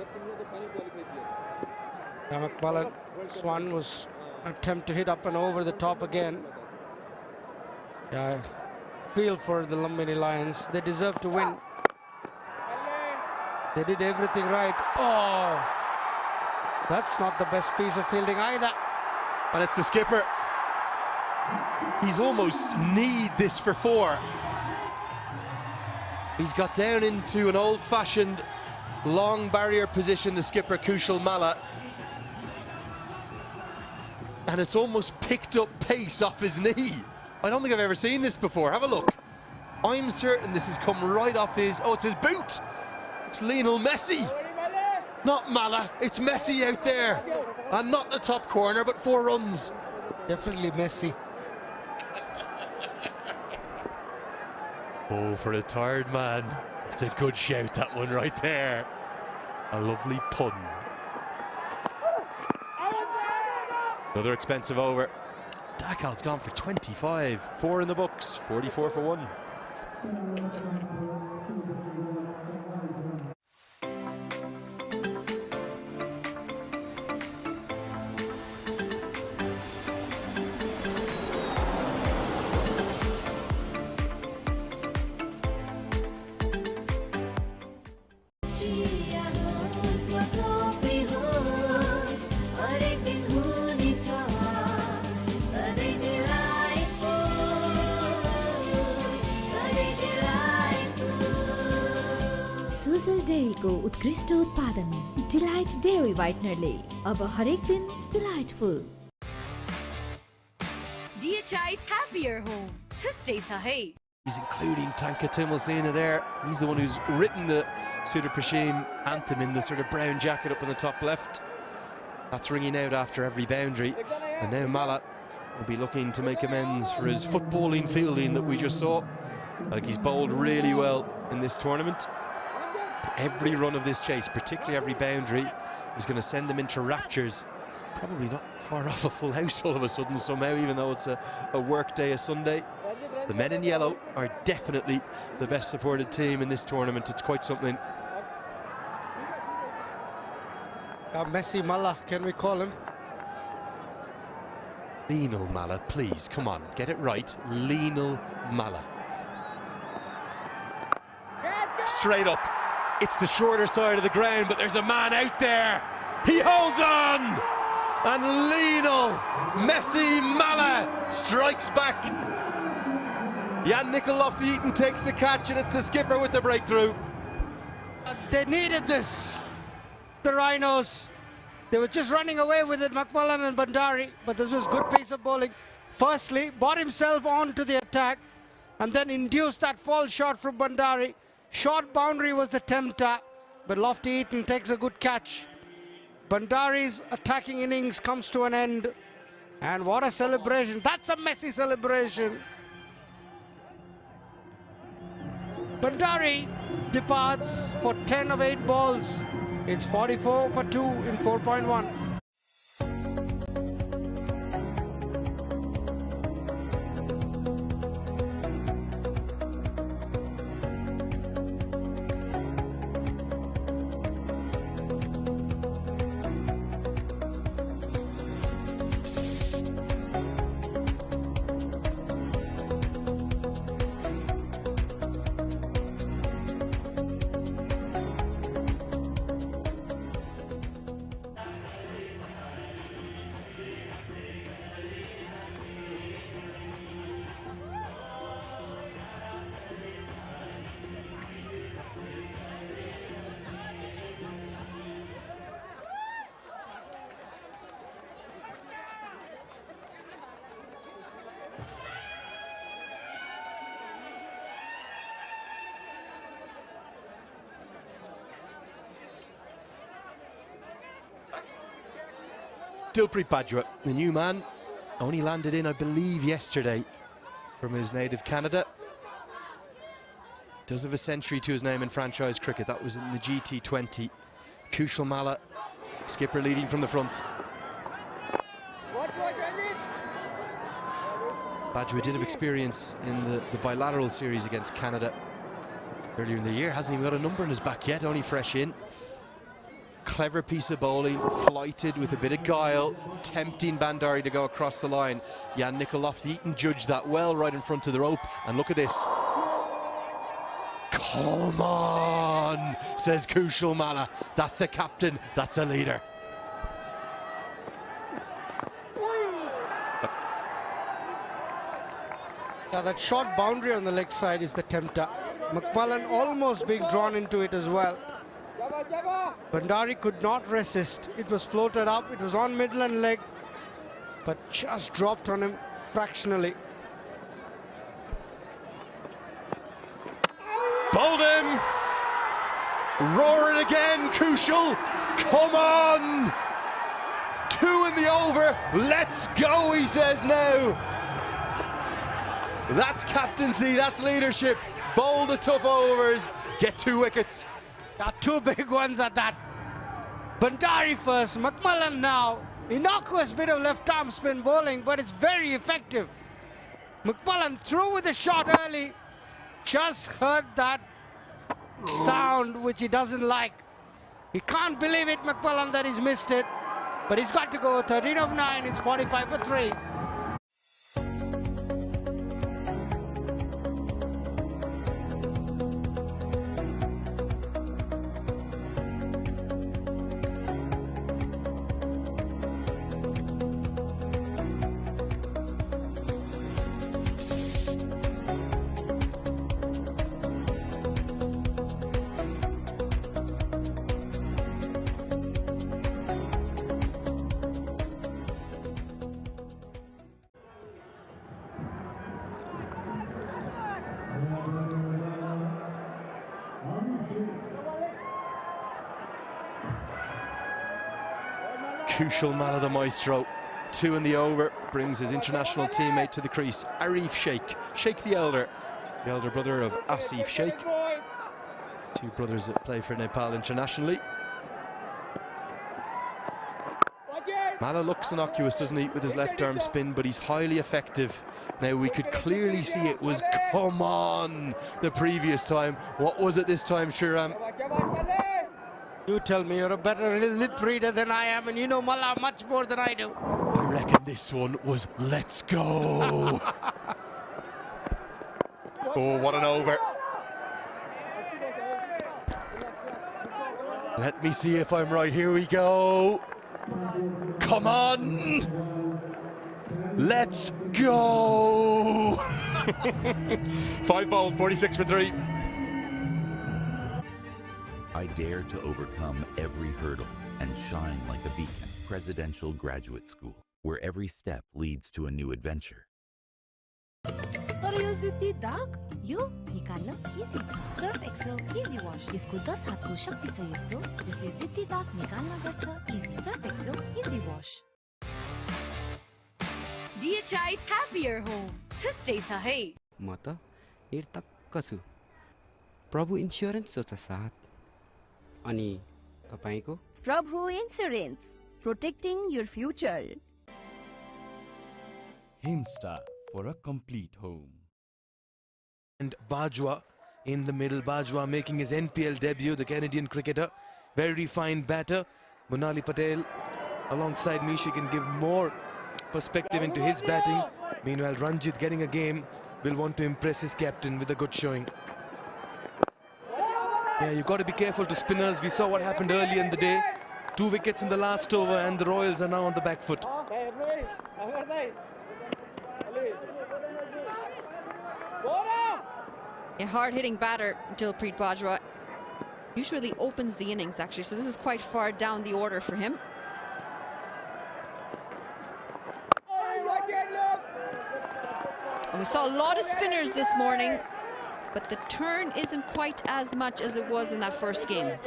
McMullen, Swan was an attempt to hit up and over the top again. Yeah, I feel for the Lumbini Lions. They deserve to win. They did everything right. Oh, that's not the best piece of fielding either. And it's the skipper. He's almost kneed this for 4. He's got down into an old-fashioned long barrier position, the skipper Kushal Malla. And it's almost picked up pace off his knee. I don't think I've ever seen this before. Have a look. I'm certain this has come right off his... Oh, it's his boot. It's Lionel Messi, not Mala. It's Messi out there, and not in the top corner, but 4 runs. Definitely Messi. Oh, for a tired man, it's a good shout, that one right there. A lovely pun. Another expensive over. Dakal's gone for 25. 4 in the books, 44 for 1. Sujal डेरीको उत्कृष्ट उत्पादन delight dairy व्हाइटनरले अब हरेक दिन delightful. DHI happier home. Today sahay. He's including Tanka Timilsina there. He's the one who's written the Suda Prashim anthem in the sort of brown jacket up in the top left. That's ringing out after every boundary. And now Mala will be looking to make amends for his footballing fielding that we just saw. Like, he's bowled really well in this tournament. Every run of this chase, particularly every boundary, is going to send them into raptures. Probably not far off a full house all of a sudden somehow, even though it's a work day, a Sunday. The men in yellow are definitely the best supported team in this tournament. It's quite something. Messi Mala, can we call him? Lionel Mala, please, come on, get it right. Lionel Mala. Straight up. It's the shorter side of the ground, but there's a man out there. He holds on! And Lionel Messi Mala strikes back. Jan Lofty-Eaton takes the catch, and it's the skipper with the breakthrough. They needed this. The Rhinos. They were just running away with it, McMullen and Bandari, but this was good piece of bowling. Firstly, brought himself onto the attack, and then induced that fall shot from Bandari. Short boundary was the tempter, but Lofty-Eaton takes a good catch. Bandari's attacking innings comes to an end, and what a celebration. That's a Messi celebration. Bandari departs for 10 of 8 balls. It's 44 for 2 in 4.1. Dilpreet Bajwa, the new man, only landed in, I believe, yesterday from his native Canada. Does have a century to his name in franchise cricket. That was in the GT20. Kushal Mala, skipper leading from the front. Bajwa did have experience in the bilateral series against Canada earlier in the year. Hasn't even got a number in his back yet, only fresh in. Clever piece of bowling, flighted with a bit of guile, tempting Bandari to go across the line. Jan Lofty-Eaton judged that well right in front of the rope, and look at this. Come on, says Kushal Mala. That's a captain, that's a leader. Yeah, that short boundary on the leg side is the tempter. McMullen almost being drawn into it as well. Bandari could not resist. It was floated up, it was on middle and leg, but just dropped on him fractionally. Bowled him! Roaring again, Kushal. Come on! 2 in the over. Let's go, he says now. That's captaincy, that's leadership. Bowl the tough overs, get 2 wickets. Got 2 big ones at that. Bandari first, McMullen now. Innocuous bit of left arm spin bowling, but it's very effective. McMullen through with a shot early. Just heard that sound which he doesn't like. He can't believe it, McMullen, that he's missed it. But he's got to go 13 of 9, it's 45 for 3. Kushal Malla, the maestro. 2 in the over, brings his international teammate to the crease. Arif Sheikh the elder brother of Asif Sheikh. 2 brothers that play for Nepal internationally. Malla looks innocuous, doesn't he, with his left arm spin, but he's highly effective. Now we could clearly see it was come on the previous time. What was it this time, Shiram? You tell me, you're a better lip reader than I am, and you know Malla much more than I do. I reckon this one was let's go. Oh, what an over. Let me see if I'm right. Here we go. Come on. Let's go. 5 bowled, 46 for 3. I dare to overcome every hurdle and shine like a beacon. Presidential Graduate School, where every step leads to a new adventure. तर यो जिद्दी दाग यो निकाल्न easy छ Surf Excel easy wash यसको 10 हातको शक्ति छ यस्तो जसले जिद्दी दाग निकाल्न गर्छ easy Surf Excel easy wash DHI happier home छुट्टै छ है म त निर्धक्क छु प्रभु इन्स्योरेन्स छ साथ अनि तपाईको Prabhu Insurance, protecting your future. Himstar for a complete home. And Bajwa in the middle. Bajwa making his NPL debut, the Canadian cricketer. Very fine batter. Monali Patel alongside me. She can give more perspective into his batting. Meanwhile, Ranjit getting a game will want to impress his captain with a good showing. Yeah, you've got to be careful to spinners. We saw what happened earlier in the day. 2 wickets in the last over and the Royals are now on the back foot. A hard-hitting batter, Dilpreet Bajwa. Usually opens the innings, actually, so this is quite far down the order for him. And we saw a lot of spinners this morning, but the turn isn't quite as much as it was in that first game.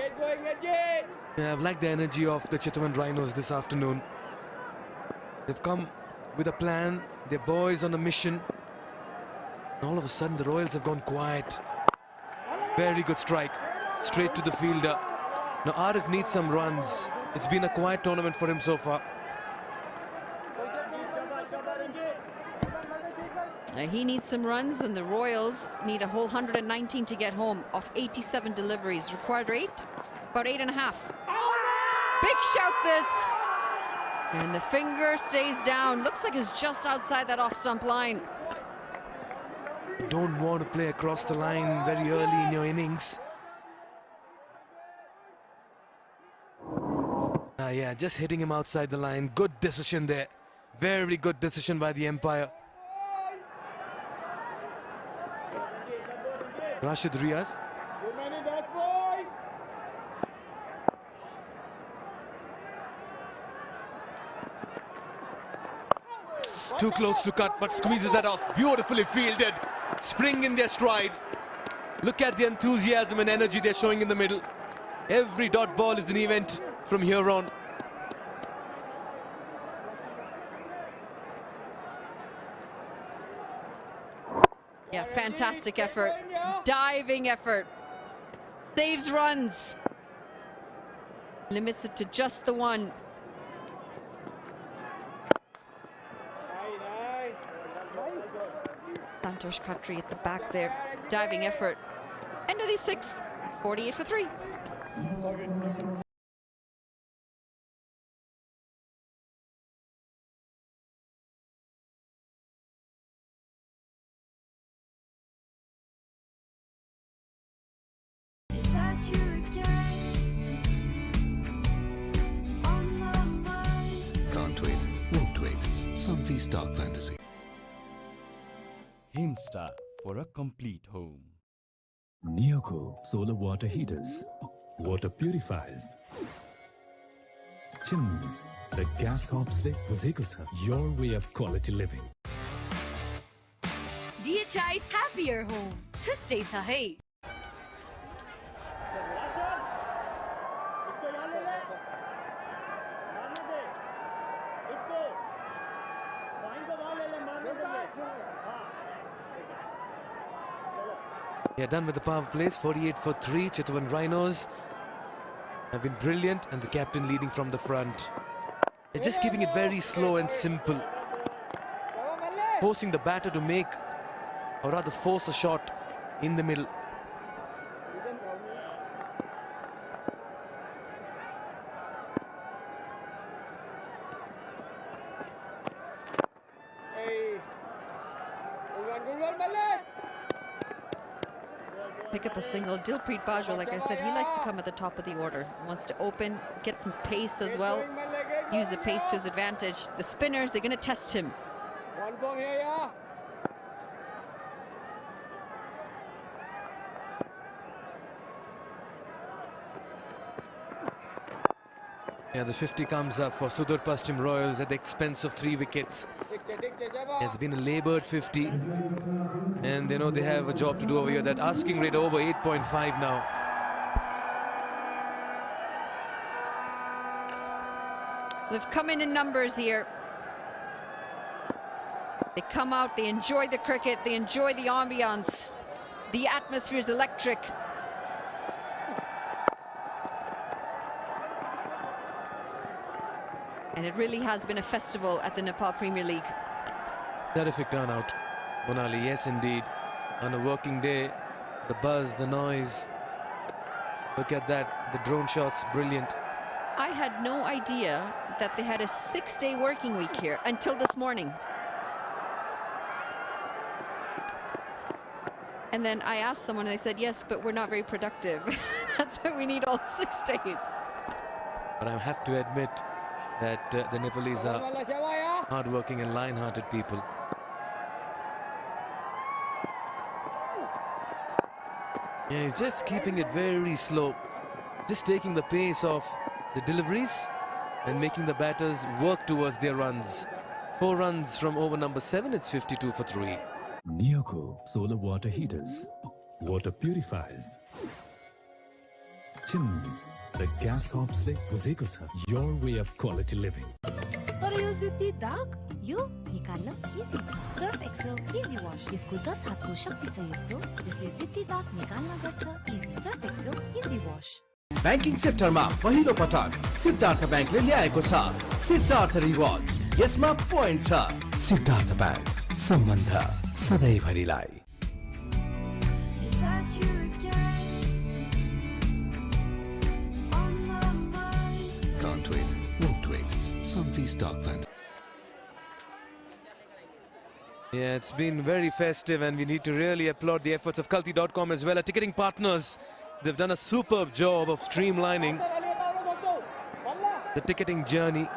Yeah, I've liked the energy of the Chittavan Rhinos this afternoon. They've come with a plan, they're boys on a mission. And all of a sudden the Royals have gone quiet. Very good strike, straight to the fielder. Now Arif needs some runs. It's been a quiet tournament for him so far. He needs some runs and the Royals need a whole 119 to get home off 87 deliveries. Required rate, about 8.5. Big shout this! And the finger stays down. Looks like it's just outside that off-stump line. Don't want to play across the line very early in your innings. Yeah, just hitting him outside the line. Good decision there. Very good decision by the umpire. Rashid Riaz. Too close to cut, but squeezes that off. Beautifully fielded. Spring in their stride. Look at the enthusiasm and energy they're showing in the middle. Every dot ball is an event from here on. Yeah, fantastic effort. Diving effort. Saves runs. Limits it to just the one. Santosh Khatri at the back there. Diving effort. End of the sixth. 48 for 3. Can't wait, won't wait. Sunfeast Dark Fantasy. Himstar for a complete home. Neoco solar water heaters, water purifiers, chimneys, the gas hobs le buzeko cha, your way of quality living. DHI happier home. Today sa hai. Yeah, done with the power plays. 48 for 3. Chitwan Rhinos have been brilliant, and the captain leading from the front. They're just keeping it very slow and simple, forcing the batter to make, or rather force a shot in the middle. Pick up a single. Dilpreet Bajwa, like I said, he likes to come at the top of the order. Wants to open, get some pace as well. Use the pace to his advantage. The spinners, they're going to test him. Yeah, the 50 comes up for Sudur Paschim Royals at the expense of 3 wickets. It's been a laboured 50, and they know they have a job to do over here. That asking rate over 8.5 now. They've come in numbers here. They come out, they enjoy the cricket, they enjoy the ambience. The atmosphere is electric. And it really has been a festival at the Nepal Premier League. Terrific turnout, Monali, yes indeed. On a working day, the buzz, the noise. Look at that, the drone shots, brilliant. I had no idea that they had a 6-day working week here until this morning. And then I asked someone and they said, yes, but we're not very productive. That's why we need all 6 days. But I have to admit that the Nepalese are hard-working and lion-hearted people. Yeah, he's just keeping it very slow. Just taking the pace of the deliveries and making the batters work towards their runs. 4 runs from over number 7, it's 52 for 3. Neoco solar water heaters, water purifiers, chimneys, the gas hobs le buzeko cha, your way of quality living. तर यो जित्ती दाग यो निकाल्न easy छ Surf Excel easy wash यसको 10 हातको शक्ति छ यस्तो जसले जित्ती दाग निकाल्न गर्छ easy Surf Excel easy wash banking सेक्टरमा पहिलो पटक सिद्धार्थ बैंकले ल्याएको छ सिद्धार्थ रिवार्ड्स यसमा पोइन्ट छ सिद्धार्थ बैंक सम्बन्ध सधैँभरिलाई Can't wait, won't wait. Sunfeast Dark Fantasy. Yeah, it's been very festive, and we need to really applaud the efforts of Kalti.com as well, our ticketing partners. They've done a superb job of streamlining the ticketing journey.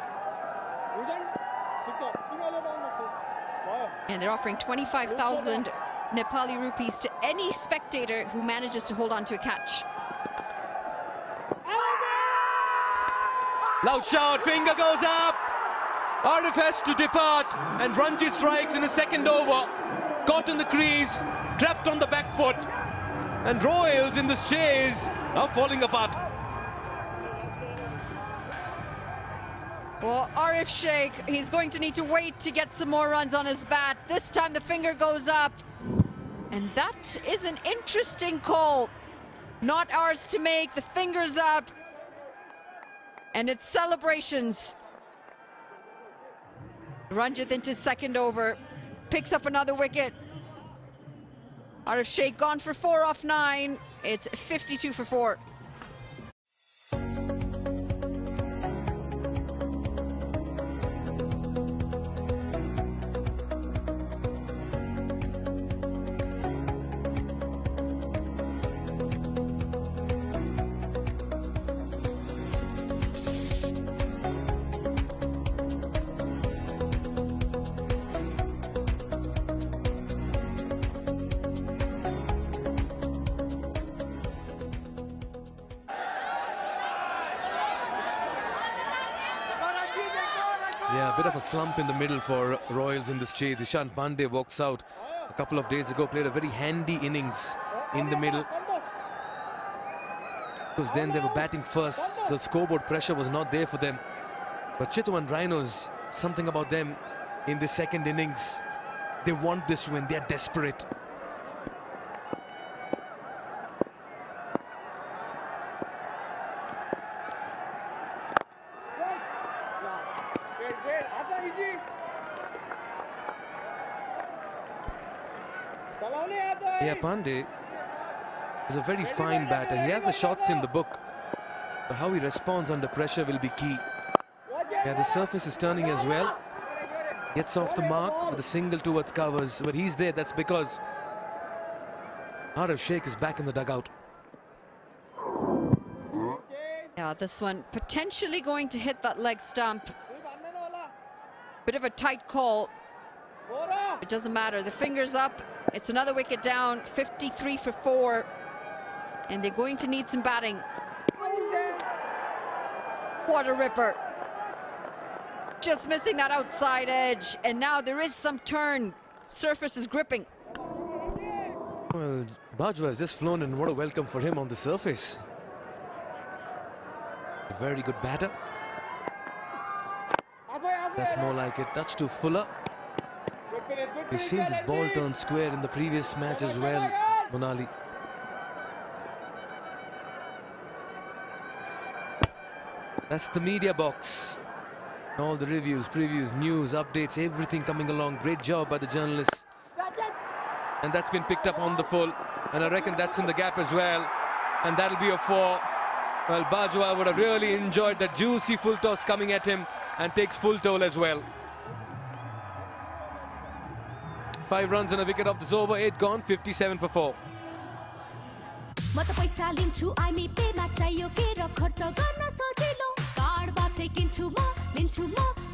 And they're offering 25,000 Nepali rupees to any spectator who manages to hold on to a catch. Loud shout, finger goes up. Arif has to depart, and Ranjit strikes in his second over. Caught in the crease, trapped on the back foot. And Royals in this chase are falling apart. Well, Arif Sheikh, he's going to need to wait to get some more runs on his bat. This time the finger goes up. And that is an interesting call. Not ours to make, the finger's up. And it's celebrations. Ranjit into second over, picks up another wicket. Arif Sheikh gone for 4 off 9. It's 52 for 4. Yeah, a bit of a slump in the middle for Royals in this chase. Ishant Pandey walks out a couple of days ago, played a very handy innings in the middle. Because then they were batting first, so scoreboard pressure was not there for them. But Chitwan Rhinos, something about them in the second innings. They want this win, they're desperate. Yeah, Pandey is a very fine batter. He has the shots in the book, but how he responds under pressure will be key. Yeah, the surface is turning as well. Gets off the mark with a single towards covers, but he's there. That's because Arif Sheikh is back in the dugout. Yeah, this one potentially going to hit that leg stump. Bit of a tight call. It doesn't matter. The finger's up. It's another wicket down. 53 for 4. And they're going to need some batting. What a ripper. Just missing that outside edge. And now there is some turn. Surface is gripping. Well, Bajwa has just flown in. What a welcome for him on the surface. A very good batter. That's more like a touch to Fuller. We've seen this ball turn square in the previous match as well, Monali. That's the media box. All the reviews, previews, news, updates, everything coming along. Great job by the journalists. And that's been picked up on the full. And I reckon that's in the gap as well. And that'll be a 4. Well, Bajwa would have really enjoyed that juicy full toss coming at him and takes full toll as well. 5 runs and a wicket off this over, 8 gone, 57 for 4. म त पैसा लिन्छु IME Pema चाहियो के र खर्च गर्न सजिलो कार्डबाटै किन्छु म लिन्छु म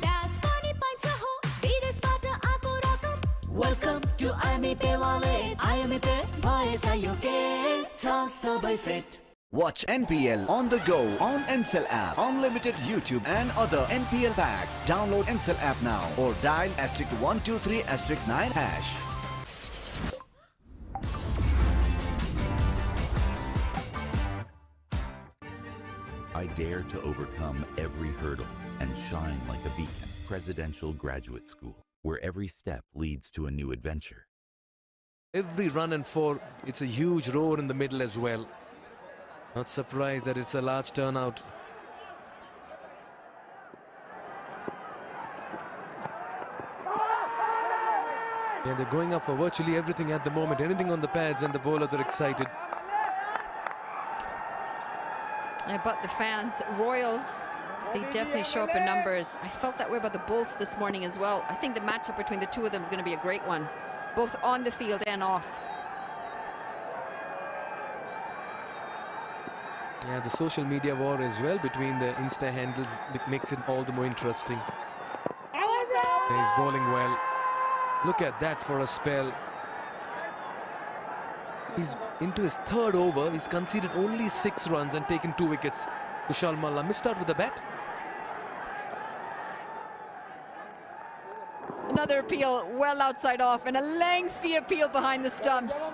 ब्याज पनि पाइन्छ हो विदेशबाट आको रकम Welcome to IME Pay Wallet. IME Pay भए चाहियो के छ सबै set. Watch NPL on the go on Ncell app, unlimited YouTube and other NPL packs. Download Ncell app now or dial *123*9#. I dare to overcome every hurdle and shine like a beacon. Presidential Graduate School, where every step leads to a new adventure. Every run and 4, it's a huge roar in the middle as well. Not surprised that it's a large turnout. Yeah, they're going up for virtually everything at the moment. Anything on the pads and the bowlers are excited. Yeah, but the fans, Royals, they definitely show up in numbers. I felt that way about the Bolts this morning as well. I think the matchup between the two of them is going to be a great one, both on the field and off. Yeah, the social media war as well between the Insta handles, it makes it all the more interesting. He's bowling well. Look at that for a spell. He's into his 3rd over. He's conceded only 6 runs and taken 2 wickets. Kushal Malla missed out with the bat. Another appeal well outside off and a lengthy appeal behind the stumps.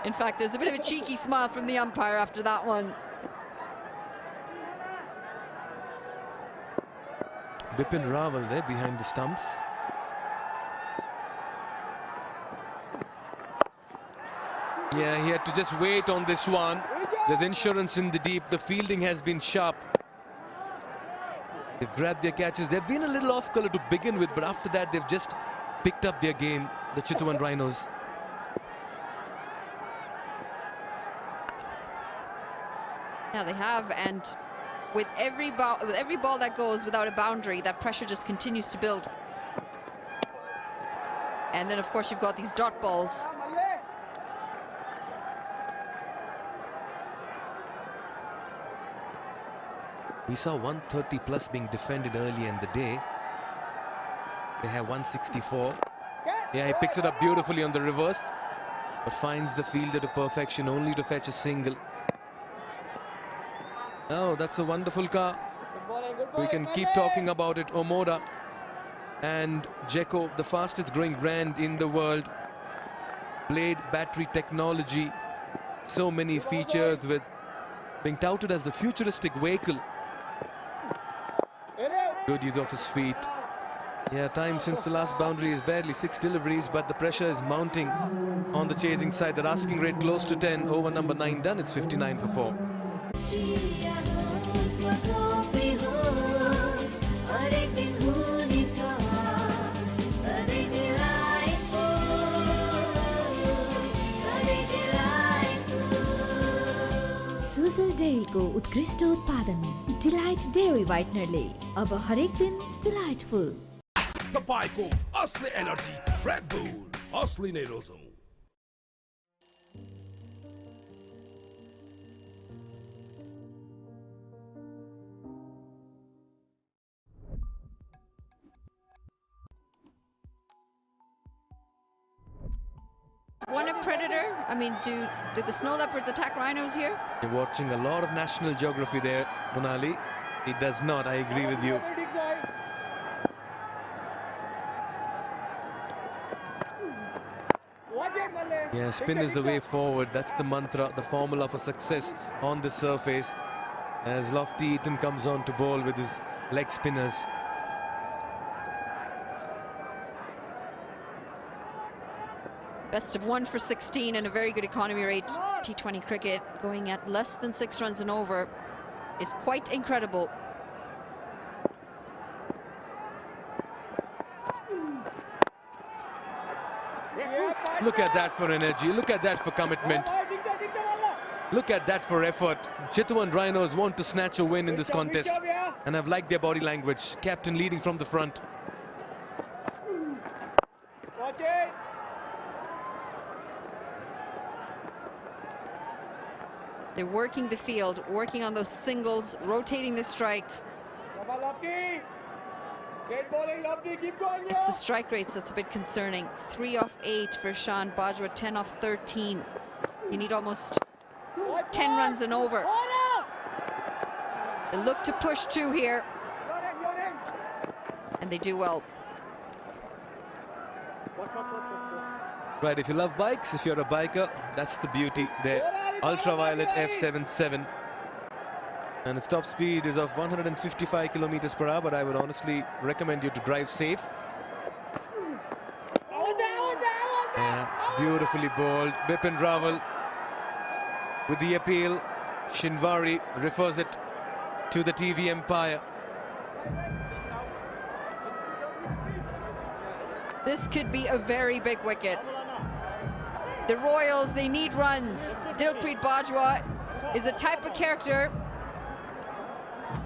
In fact, there's a bit of a cheeky smile from the umpire after that one. Bipin Rawal there behind the stumps. Yeah, he had to just wait on this one. There's insurance in the deep. The fielding has been sharp. They've grabbed their catches. They've been a little off color to begin with, but after that they've just picked up their game, the Chitwan Rhinos. Yeah, they have, and with every ball that goes without a boundary, that pressure just continues to build. And then, of course, you've got these dot balls. We saw 130 plus being defended earlier in the day. They have 164. Yeah, he picks it up beautifully on the reverse, but finds the fielder to perfection, only to fetch a single. Oh, that's a wonderful car. We can keep talking about it. Omoda and Jeko, the fastest growing brand in the world. Blade battery technology. So many features, with being touted as the futuristic vehicle. Good use of his feet. Yeah, time since the last boundary is barely 6 deliveries, but the pressure is mounting on the chasing side. They're asking rate close to 10. Over number 9 done. It's 59 for 4. Sujal डेयरीको उत्कृष्ट उत्पादन delight dairy व्हाइटनरले अब हरेक दिन delightful. तपाईको असली energy red bull असली नै रोजौं। Want a predator? I mean, do the snow leopards attack rhinos here? You're watching a lot of National Geography there, Monali. It does not, I agree with you. Yeah, spin is the way forward. That's the mantra, the formula for success on the surface. As Lofty Eaton comes on to bowl with his leg spinners. Best of 1 for 16 and a very good economy rate. T20 cricket going at less than 6 runs and over is quite incredible. Look at that for energy. Look at that for commitment. Look at that for effort. Chitwan Rhinos want to snatch a win in this contest, and I've liked their body language. Captain leading from the front. Watch it. They're working the field, working on those singles, rotating the strike. It's the strike rates that's a bit concerning. 3 off 8 for Shan Bajwa, 10 off 13. You need almost 10 runs and over. They look to push 2 here. And they do well. Right, if you love bikes, if you're a biker, that's the beauty there. Ultraviolet F77. And its top speed is of 155 kilometers per hour, but I would honestly recommend you to drive safe. Yeah, beautifully bowled. Bipin Rawal with the appeal. Shinwari refers it to the TV Empire. This could be a very big wicket. The Royals, they need runs. Dilpreet Bajwa is a type of character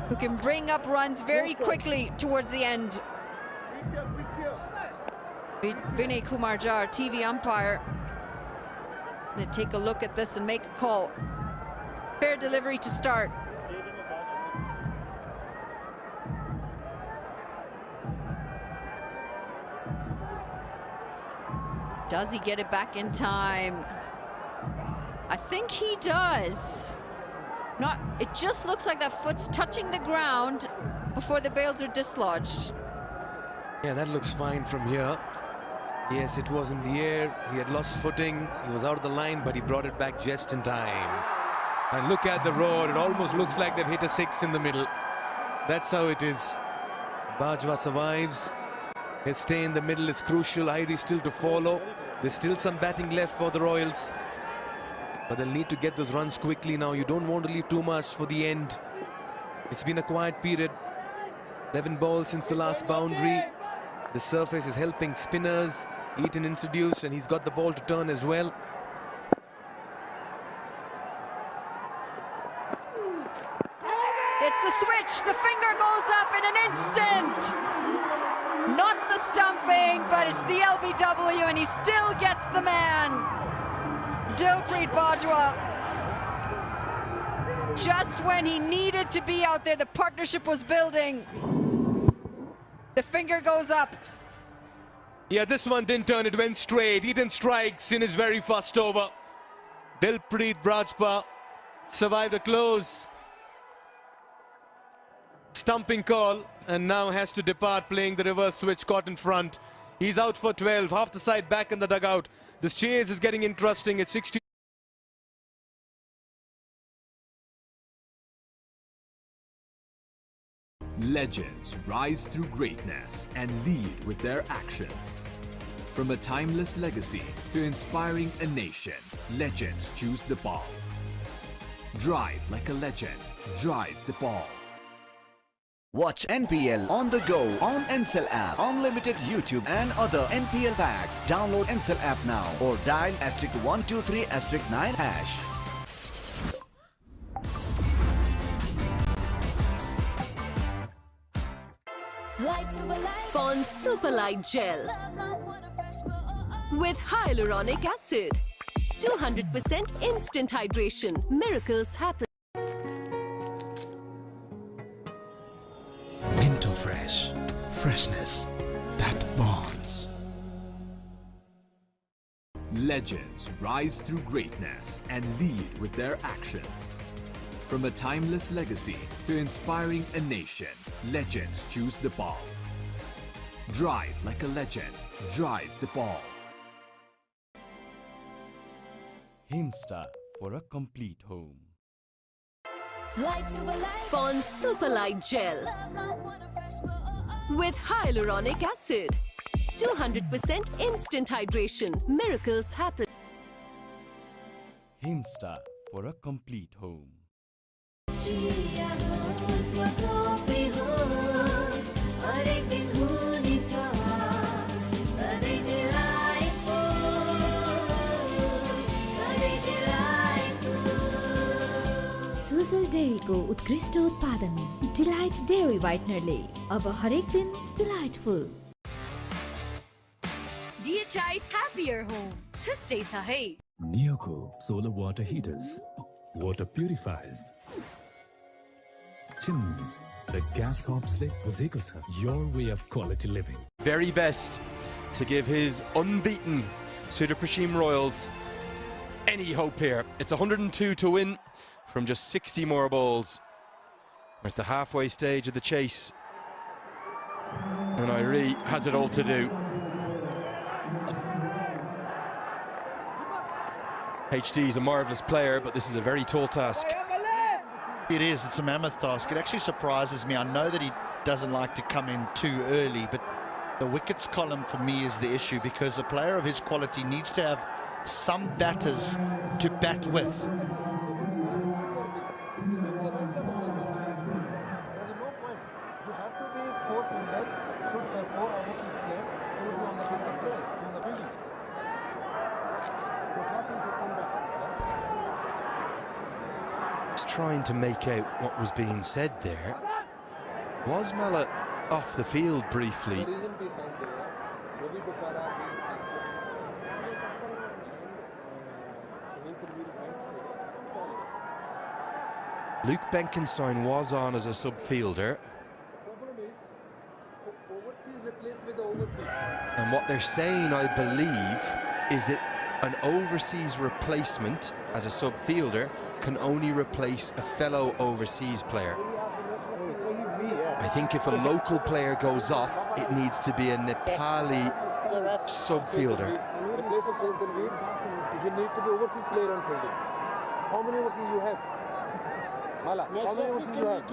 who can bring up runs very quickly towards the end. Vinay Kumar Jar, TV umpire, going to take a look at this and make a call. Fair delivery to start. Does he get it back in time? I think he does. It just looks like that foot's touching the ground before the bails are dislodged. Yeah, that looks fine from here. Yes, it was in the air. He had lost footing. He was out of the line, but he brought it back just in time. And look at the roar. It almost looks like they've hit a 6 in the middle. That's how it is. Bajwa survives. His stay in the middle is crucial. Irie still to follow. There's still some batting left for the Royals. But they'll need to get those runs quickly now. You don't want to leave too much for the end. It's been a quiet period. 11 balls since the last boundary. The surface is helping spinners. Eaton introduced and he's got the ball to turn as well. It's the switch. The finger goes up in an instant. Not the stumping, but it's the LBW, and he still gets the man. Dilpreet Bajwa. Just when he needed to be out there, the partnership was building. The finger goes up. Yeah, this one didn't turn, it went straight. Eaton strikes in his very first over. Dilpreet Bajwa survived a close stumping call and now has to depart, playing the reverse switch, caught in front. He's out for 12, half the side back in the dugout. This chase is getting interesting. It's 60. Legends rise through greatness and lead with their actions. From a timeless legacy to inspiring a nation, legends choose the ball. Drive like a legend. Drive the ball. Watch NPL on the go on Ncell app, unlimited YouTube and other NPL packs. Download Ncell app now or dial *123*9#. Pond Superlight Gel with hyaluronic acid. 200% instant hydration. Miracles happen. Minto Fresh. Freshness that bonds. Legends rise through greatness and lead with their actions. From a timeless legacy to inspiring a nation, legends choose the ball. Drive like a legend. Drive the ball. Himstar for a complete home. Pond Superlight Gel with hyaluronic acid. 200% instant hydration. Miracles happen. Himstar for a complete home. Sujal डेयरीको उत्कृष्ट उत्पादन delight dairy व्हाइटनरले अब हरेक दिन delightful. DHI happier home. Today sahay. Neoco solar water heaters, water purifiers, chimneys, the gas hobs le buzeko cha. Your way of quality living. Very best to give his unbeaten Sudha Prashim Royals any hope here. It's 102 to win from just 60 more balls. We're at the halfway stage of the chase, and Irie has it all to do. HD is a marvellous player, but this is a very tall task. It is, it's a mammoth task. It actually surprises me. I know that he doesn't like to come in too early, but the wickets column for me is the issue, because a player of his quality needs to have some batters to bat with. Trying to make out what was being said there. Was Mala off the field briefly? Luke Benkenstein was on as a sub-fielder. And what they're saying, I believe, is that an overseas replacement as a sub-fielder can only replace a fellow overseas player. I think if a local player goes off, it needs to be a Nepali sub-fielder. Replace a Tanveer, you need to be overseas player on fielding. How many overseas you have? Mala, how many overseas you have?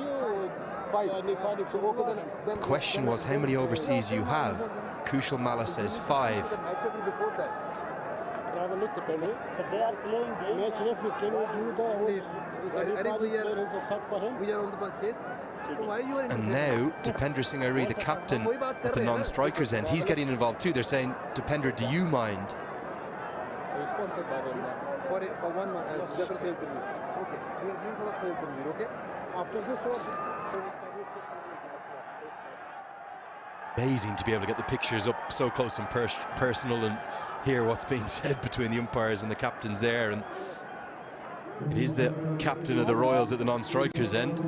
The question was how many overseas you have. Kushal Malla says 5. So they are playing game. Match referee, can we give the And now, Dipender Singh Airi, the captain at the non-strikers end, he's getting involved too. They're saying, Dipender, do you mind? For 1 month, just the same thing. Okay, we are giving for the same thing, okay? After this one, Amazing to be able to get the pictures up so close and personal and hear what's being said between the umpires and the captains there. And it is the captain of the Royals at the non-strikers end.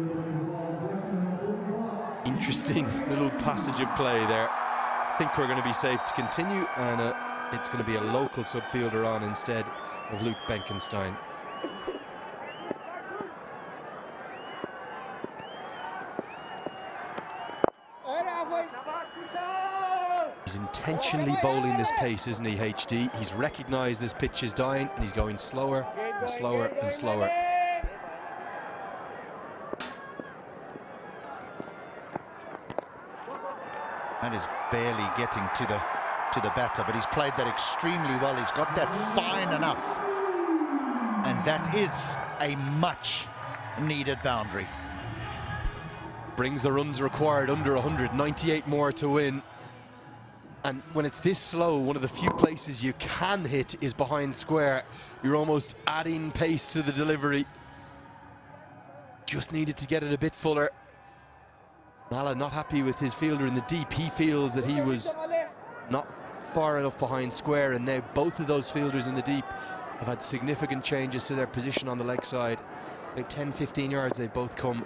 Interesting little passage of play there. I think we're going to be safe to continue, and it's going to be a local subfielder on instead of Luke Benkenstein. He's intentionally bowling this pace, isn't he, HD? He's recognised this pitch is dying, and he's going slower and slower and slower. And is barely getting to the batter, but he's played that extremely well. He's got that fine enough, and that is a much needed boundary. Brings the runs required under 100, 98 more to win. And when it's this slow, one of the few places you can hit is behind square. You're almost adding pace to the delivery. Just needed to get it a bit fuller. Malla not happy with his fielder in the deep. He feels that he was not far enough behind square, and now both of those fielders in the deep have had significant changes to their position on the leg side. About 10-15 yards they've both come.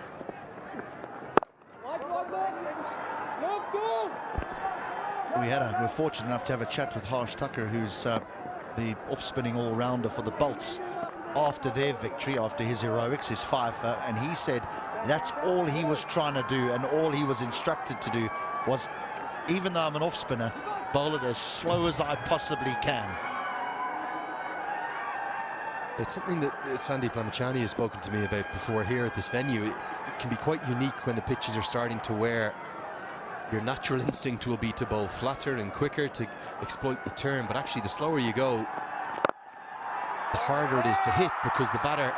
We're fortunate enough to have a chat with Harsh Tucker, who's the off-spinning all-rounder for the Bolts, after their victory, after his heroics, his fifer, and he said that's all he was trying to do, and all he was instructed to do was, even though I'm an off-spinner, bowl it as slow as I possibly can. It's something that Sandy Plamachani has spoken to me about before here at this venue. It can be quite unique when the pitches are starting to wear. Your natural instinct will be to bowl flatter and quicker to exploit the turn, but actually the slower you go, the harder it is to hit, because the batter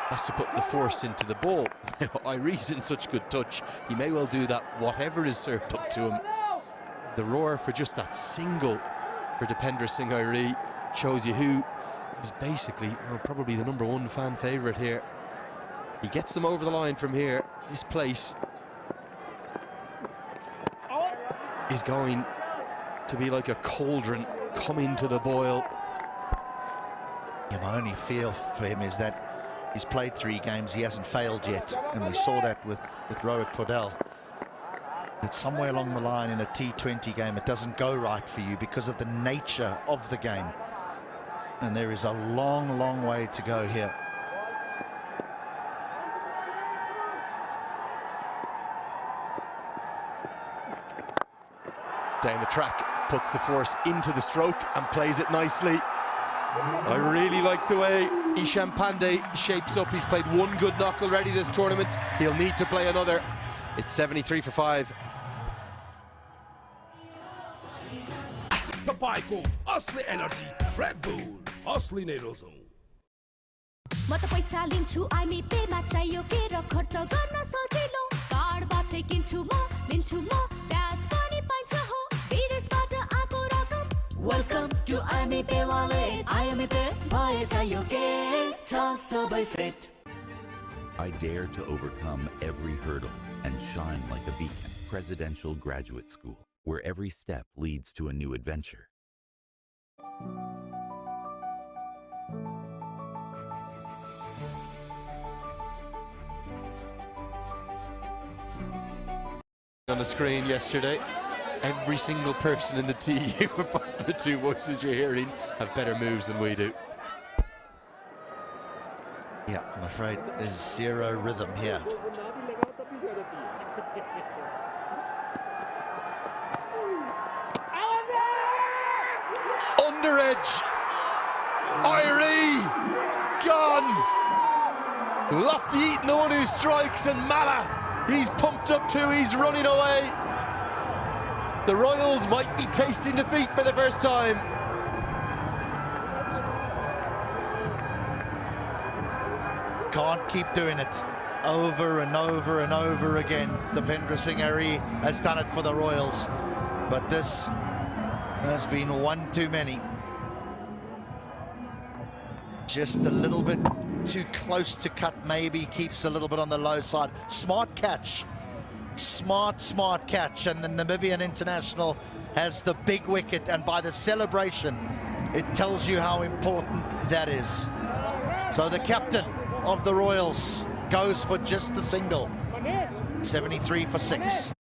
has to put the force into the ball. Irie's in such good touch, he may well do that whatever is served up to him. The roar for just that single for Dipender Singh Airi shows you who is basically, well, probably the #1 fan favourite here. He gets them over the line from here. This place is going to be like a cauldron coming to the boil. Yeah, my only feel for him is that he's played 3 games, he hasn't failed yet, and we saw that with Rohit Cordell. That somewhere along the line in a T20 game it doesn't go right for you because of the nature of the game, and there is a long, long way to go here. Down the track, puts the force into the stroke and plays it nicely. I really like the way Ishan Pandey shapes up. He's played 1 good knock already this tournament. He'll need to play another. It's 73 for 5. तपाईको असली energy red bull असली नै रोजौं म त पैसा लिन्छु IME Pema चाहियो के र खर्च गर्न सजिलो कार्डबाटै किन्छु म लिन्छु म ब्याज पनि पाइन्छ हो विदेशबाट आको रकम वेलकम टु आइमी पे वालेट आइमी पे भए चाहियो के छ सबै set I dare to overcome every hurdle and shine like a beacon. Presidential Graduate School, where every step leads to a new adventure. On the screen yesterday, every single person in the TU, apart from the 2 voices you're hearing, have better moves than we do. Yeah, I'm afraid there's 0 rhythm here. Under edge, Airi, gone. Lofty Eaton, the one who strikes, and Malla, He's pumped up too, he's running away. The Royals might be tasting defeat for the first time. Can't keep doing it over and over and over again. Dipendra Singh Hari has done it for the Royals, but this has been one too many. Just a little bit too close to cut, maybe keeps a little bit on the low side. Smart catch, smart catch, and the Namibian international has the big wicket, and by the celebration it tells you how important that is. So the captain of the Royals goes for just the single. 73 for 6.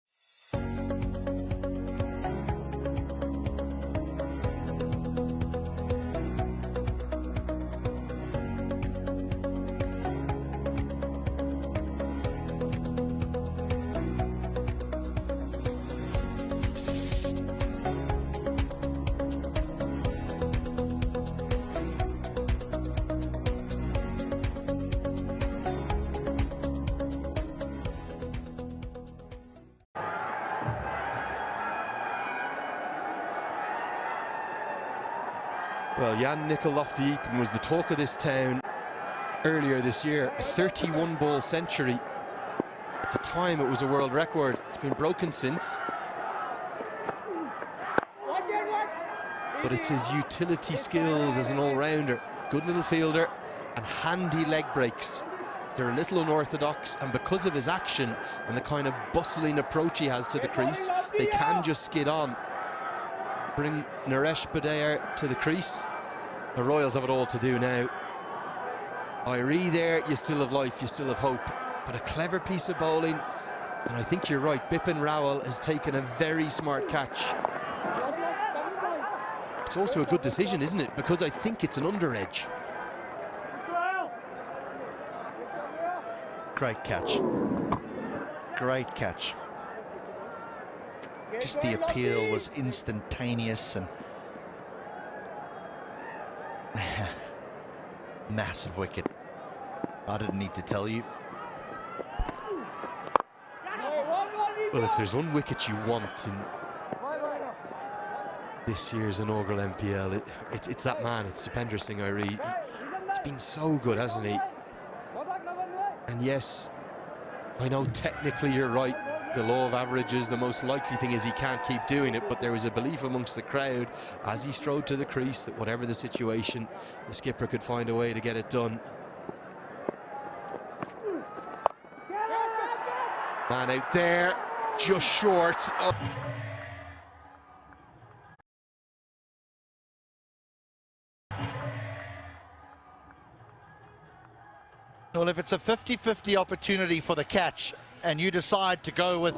Well, Jan Nickel-Lofty-Eaton was the talk of this town earlier this year. A 31-ball century. At the time, it was a world record. It's been broken since. But it's his utility skills as an all-rounder. Good little fielder and handy leg breaks. They're a little unorthodox, and because of his action and the kind of bustling approach he has to the crease, they can just skid on. Bring Naresh Padear to the crease. The Royals have it all to do now. Irie there, you still have life, you still have hope. But a clever piece of bowling, and I think you're right, Bipin Rawal has taken a very smart catch. It's also a good decision, isn't it? Because I think it's an under edge. Great catch. Great catch. Just the appeal was instantaneous and massive wicket. I didn't need to tell you. Well, if there's one wicket you want in this year's inaugural MPL, it's that man, it's Dipendra Singh Hari. He's been so good, hasn't he? And yes, I know technically you're right. The law of averages, the most likely thing is he can't keep doing it, but there was a belief amongst the crowd as he strode to the crease that whatever the situation, the skipper could find a way to get it done. Man out there, just short. Oh. Well, if it's a 50-50 opportunity for the catch and you decide to go with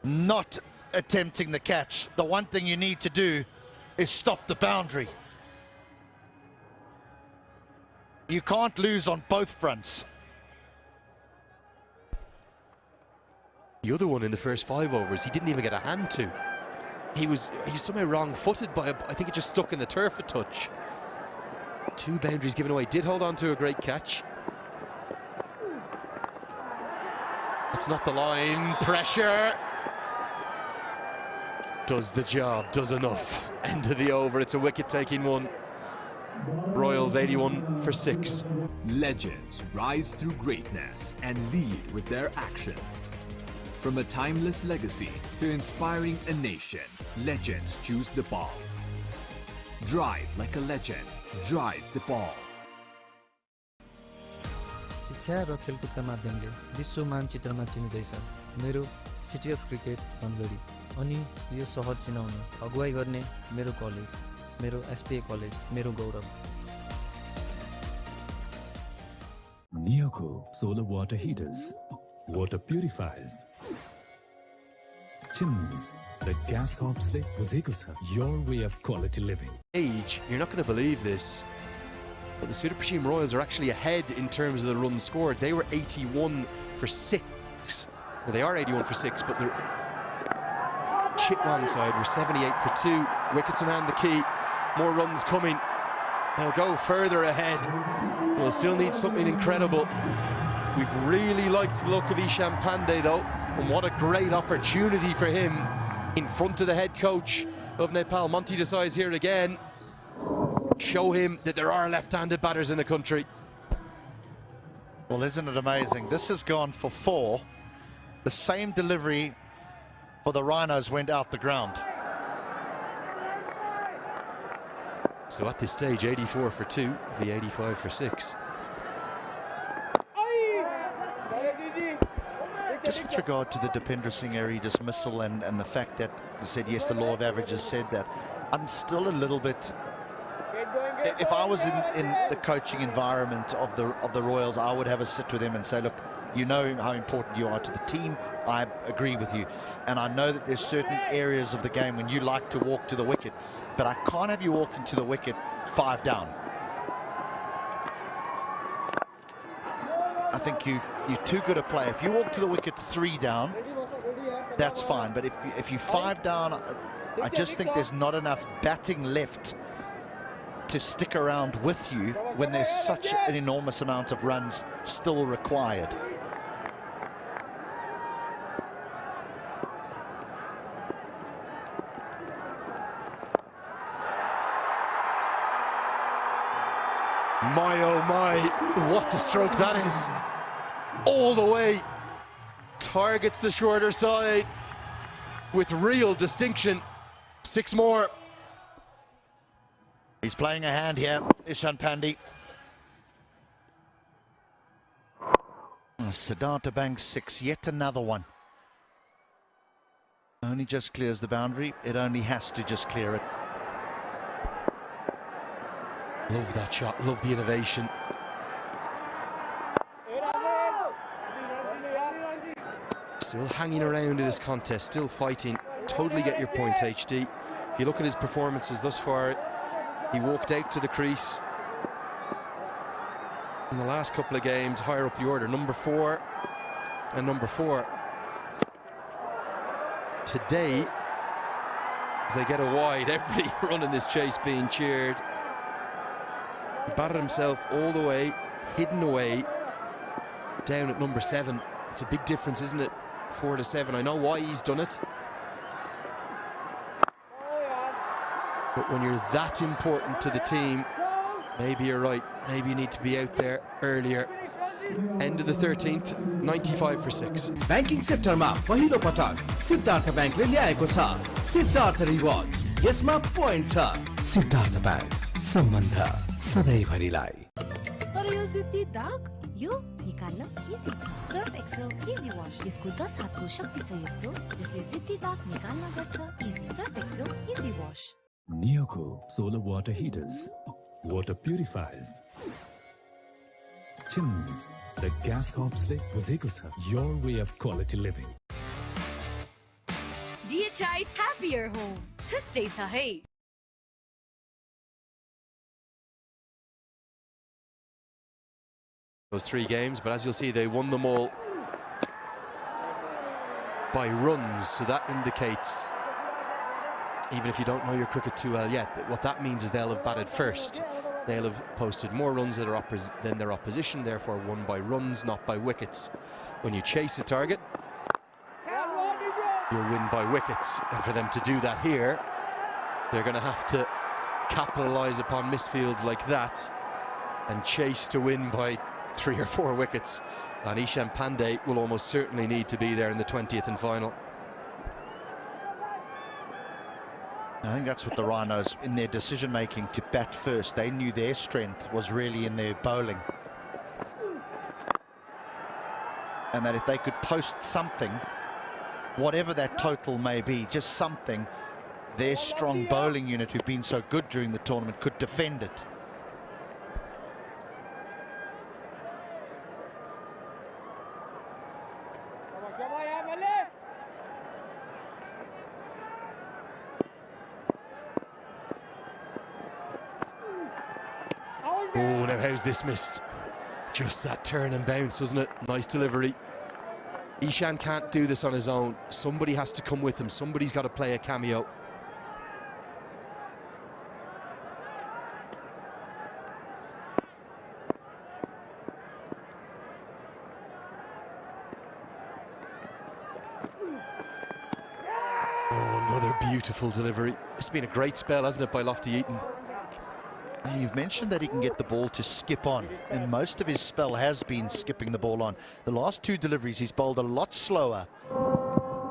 not attempting the catch, the one thing you need to do is stop the boundary. You can't lose on both fronts. The other one in the first 5 overs, he didn't even get a hand to. He's somehow wrong-footed by I think it just stuck in the turf a touch. 2 boundaries given away. Did hold on to a great catch. It's not the line. Pressure. Does the job, does enough. End of the over. It's a wicket-taking one. Royals 81 for 6. Legends rise through greatness and lead with their actions. From a timeless legacy to inspiring a nation, legends choose the ball. Drive like a legend. Drive the ball. शिक्षा र खेलकुदका माध्यमले विश्व मानचित्रमा चिनिँदैछ मेरो city of cricket Dhangadhi अनि यो सहर चिनाउन अगुवाई गर्ने मेरो college मेरो एसपीए कलेज मेरो गौरव Neoco solar water heaters, water purifiers, chimneys, the gas hobs le buzeko cha your way of quality living. Age, you're not going to believe this, but the Super Prashim Royals are actually ahead in terms of the runs scored. They were 81 for 6. Well, they are 81 for 6, but the Chitwan side were 78 for 2. Wickets in hand, the key. More runs coming. They'll go further ahead. We'll still need something incredible. We've really liked the look of Ishan Pandey though, and what a great opportunity for him in front of the head coach of Nepal. Monty Desai's here again. Show him that there are left-handed batters in the country. Well, isn't it amazing? This has gone for 4. The same delivery for the Rhinos went out the ground. So at this stage, 84 for 2, the 85 for 6. Just with regard to the Dipendra Singh Eri dismissal and the fact that you said, yes, the law of averages said that, I'm still a little bit... If I was in the coaching environment of the Royals, I would have a sit with him and say, look, you know how important you are to the team. I agree with you. And I know that there's certain areas of the game when you like to walk to the wicket, but I can't have you walking to the wicket 5 down. I think you're too good a player. If you walk to the wicket 3 down, that's fine. But if you 5 down, I just think there's not enough batting left to stick around with you when there's such an enormous amount of runs still required. My oh my, what a stroke that is. All the way, targets the shorter side with real distinction. 6 more. He's playing a hand here, Ishan Pandey. Siddhartha Banks 6, yet another one. Only just clears the boundary. It only has to just clear it. Love that shot, love the innovation. Still hanging around in this contest, still fighting. Totally get your point, HD. If you look at his performances thus far, he walked out to the crease in the last couple of games, higher up the order, number 4 and number 4. Today, as they get a wide, every run in this chase being cheered. He batted himself all the way, hidden away, down at number 7. It's a big difference, isn't it? 4 to 7. I know why he's done it. But when you're that important to the team, maybe you're right. Maybe you need to be out there earlier. End of the 13th, 95 for 6. Banking sector ma पहिलो पटक सिद्धार्थ बैंकले ल्याएको छ Siddharth rewards यसमा point छ Siddharth bank सम्बन्ध सधैँभरिलाई तर यो जिद्दी दाग यो निकाल्न इजी छ सर्फ एक्सेल इजी वाश यसको 10 हातको शक्ति छ यस्तो जसले जिद्दी दाग निकाल्न गर्छ easy Surf Excel easy wash Neoco solar water heaters, water purifiers, chimneys, the gas hobs le buzeko cha your way of quality living. DHI Happier Home. Today sahi. Those 3 games, but as you'll see, they won them all by runs, so that indicates, even if you don't know your cricket too well yet, what that means is they'll have batted first. They'll have posted more runs than their opposition, therefore won by runs, not by wickets. When you chase a target, you'll win by wickets. And for them to do that here, they're going to have to capitalise upon misfields like that and chase to win by 3 or 4 wickets. And Ishan Pandey will almost certainly need to be there in the 20th and final. I think that's what the Rhinos, in their decision-making to bat first, they knew their strength was really in their bowling. And that if they could post something, whatever that total may be, just something, their strong bowling unit, who've been so good during the tournament, could defend it. Oh, now how's this missed? Just that turn and bounce, wasn't it? Nice delivery. Ishan can't do this on his own. Somebody has to come with him. Somebody's got to play a cameo. Beautiful delivery. It's been a great spell, hasn't it, by Lofty Eaton? You've mentioned that he can get the ball to skip on, and most of his spell has been skipping the ball on. The last two deliveries, he's bowled a lot slower,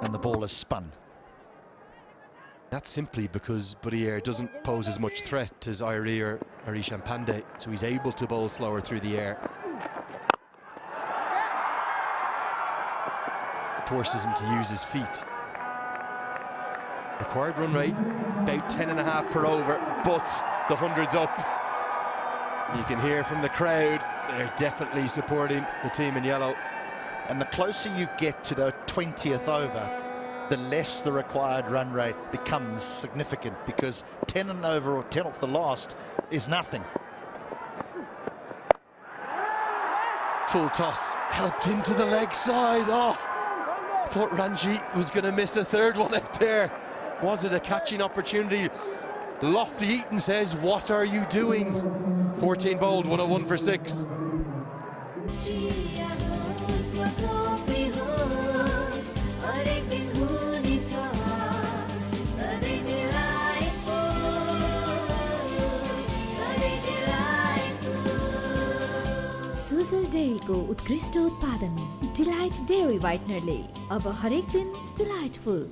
and the ball has spun. That's simply because Buddy doesn't pose as much threat as Irie or Ishan Pandey, so he's able to bowl slower through the air. Forces him to use his feet. Required run rate, about 10.5 per over, but the 100's up. You can hear from the crowd, they're definitely supporting the team in yellow. And the closer you get to the 20th over, the less the required run rate becomes significant, because 10 and over or 10 off the last is nothing. Full toss, helped into the leg side. Oh, thought Ranjit was going to miss a third one out there. Was it a catching opportunity? Lofty Eaton says, what are you doing? 14 bowled, 101 for 6. Sujal डेयरीको उत्कृष्ट उत्पादन delight dairy व्हाइटनरले अब हरेक दिन delightful.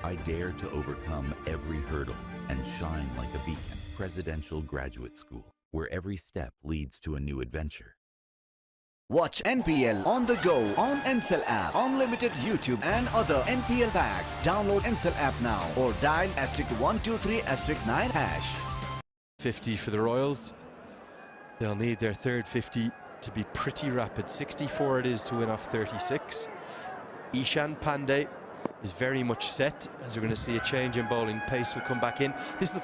I dare to overcome every hurdle and shine like a beacon. Presidential Graduate School, where every step leads to a new adventure. Watch NPL on the go on Ncell app, unlimited YouTube and other NPL packs. Download Ncell app now or dial *123*9 hash. 50 for the Royals. They'll need their third 50 to be pretty rapid. 64 it is to win off 36. Ishan Pandey is very much set, as we're going to see a change in bowling. Pace will come back in. This is the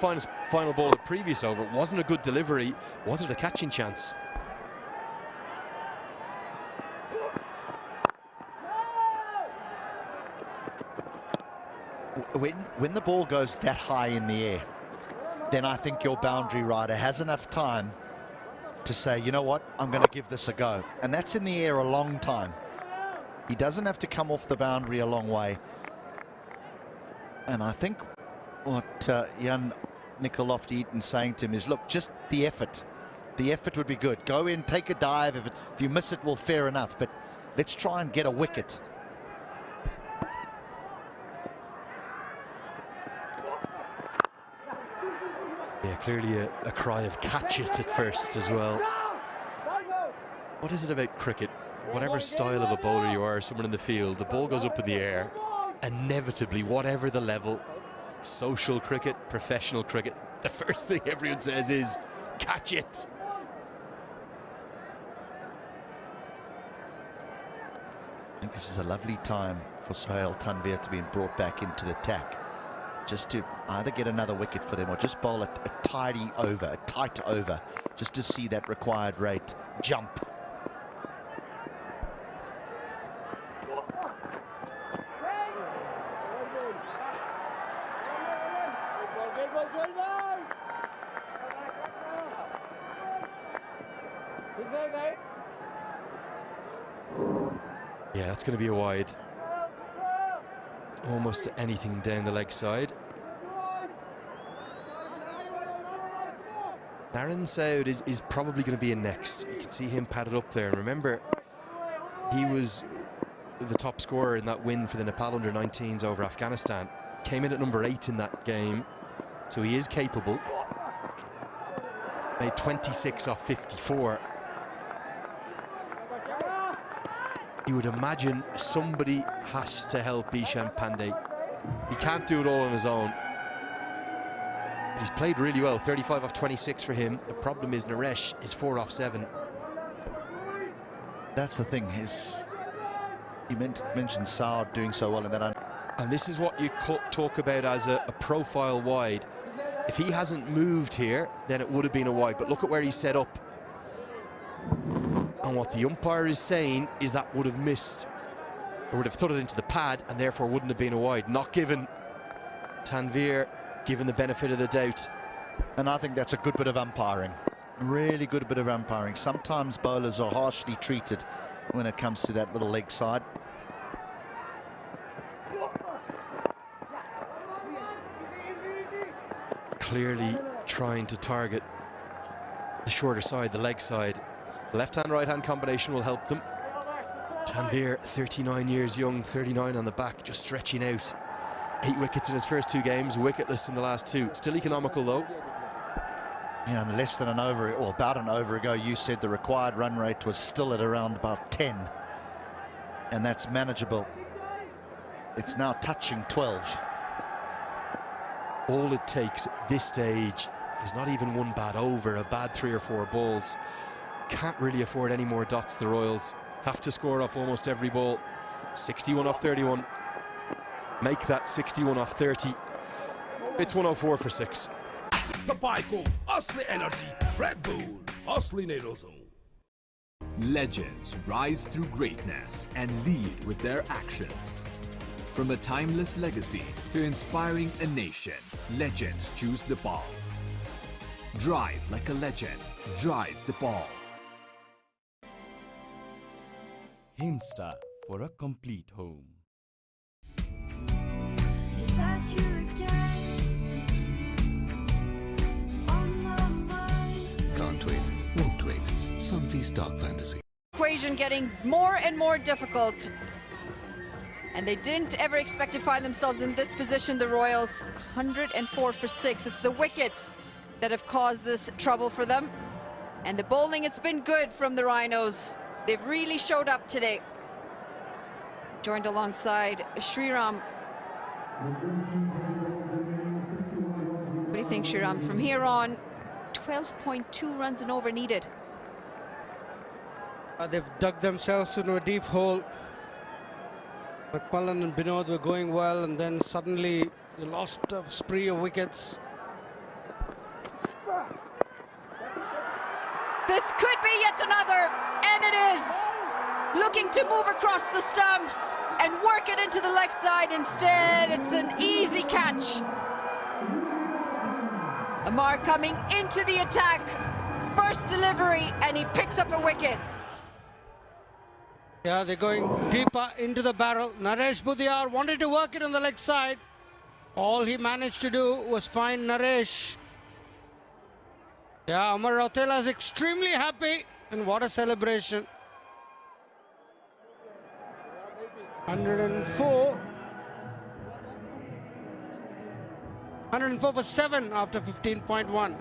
final ball of the previous over. It wasn't a good delivery. Was it a catching chance? When the ball goes that high in the air, then I think your boundary rider has enough time to say, you know what, I'm going to give this a go. And that's in the air a long time. He doesn't have to come off the boundary a long way. And I think what Jan Nicol Lofty Eaton's saying to him is, look, just the effort. The effort would be good. Go in, take a dive. If you miss it, well, fair enough. But let's try and get a wicket. Yeah, clearly a cry of catch it at first as well. What is it about cricket? Whatever style of a bowler you are, someone in the field, the ball goes up in the air, inevitably, whatever the level, social cricket, professional cricket, the first thing everyone says is, catch it. I think this is a lovely time for Sohail Tanvir to be brought back into the tack, just to either get another wicket for them or just bowl a tidy over, a tight over, just to see that required rate jump. Yeah, that's going to be a wide. Almost anything down the leg side. Naren Saud is probably going to be in next. You can see him padded up there. And remember, he was the top scorer in that win for the Nepal under-19s over Afghanistan. Came in at number 8 in that game, so he is capable. Made 26 off 54. You would imagine somebody has to help Ishan Pandey. He can't do it all on his own. But he's played really well, 35 off 26 for him. The problem is Naresh is 4 off 7. That's the thing, you mentioned Saud doing so well in that. And this is what you talk about as a profile wide. If he hasn't moved here, then it would have been a wide. But look at where he's set up. And what the umpire is saying is that would have missed, or would have thudded into the pad, and therefore wouldn't have been a wide. Not given Tanvir, given the benefit of the doubt. And I think that's a good bit of umpiring. Really good bit of umpiring. Sometimes bowlers are harshly treated when it comes to that little leg side. clearly trying to target the shorter side, the leg side. The left-hand, right-hand combination will help them. Tanvir, 39 years young, 39 on the back, just stretching out. 8 wickets in his first 2 games, wicketless in the last 2. Still economical though. Yeah, and less than an over, or about an over ago, you said the required run rate was still at around about 10. And that's manageable. It's now touching 12. All it takes at this stage is not even one bad over, a bad 3 or 4 balls. Can't really afford any more dots, the Royals. Have to score off almost every ball. 61 off 31. Make that 61 off 30. It's 104 for 6. Tapaico, Asli Energy, Red Bull, Asli Nerozo. Legends rise through greatness and lead with their actions. From a timeless legacy to inspiring a nation, legends choose the ball. Drive like a legend. Drive the ball. Himsta for a complete home. Can't wait, won't wait. Sunfeast Dark Fantasy. Equation getting more and more difficult. And they didn't ever expect to find themselves in this position, the Royals. 104 for 6. It's the wickets that have caused this trouble for them. And the bowling, it's been good from the Rhinos. They've really showed up today. Joined alongside Sriram. What do you think, Sriram? From here on, 12.2 runs and over needed. They've dug themselves into a deep hole. McMullen and Binod were going well, and then suddenly they lost a spree of wickets. This could be yet another, and it is. Looking to move across the stumps and work it into the leg side instead. It's an easy catch. Amar coming into the attack. First delivery, and he picks up a wicket. Yeah, they're going deeper into the barrel. Naresh Budiyar wanted to work it on the leg side. All he managed to do was find Naresh. Yeah, Amar Rautela is extremely happy, and what a celebration. 104. 104 for 7 after 15.1.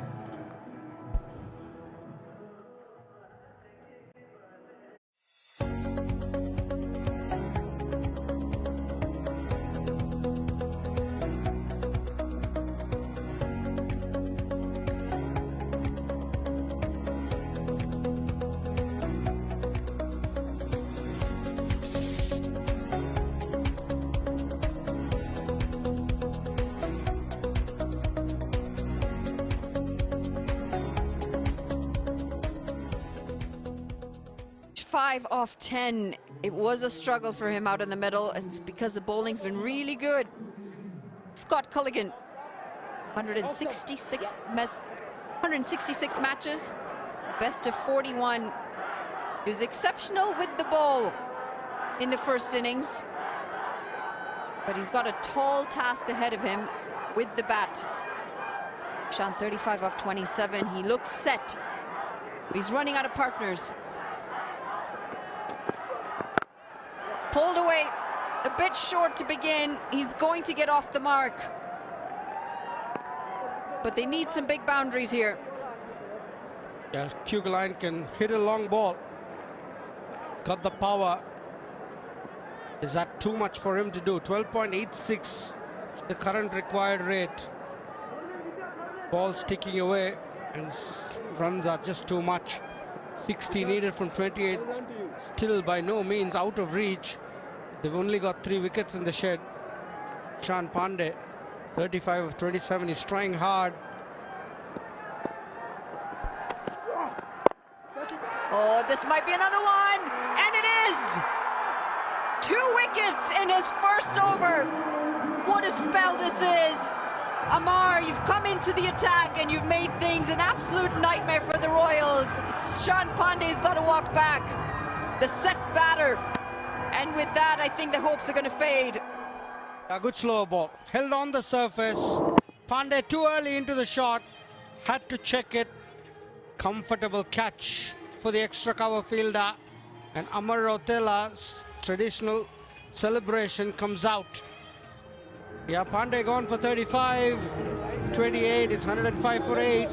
Five off 10. It was a struggle for him out in the middle, and it's because the bowling's been really good. Scott Culligan, 166 matches, best of 41. He was exceptional with the ball in the first innings, but he's got a tall task ahead of him with the bat. Sean, 35 off 27. He looks set. He's running out of partners. Pulled away a bit short to begin. He's going to get off the mark. But they need some big boundaries here. Yeah, Kugeline can hit a long ball. Got the power. Is that too much for him to do? 12.86, the current required rate. Ball's ticking away, and runs are just too much. 60 needed from 28. Still by no means out of reach. They've only got 3 wickets in the shed. Shan Pandey, 35 of 27. He's trying hard. Oh, this might be another one, and it is! 2 wickets in his first over. What a spell this is. Amar, you've come into the attack and you've made things an absolute nightmare for the Royals. Sean Pandey's got to walk back. The set batter. And with that, I think the hopes are going to fade. A good slow ball. Held on the surface. Pandey too early into the shot. Had to check it. Comfortable catch for the extra cover fielder. And Amar Rautela's traditional celebration comes out. Yeah, Pandey gone for 35. 28, it's 105 for 8.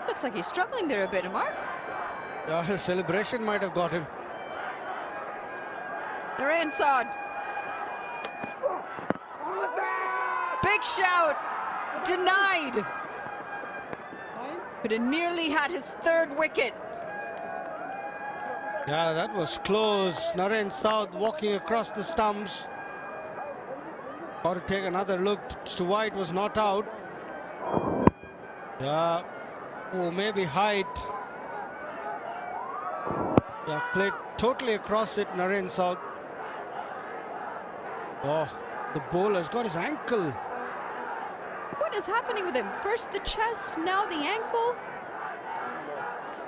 Looks like he's struggling there a bit, Amar. Yeah, his celebration might have got him. Narayan Saad. Big shout. Denied. But it nearly had his third wicket. Yeah, that was close. Narayan Saad walking across the stumps. Got to take another look. White was not out. Yeah. Oh, maybe height. Yeah, played totally across it, Narayan Saad. Oh, the bowler's got his ankle. What is happening with him? First the chest, now the ankle.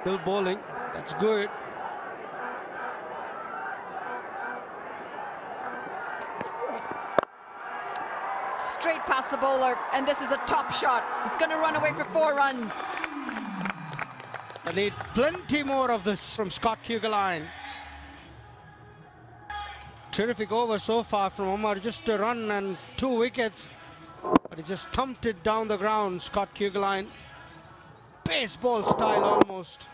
Still bowling. That's good. Straight past the bowler, and this is a top shot. It's going to run away for 4 runs. I need plenty more of this from Scott Kugeline. Terrific over so far from Omar. Just a run and 2 wickets. But he just thumped it down the ground, Scott Kugeline. Baseball style almost.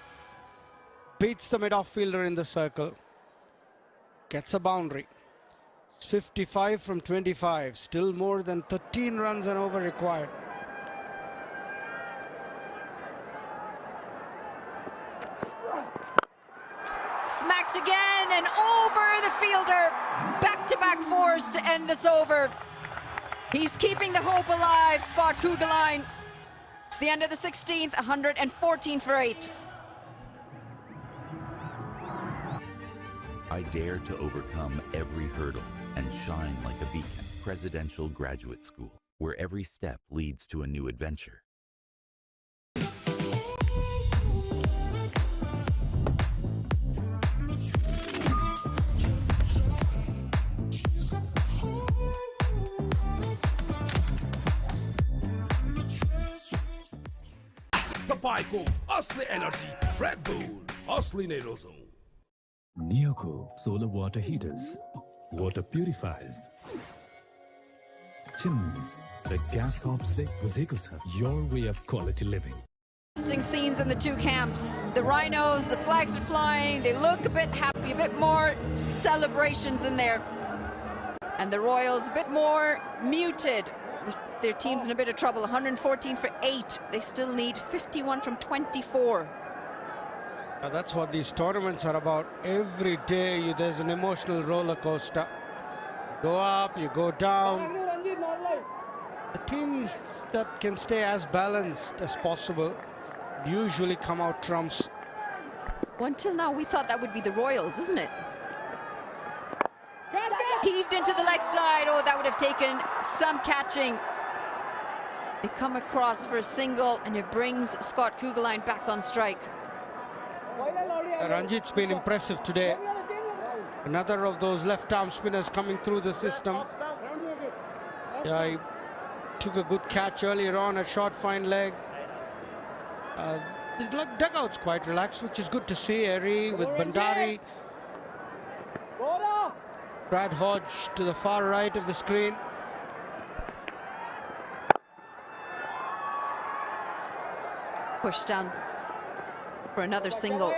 Beats the mid-off fielder in the circle. Gets a boundary. It's 55 from 25. Still more than 13 runs and over required. Smacked again and over the fielder. Back-to-back fours to end this over. He's keeping the hope alive, Scott Kugeline. It's the end of the 16th, 114 for 8. I dare to overcome every hurdle and shine like a beacon. Presidential Graduate School, where every step leads to a new adventure. Tapaico, Asli Energy, Red Bull, Asli Nerozo. Neoco solar water heaters, water purifiers, chimneys, the gas hobs like your way of quality living. Interesting scenes in the two camps. The Rhinos, the flags are flying. They look a bit happy, a bit more celebrations in there. And the Royals a bit more muted. Their team's in a bit of trouble. 114 for 8. They still need 51 from 24. Now that's what these tournaments are about. Every day there's an emotional roller coaster. Go up, you go down. The teams that can stay as balanced as possible usually come out trumps. Well, until now we thought that would be the Royals, isn't it? Heaved into the leg side. Oh, that would have taken some catching. They come across for a single and it brings Scott Kugeline back on strike. Ranjit's been impressive today. Another of those left-arm spinners coming through the system. Yeah, he took a good catch earlier on, a short fine leg. The dugout's quite relaxed, which is good to see. Eri with Bandari. Brad Hodge to the far right of the screen. Pushed down for another single.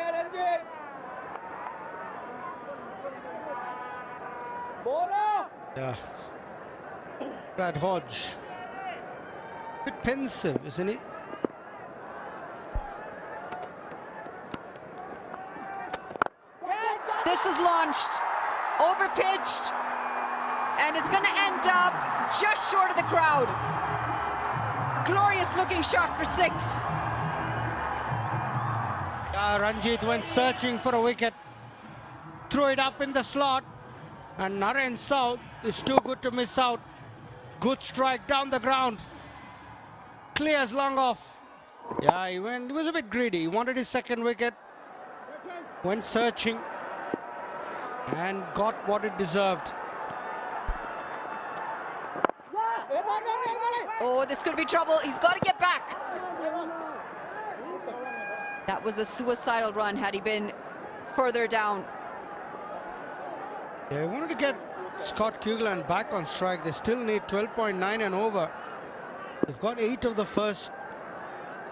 Yeah. Brad Hodge. Bit pensive, isn't he? This is launched. Overpitched. And it's going to end up just short of the crowd. Glorious looking shot for 6. Ranjit went searching for a wicket. Threw it up in the slot. And Naren South is too good to miss out. Good strike down the ground. Clears long off. Yeah, he was a bit greedy. He wanted his second wicket. Went searching. And got what it deserved. Oh, this could be trouble. He's got to get back. That was a suicidal run had he been further down. They wanted to get Scott Kugeland back on strike. They still need 12.9 and over. They've got 8 of the first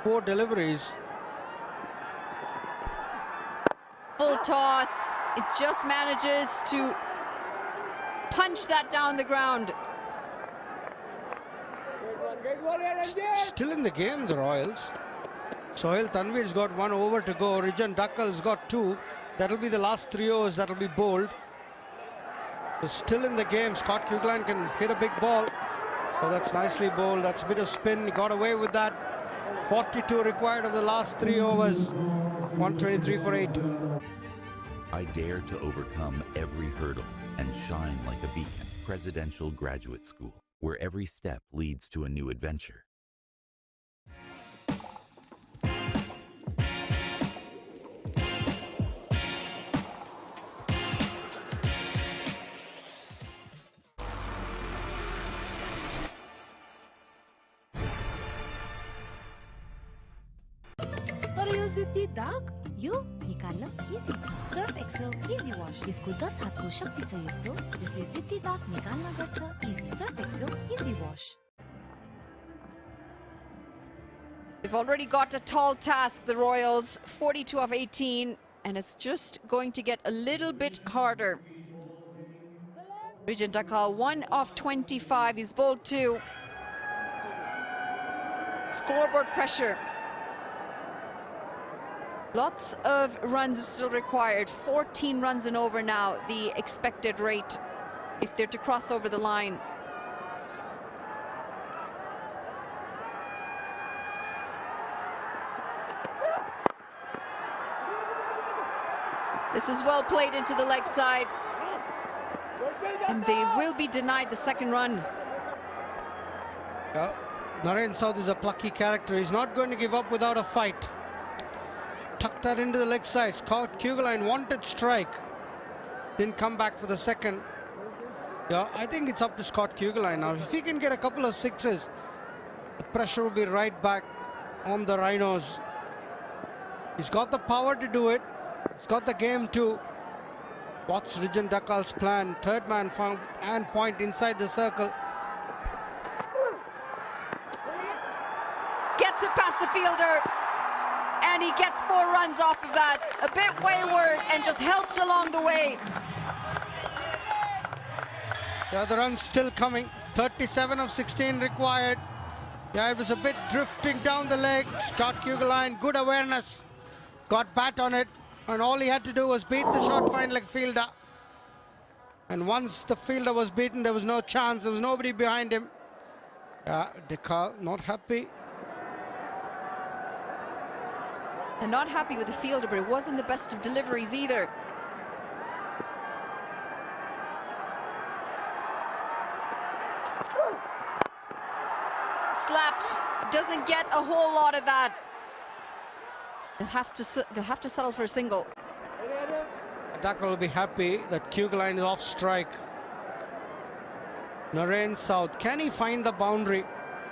4 deliveries. Full toss. It just manages to punch that down the ground. Still in the game, the Royals. Sohail Tanvir's got 1 over to go. Rijan Dakkal's got 2. That'll be the last 3 overs that'll be bowled. So still in the game. Scott Kugeland can hit a big ball. Oh, that's nicely bowled. That's a bit of spin. He got away with that. 42 required of the last 3 overs. 123 for 8. I dare to overcome every hurdle and shine like a beacon. Presidential Graduate School, where every step leads to a new adventure. तर यो जिद्दी दाग यो निकाल्न easy छ Surf Excel easy wash यसको 10 हातको शक्ति छ यस्तो जसले जिद्दी दाग निकाल्न गर्छ easy Surf Excel easy wash. They've already got a tall task, the Royals, 42 of 18, and it's just going to get a little bit harder. Rijan Dakkal, 1 of 25, he's bowled 2. Scoreboard pressure. Lots of runs still required. 14 runs and over now, the expected rate if they're to cross over the line. This is well played into the leg side. And they will be denied the second run. Yeah, Naren South is a plucky character. He's not going to give up without a fight. Tuck that into the leg side. Scott Kugeland wanted strike. Didn't come back for the second. Yeah, I think it's up to Scott Kugeland now. If he can get a couple of sixes, the pressure will be right back on the Rhinos. He's got the power to do it. He's got the game too. What's Rijan Dakkal's plan? Third man found and point inside the circle. Gets it past the fielder. And he gets 4 runs off of that. A bit wayward and just helped along the way. Yeah, the run's still coming. 37 of 16 required. Yeah, it was a bit drifting down the leg. Scott Kugeland, good awareness. Got bat on it. And all he had to do was beat the short fine leg fielder. And once the fielder was beaten, there was no chance. There was nobody behind him. Yeah, Dakkal not happy. And not happy with the fielder, but it wasn't the best of deliveries either. Slapped, doesn't get a whole lot of that. They'll have to settle for a single. Dakkal will be happy that Kugeland is off strike. Naren South, can he find the boundary?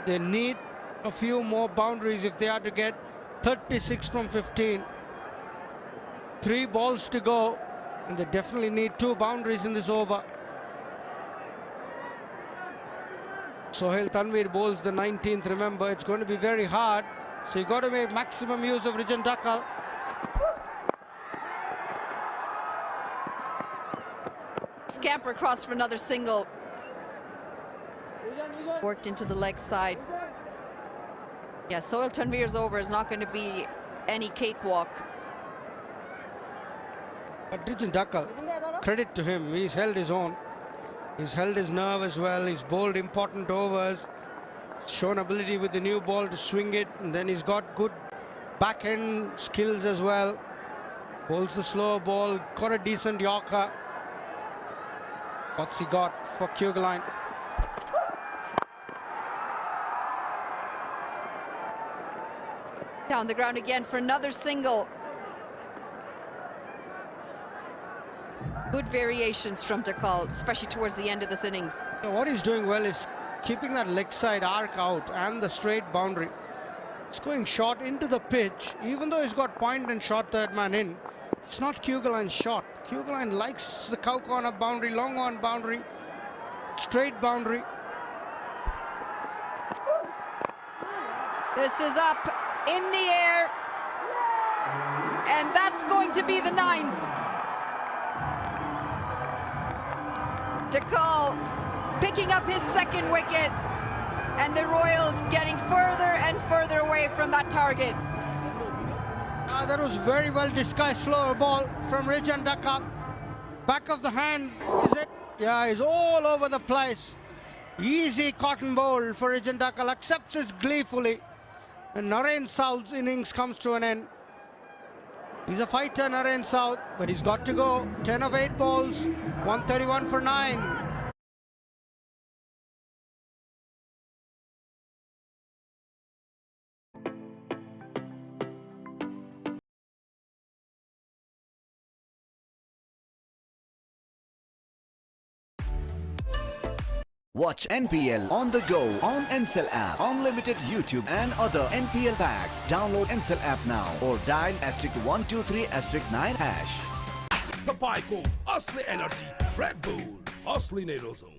They need a few more boundaries if they are to get 36 from 15. 3 balls to go, and they definitely need 2 boundaries in this over. Sohail Tanvir bowls the 19th. Remember, it's going to be very hard, so you got to make maximum use of Rijan Dakkal. Scamper across for another single. Worked into the leg side. Yeah, Sohail Tanvir's over is not going to be any cakewalk. But Rijal Brothers, credit to him, he's held his own. He's held his nerve as well, he's bowled important overs, shown ability with the new ball to swing it, and then he's got good backhand skills as well. Bowls the slow ball, got a decent Yorker. What's he got for Kugelheim? Down the ground again for another single. Good variations from Dakal, especially towards the end of this innings. So what he's doing well is keeping that leg side arc out and the straight boundary. It's going short into the pitch, even though he's got point and shot third man in. It's not Kugelheim's shot. Kugelheim likes the cow corner boundary, long on boundary, straight boundary. This is up in the air, and that's going to be the 9th. Dakal picking up his 2nd wicket, and the Royals getting further and further away from that target. That was very well disguised slower ball from Rijal Brothers. Back of the hand, is it? Yeah, he's all over the place. Easy cotton bowl for Rijal Brothers, accepts it gleefully. And Narain South's innings comes to an end. He's a fighter, Narain South, but he's got to go. 10 of 8 balls, 131 for 9. Watch NPL on the go on Ncell app, unlimited YouTube and other NPL packs. Download Ncell app now or dial *123*9 hash. तपाईको असली energy red bull असली नै रोजौं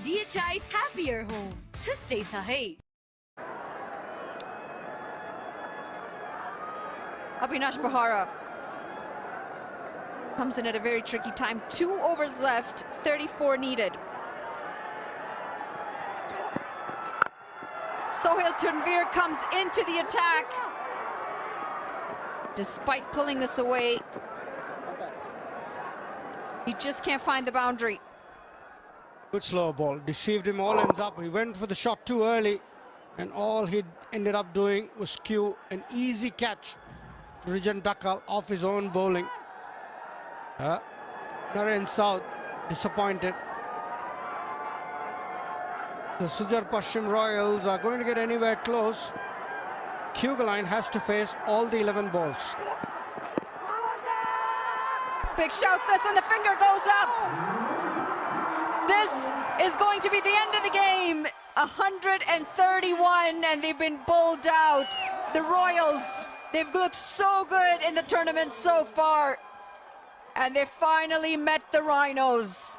DHI Happier Home छुट्टै छ है Avinash Bahara comes in at a very tricky time. 2 overs left, 34 needed. Sohail Tanvir comes into the attack. Despite pulling this away, he just can't find the boundary. Good slow ball, deceived him all ends up. He went for the shot too early, and all he ended up doing was cue an easy catch to Rijal Brothers off his own bowling. Narain South disappointed. The Sujar Pashchim Royals are going to get anywhere close. Kugelheim has to face all the 11 balls. Big shout this, and the finger goes up. This is going to be the end of the game. 131, and they've been bowled out. The Royals, they've looked so good in the tournament so far. And they finally met the Rhinos.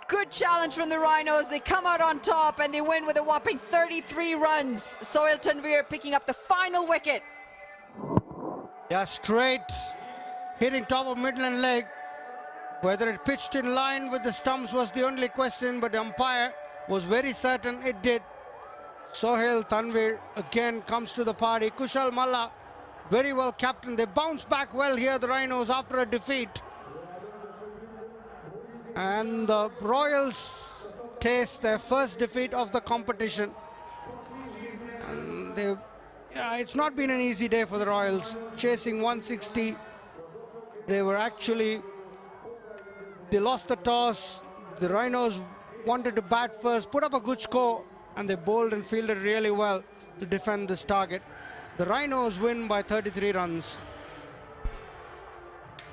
Good challenge from the Rhinos. They come out on top and they win with a whopping 33 runs. Sohail Tanvir picking up the final wicket. Yeah, straight, hitting top of middle and leg. Whether it pitched in line with the stumps was the only question, but the umpire was very certain it did. Sohail Tanvir again comes to the party. Kushal Malla, very well captain. They bounce back well here, the Rhinos, after a defeat. And the Royals taste their first defeat of the competition. And it's not been an easy day for the Royals. Chasing 160. They lost the toss. The Rhinos wanted to bat first, put up a good score, and they bowled and fielded really well to defend this target. The Rhinos win by 33 runs.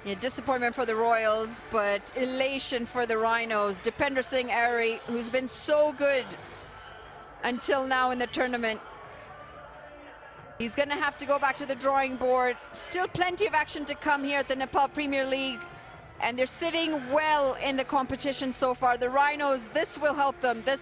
Yeah, disappointment for the Royals, but elation for the Rhinos. Dipender Singh Airy, who's been so good until now in the tournament. He's going to have to go back to the drawing board. Still plenty of action to come here at the Nepal Premier League, and they're sitting well in the competition so far. The Rhinos, this will help them. This